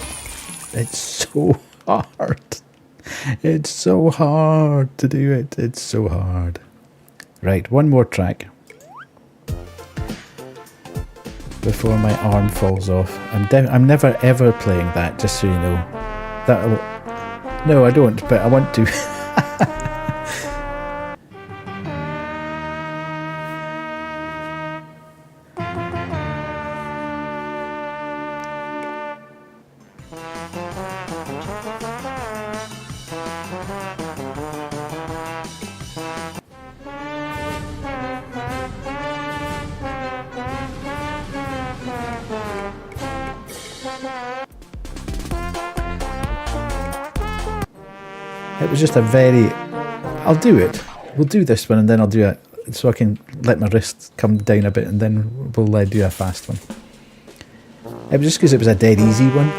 it's so hard. It's so hard to do it. It's so hard. Right, one more track before my arm falls off. I'm never ever playing that, just so you know. No, I don't, but I want to. It was just a very... I'll do it. We'll do this one and then I'll do it so I can let my wrist come down a bit and then we'll do a fast one. It was just because it was a dead easy one.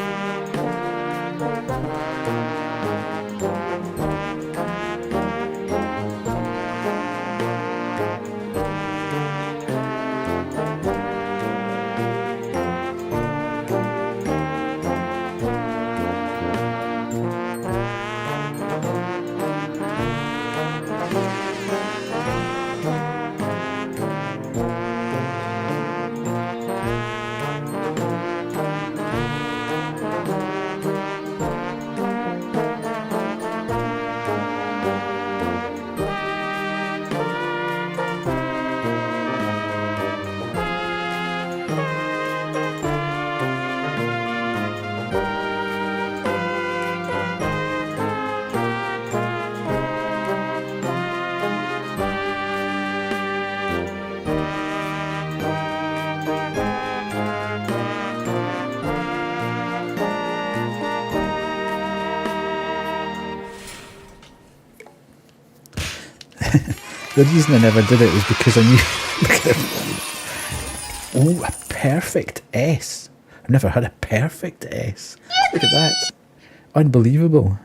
The reason I never did it was because I knew... Oh, a perfect S. I've never had a perfect S. Look at that. Unbelievable.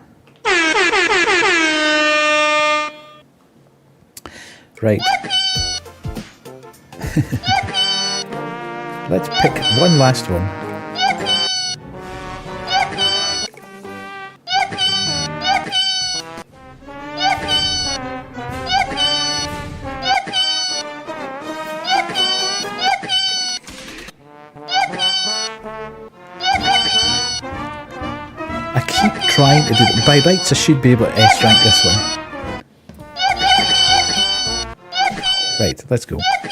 Right. Let's pick one last one. trying to do that. By rights, I should be able to S rank this one. Right, let's go. Right.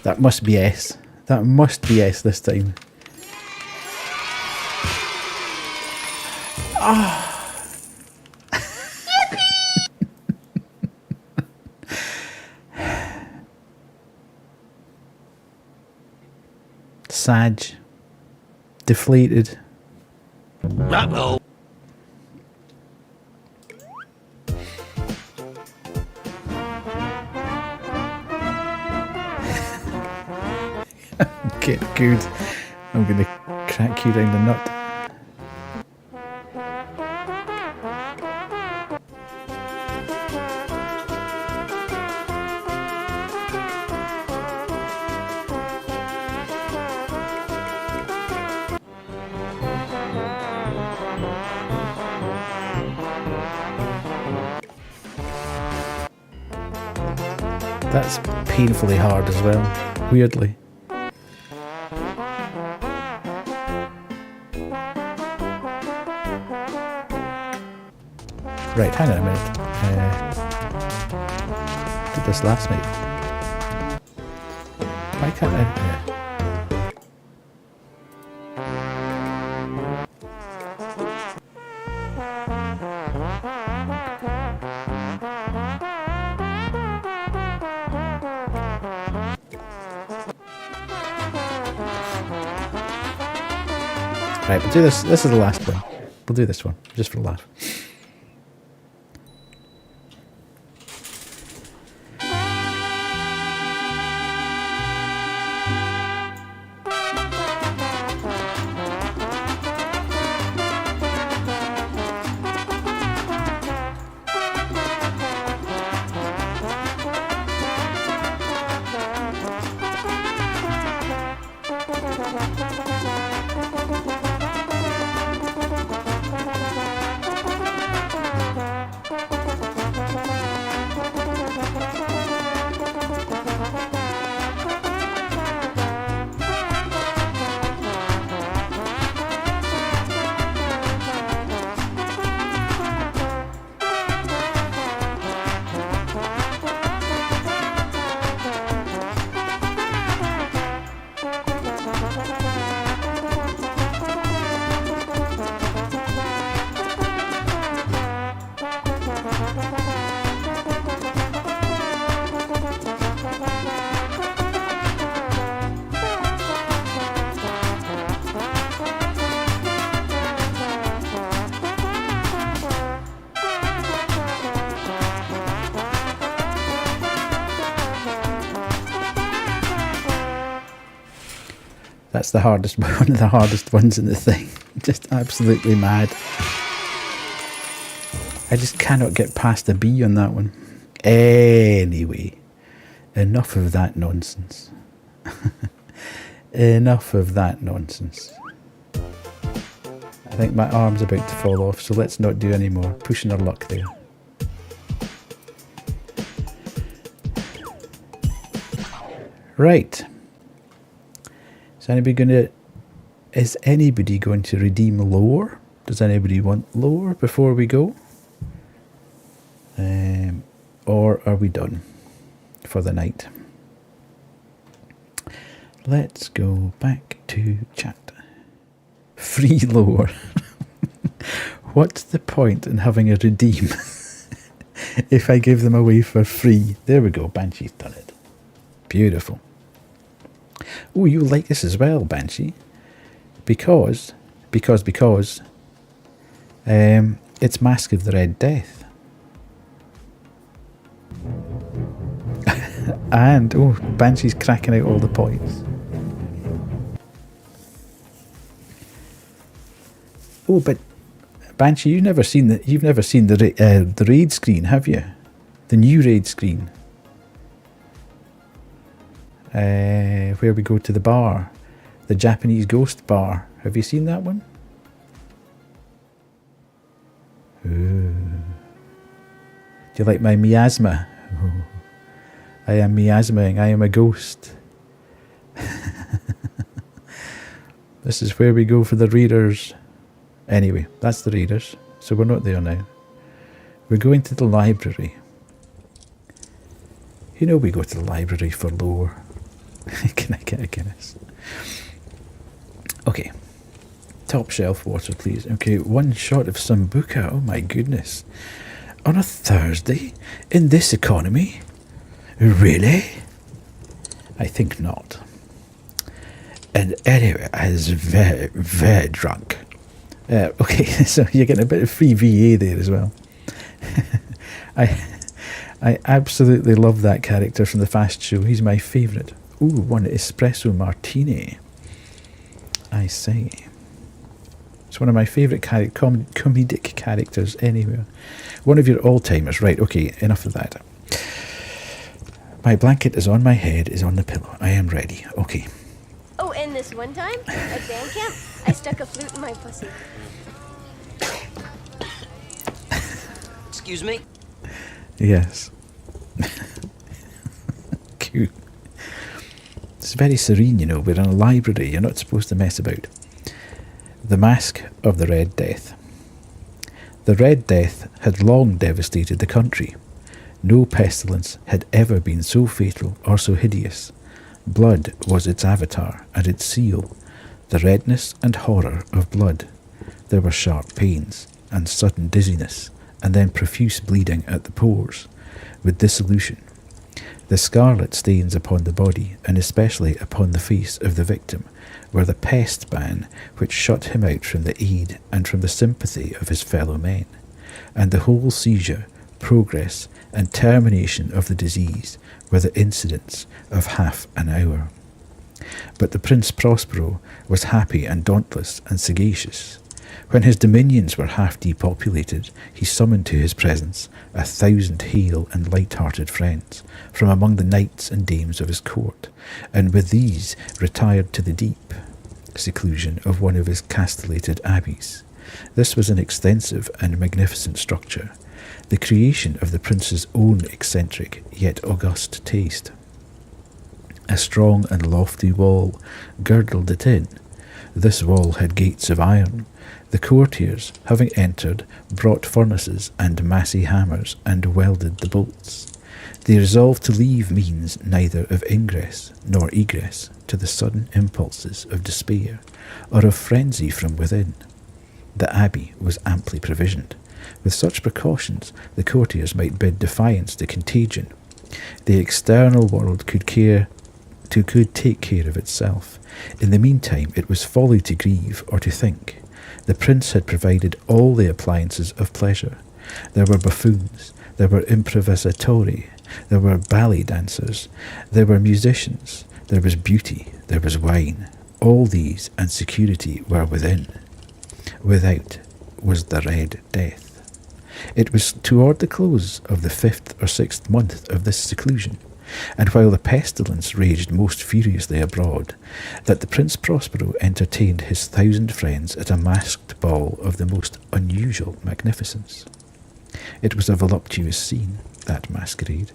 That must be S. That must be S this time. Ah. Sag. Deflated. Uh-oh. Get good. I'm gonna crack you down the nut. That's painfully hard as well, weirdly. Right, hang on a minute. Did this last night. Why can't I? Right, we'll do this. This is the last one. We'll do this one, just for a laugh. That's the hardest one of the hardest ones in the thing. Just absolutely mad. I just cannot get past the B on that one. Anyway, enough of that nonsense. Enough of that nonsense. I think my arm's about to fall off, so let's not do any more. Pushing our luck there. Right. Is anybody going to redeem lore? Does anybody want lore before we go? Or are we done for the night? Let's go back to chat. Free lore. What's the point in having a redeem if I give them away for free? There we go, Banshee's done it. Beautiful. Oh, you like this as well, Banshee. Because it's Mask of the Red Death. And, oh, Banshee's cracking out all the points. Oh, but Banshee, you've never seen the raid screen, have you? The new raid screen. Where we go to the bar, the Japanese ghost bar. Have you seen that one? Ooh. Do you like my miasma? Oh. I am miasmaing. I am a ghost. This is where we go for the readers. Anyway, that's the readers. So we're not there now. We're going to the library. You know we go to the library for lore. Can I get a Guinness? Okay. Top shelf water, please. Okay, one shot of Sambuca. Oh my goodness. On a Thursday? In this economy? Really? I think not. And anyway, I was very, very drunk. Okay, so you're getting a bit of free VA there as well. I absolutely love that character from the Fast Show. He's my favourite. Ooh, one espresso martini. I say. It's one of my favourite comedic characters anywhere. One of your all-timers. Right, okay, enough of that. My blanket is on my head, is on the pillow. I am ready. Okay. Oh, and this one time, at band camp, I stuck a flute in my pussy. Excuse me? Yes. Cute. It's very serene, you know. We're in a library. You're not supposed to mess about. The Mask of the Red Death. The Red Death had long devastated the country. No pestilence had ever been so fatal or so hideous. Blood was its avatar and its seal, the redness and horror of blood. There were sharp pains and sudden dizziness, and then profuse bleeding at the pores, with dissolution. The scarlet stains upon the body, and especially upon the face of the victim, were the pest ban which shut him out from the aid and from the sympathy of his fellow men, and the whole seizure, progress, and termination of the disease were the incidents of half an hour. But the Prince Prospero was happy and dauntless and sagacious. When his dominions were half depopulated, he summoned to his presence 1,000 hale and light-hearted friends from among the knights and dames of his court, and with these retired to the deep seclusion of one of his castellated abbeys. This was an extensive and magnificent structure, the creation of the prince's own eccentric yet august taste. A strong and lofty wall girdled it in. This wall had gates of iron. The courtiers, having entered, brought furnaces and massy hammers and welded the bolts. They resolved to leave means neither of ingress nor egress to the sudden impulses of despair or of frenzy from within. The abbey was amply provisioned. With such precautions, the courtiers might bid defiance to contagion. The external world could take care of itself. In the meantime, it was folly to grieve or to think. The prince had provided all the appliances of pleasure. There were buffoons, there were improvisatori, there were ballet dancers, there were musicians, there was beauty, there was wine. All these and security were within. Without was the Red Death. It was toward the close of the 5th or 6th month of this seclusion, and while the pestilence raged most furiously abroad, that the Prince Prospero entertained his 1,000 friends at a masked ball of the most unusual magnificence. It was a voluptuous scene, that masquerade.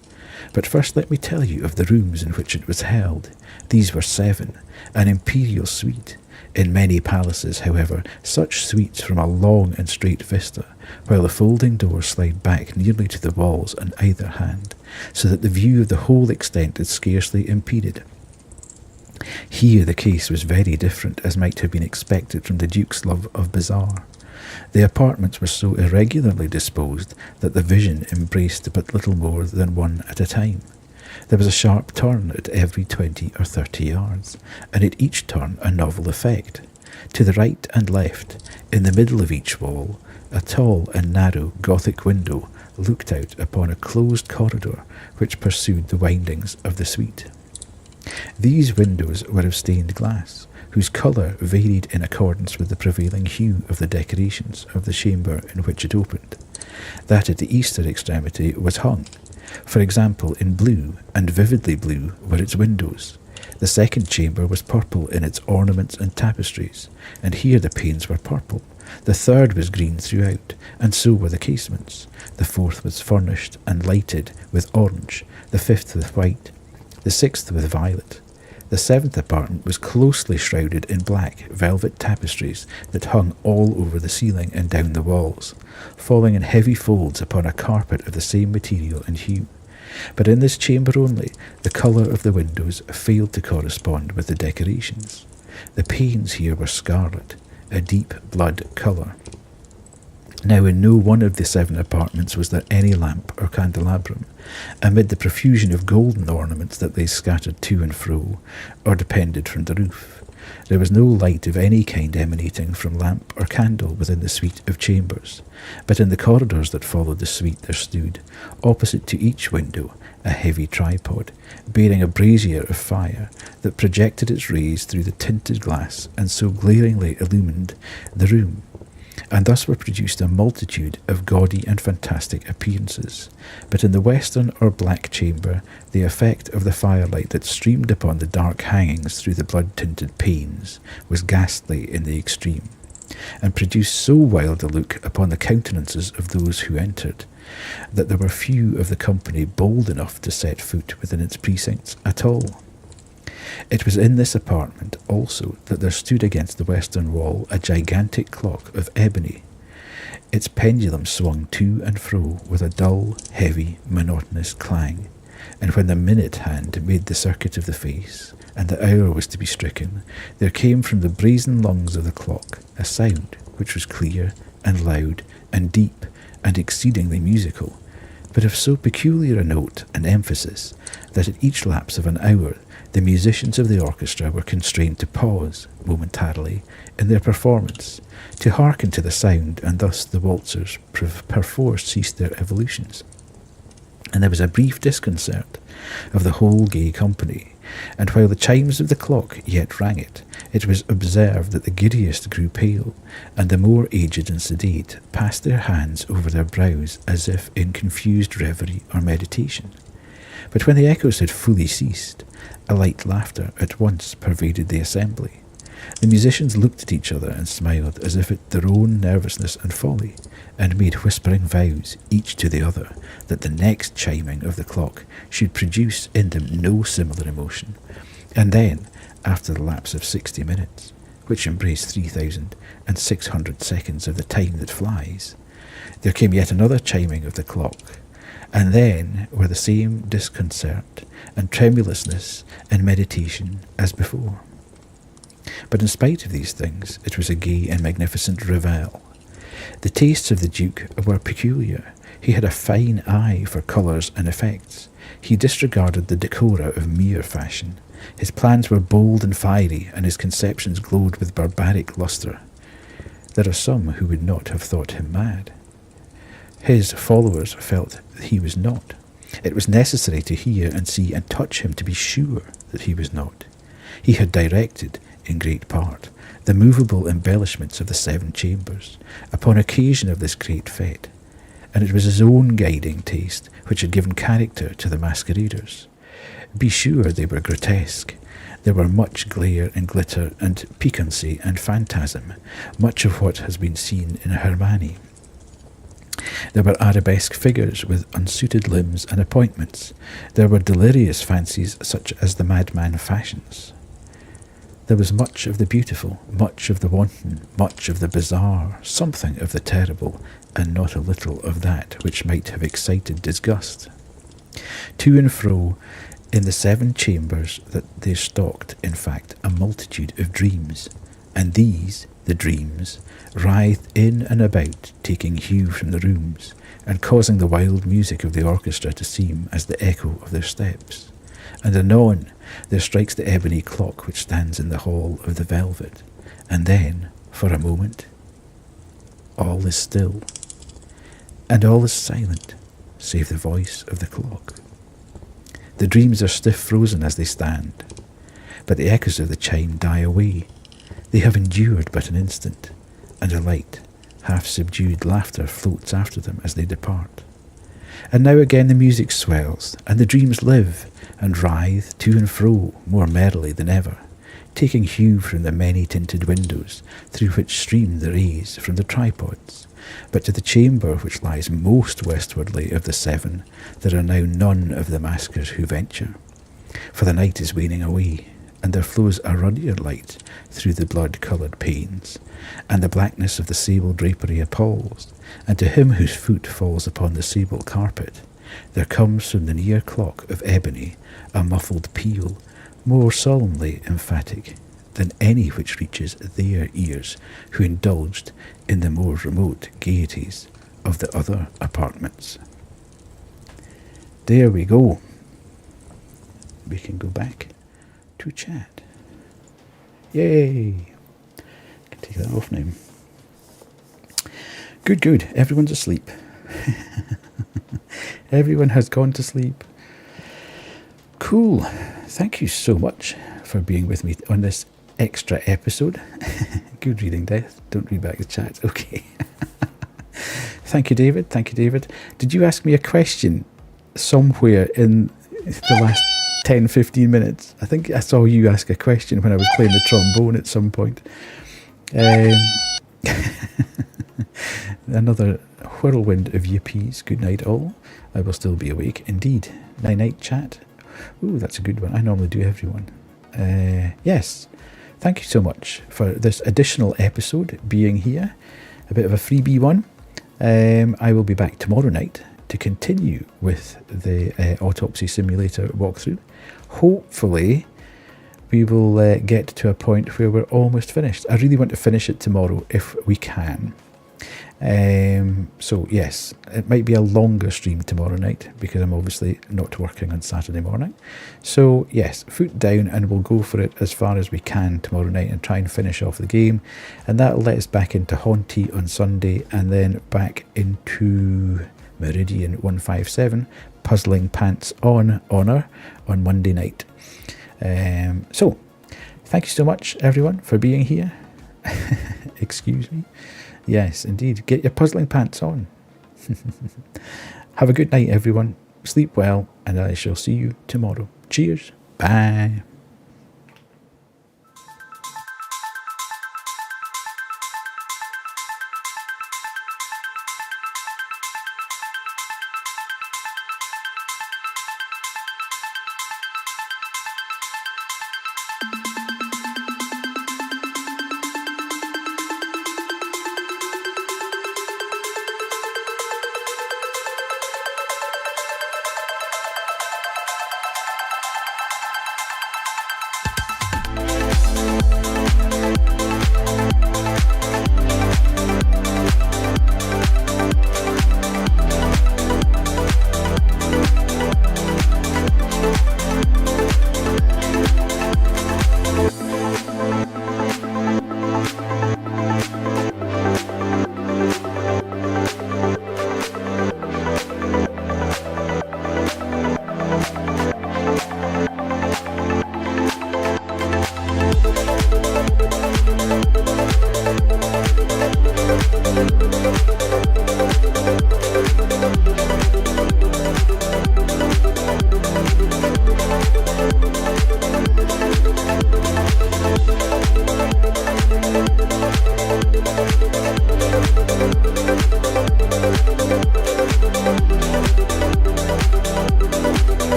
But first let me tell you of the rooms in which it was held. These were 7, an imperial suite. In many palaces, however, such suites from a long and straight vista, while the folding doors slide back nearly to the walls on either hand, so that the view of the whole extent is scarcely impeded. Here the case was very different, as might have been expected from the Duke's love of bazaar. The apartments were so irregularly disposed that the vision embraced but little more than one at a time. There was a sharp turn at every 20 or 30 yards, and at each turn a novel effect. To the right and left, in the middle of each wall, a tall and narrow Gothic window looked out upon a closed corridor which pursued the windings of the suite. These windows were of stained glass, whose colour varied in accordance with the prevailing hue of the decorations of the chamber in which it opened. That at the eastern extremity was hung, for example, in blue, and vividly blue were its windows. The second chamber was purple in its ornaments and tapestries, and here the panes were purple. The third was green throughout, and so were the casements. The fourth was furnished and lighted with orange, the fifth with white, the sixth with violet. The 7th apartment was closely shrouded in black velvet tapestries that hung all over the ceiling and down the walls, falling in heavy folds upon a carpet of the same material and hue. But in this chamber only, the colour of the windows failed to correspond with the decorations. The panes here were scarlet, a deep blood colour. Now in no one of the 7 apartments was there any lamp or candelabrum, amid the profusion of golden ornaments that lay scattered to and fro, or depended from the roof. There was no light of any kind emanating from lamp or candle within the suite of chambers, but in the corridors that followed the suite there stood, opposite to each window, a heavy tripod, bearing a brazier of fire that projected its rays through the tinted glass and so glaringly illumined the room. And thus were produced a multitude of gaudy and fantastic appearances. But in the western or black chamber, the effect of the firelight that streamed upon the dark hangings through the blood-tinted panes was ghastly in the extreme, and produced so wild a look upon the countenances of those who entered, that there were few of the company bold enough to set foot within its precincts at all. It was in this apartment also that there stood against the western wall a gigantic clock of ebony. Its pendulum swung to and fro with a dull, heavy, monotonous clang, and when the minute hand made the circuit of the face, and the hour was to be stricken, there came from the brazen lungs of the clock a sound which was clear and loud and deep and exceedingly musical, but of so peculiar a note and emphasis that at each lapse of an hour the musicians of the orchestra were constrained to pause momentarily in their performance, to hearken to the sound, and thus the waltzers perforce ceased their evolutions. And there was a brief disconcert of the whole gay company, and while the chimes of the clock yet rang it, it was observed that the giddiest grew pale, and the more aged and sedate passed their hands over their brows as if in confused reverie or meditation. But when the echoes had fully ceased, a light laughter at once pervaded the assembly. The musicians looked at each other and smiled as if at their own nervousness and folly, and made whispering vows, each to the other, that the next chiming of the clock should produce in them no similar emotion. And then, after the lapse of 60 minutes, which embraced 3,600 seconds of the time that flies, there came yet another chiming of the clock, and then were the same disconcert and tremulousness and meditation as before. But in spite of these things, it was a gay and magnificent revel. The tastes of the Duke were peculiar. He had a fine eye for colours and effects. He disregarded the decora of mere fashion. His plans were bold and fiery, and his conceptions glowed with barbaric lustre. There are some who would not have thought him mad. His followers felt that he was not. It was necessary to hear and see and touch him to be sure that he was not. He had directed, in great part, the movable embellishments of the 7 chambers, upon occasion of this great fete, and it was his own guiding taste which had given character to the masqueraders. Be sure they were grotesque. There were much glare and glitter and piquancy and phantasm, much of what has been seen in Hermione. There were arabesque figures with unsuited limbs and appointments. There were delirious fancies such as the madman fashions. There was much of the beautiful, much of the wanton, much of the bizarre, something of the terrible, and not a little of that which might have excited disgust. To and fro in the 7 chambers that there stalked, in fact, a multitude of dreams, and these, the dreams, writhed in and about, taking hue from the rooms, and causing the wild music of the orchestra to seem as the echo of their steps. And anon there strikes the ebony clock which stands in the hall of the velvet, and then, for a moment, all is still, and all is silent, save the voice of the clock. The dreams are stiff frozen as they stand, but the echoes of the chime die away. They have endured but an instant, and a light, half-subdued laughter floats after them as they depart. And now again the music swells, and the dreams live, and writhe to and fro more merrily than ever, taking hue from the many-tinted windows through which stream the rays from the tripods. But to the chamber which lies most westwardly of the 7, there are now none of the maskers who venture, for the night is waning away, and there flows a ruddier light through the blood-coloured panes, and the blackness of the sable drapery appalls, and to him whose foot falls upon the sable carpet, there comes from the near clock of ebony a muffled peal, more solemnly emphatic than any which reaches their ears who indulged in the more remote gaieties of the other apartments. There we go. We can go back to chat. Yay! I can take that off now. Good, good. Everyone's asleep. Everyone has gone to sleep. Cool. Thank you so much for being with me on this extra episode. Good reading, Death. Don't read back the chat. Okay. Thank you, David. Thank you, David. Did you ask me a question somewhere in the last 10-15 minutes? I think I saw you ask a question when I was playing the trombone at some point. Another whirlwind of yippies. Good night all. I will still be awake. Indeed. Night chat. Ooh, that's a good one. I normally do everyone. Yes. Thank you so much for this additional episode being here. A bit of a freebie one. I will be back tomorrow night to continue with the Autopsy Simulator walkthrough. Hopefully we will get to a point where we're almost finished. I really want to finish it tomorrow if we can. So yes, it might be a longer stream tomorrow night because I'm obviously not working on Saturday morning. So yes, foot down and we'll go for it as far as we can tomorrow night and try and finish off the game. And that'll let us back into Haunty on Sunday and then back into Meridian 157, Puzzling Pants on Honor on Monday night. So thank you so much everyone for being here. Excuse me. Yes, indeed. Get your puzzling pants on. Have a good night, everyone. Sleep well, and I shall see you tomorrow. Cheers. Bye.